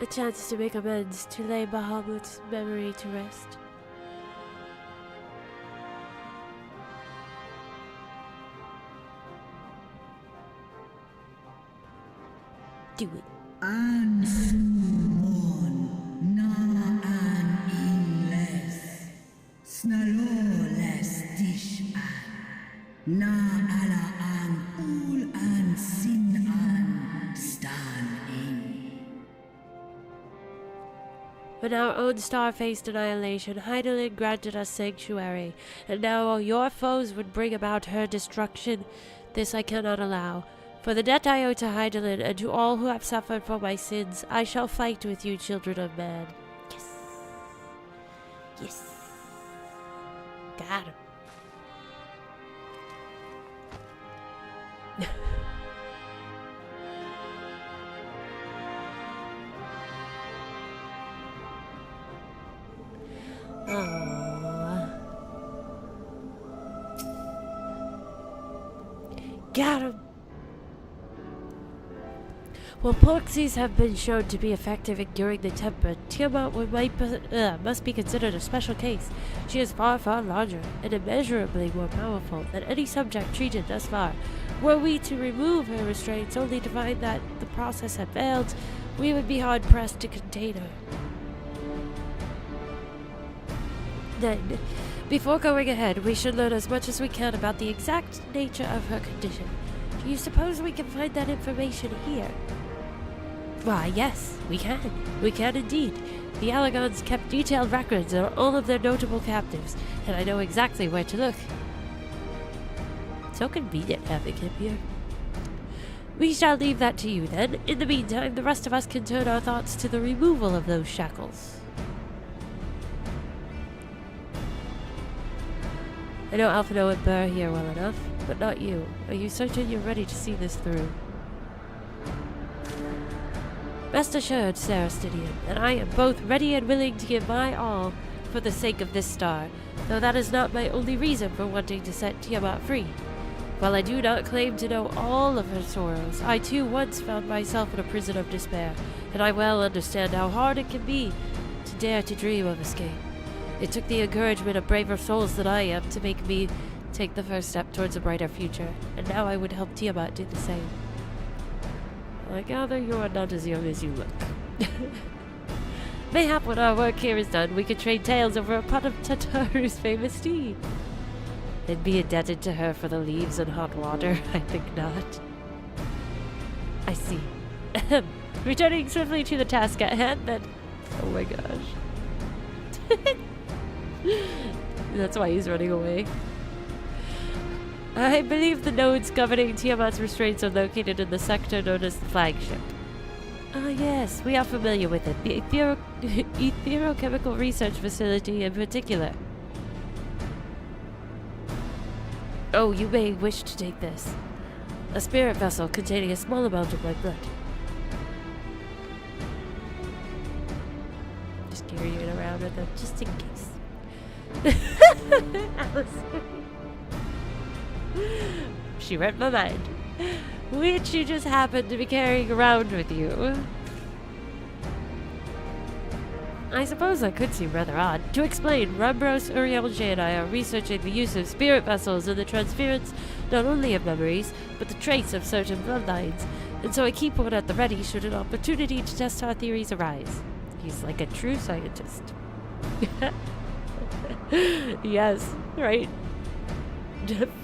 A chance to make amends, to lay Bahamut's memory to rest. Do it. An Sumon, Na An Ingles, Snalo Les Dish An, Na Ala An Ul An Sin An, Stan In. When our own star faced annihilation, Heidelin granted us sanctuary, and now your foes would bring about her destruction. This I cannot allow. For the debt I owe to Heidelin and to all who have suffered for my sins, I shall fight with you, children of man. Yes. Yes. Got him. Got him. While proxies have been shown to be effective in curing the temper, Tiamat must be considered a special case. She is far, far larger and immeasurably more powerful than any subject treated thus far. Were we to remove her restraints only to find that the process had failed, we would be hard-pressed to contain her. Then, before going ahead, we should learn as much as we can about the exact nature of her condition. Do you suppose we can find that information here? Why, yes, we can. We can indeed. The Allagons kept detailed records of all of their notable captives, and I know exactly where to look. So convenient having him here. We shall leave that to you, then. In the meantime, the rest of us can turn our thoughts to the removal of those shackles. I know Alphino and Burr here well enough, but not you. Are you certain you're ready to see this through? Rest assured, Sarastidian, that I am both ready and willing to give my all for the sake of this star, though that is not my only reason for wanting to set Tiamat free. While I do not claim to know all of her sorrows, I too once found myself in a prison of despair, and I well understand how hard it can be to dare to dream of escape. It took the encouragement of braver souls than I am to make me take the first step towards a brighter future, and now I would help Tiamat do the same. I gather you are not as young as you look. Mayhap when our work here is done, we could trade tales over a pot of Tataru's famous tea. And be indebted to her for the leaves and hot water? I think not. I see. Returning swiftly to the task at hand, then... Oh my gosh. That's why he's running away. I believe the nodes governing Tiamat's restraints are located in the sector known as the flagship. Ah, yes, we are familiar with it. The Etherochemical Research Facility in particular. Oh, you may wish to take this. A spirit vessel containing a small amount of my blood. Just carrying it around with them, just in case. Alice. She read my mind. Which you just happened to be carrying around with you. I suppose I could seem rather odd. To explain, Rambros, Urielge, and I are researching the use of spirit vessels and the transference not only of memories, but the traits of certain bloodlines. And so I keep one at the ready should an opportunity to test our theories arise. He's like a true scientist. Yes, right.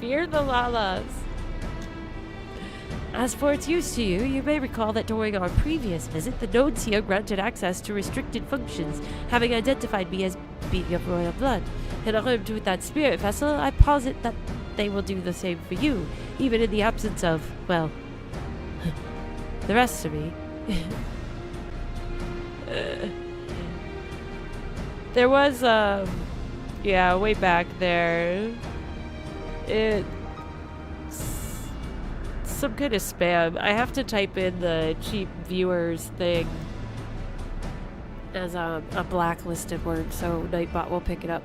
Fear the Lalas. As for its use to you, you may recall that during our previous visit, the nodes here granted access to restricted functions, having identified me as being of royal blood. And armed with that spirit vessel, I posit that they will do the same for you, even in the absence of, well, the rest of me. There was, yeah, way back there, some kind of spam. I have to type in the cheap viewers thing as a blacklisted word, so Nightbot will pick it up.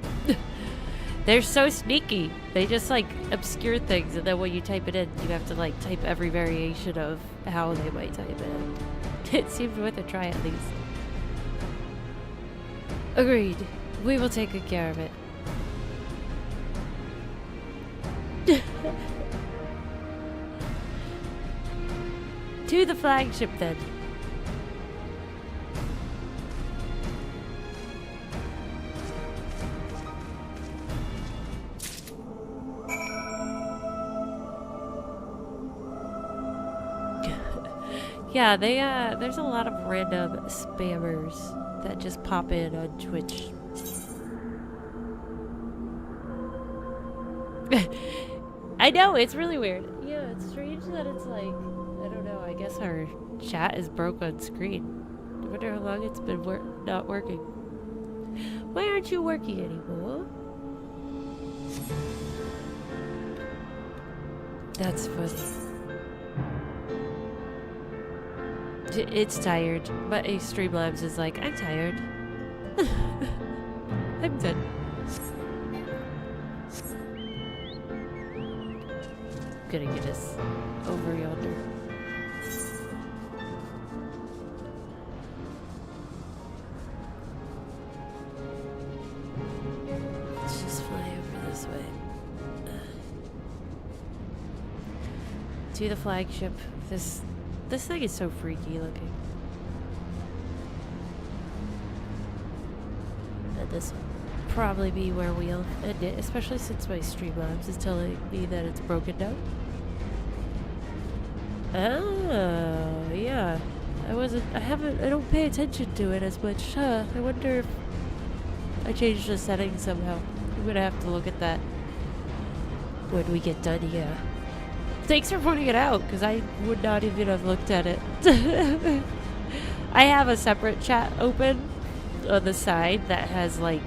They're so sneaky. They just like obscure things, and then when you type it in, you have to like type every variation of how they might type it in. It seems worth a try at least. Agreed. We will take good care of it. To the flagship then. Yeah, there's a lot of random spammers that just pop in on Twitch. I know, it's really weird. Yeah, it's strange that it's like, I don't know, I guess our chat is broke on screen. I wonder how long it's been not working. Why aren't you working anymore? That's funny. It's tired, but Streamlabs is like, I'm tired. I'm done. I'm gonna get us over yonder. Let's just fly over this way. To the flagship. This thing is so freaky looking. And this will probably be where we'll end it, especially since my Streamlabs is telling me that it's broken down. Oh, yeah. I don't pay attention to it as much. I wonder if I changed the settings somehow. I'm gonna have to look at that when we get done here. Thanks for pointing it out, because I would not even have looked at it. I have a separate chat open on the side that has like...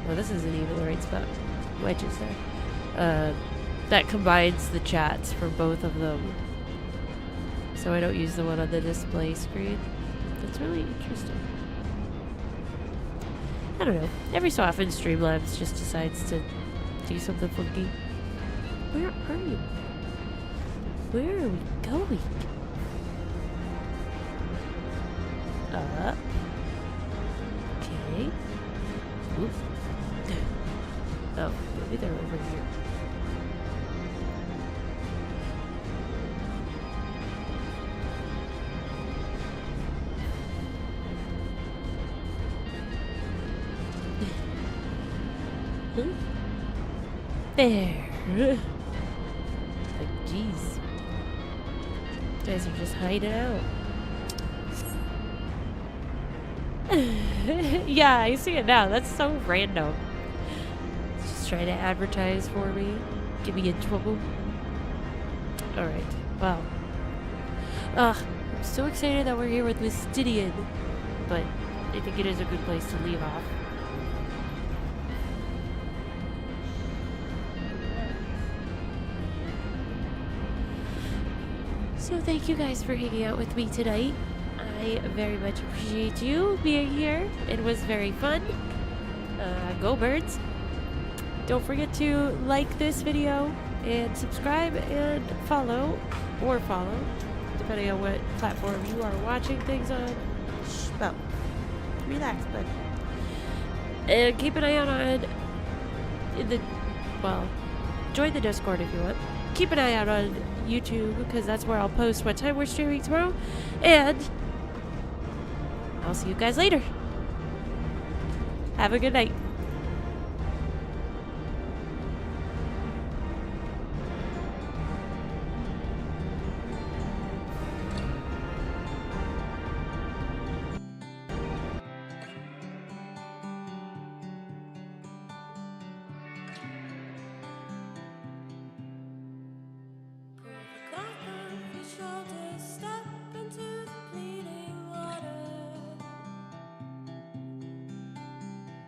Oh, this isn't even the right spot. Wedges there. That combines the chats for both of them. So I don't use the one on the display screen. That's really interesting. I don't know. Every so often Streamlabs just decides to do something funky. Where are you? Where are we going? Up. Okay. Oof. Oh, maybe they're over here. There. Like, jeez. You guys are just hiding out. Yeah, I see it now. That's so random. Just trying to advertise for me. Get me in trouble. Alright, wow. I'm so excited that we're here with Mystidian. But I think it is a good place to leave off. So thank you guys for hanging out with me tonight. I very much appreciate you being here. It was very fun. Go Birds. Don't forget to like this video and subscribe and follow, depending on what platform you are watching things on. Well, relax, bud. And keep an eye out on join the Discord if you want. Keep an eye out on YouTube, because that's where I'll post what time we're streaming tomorrow. And I'll see you guys later. Have a good night.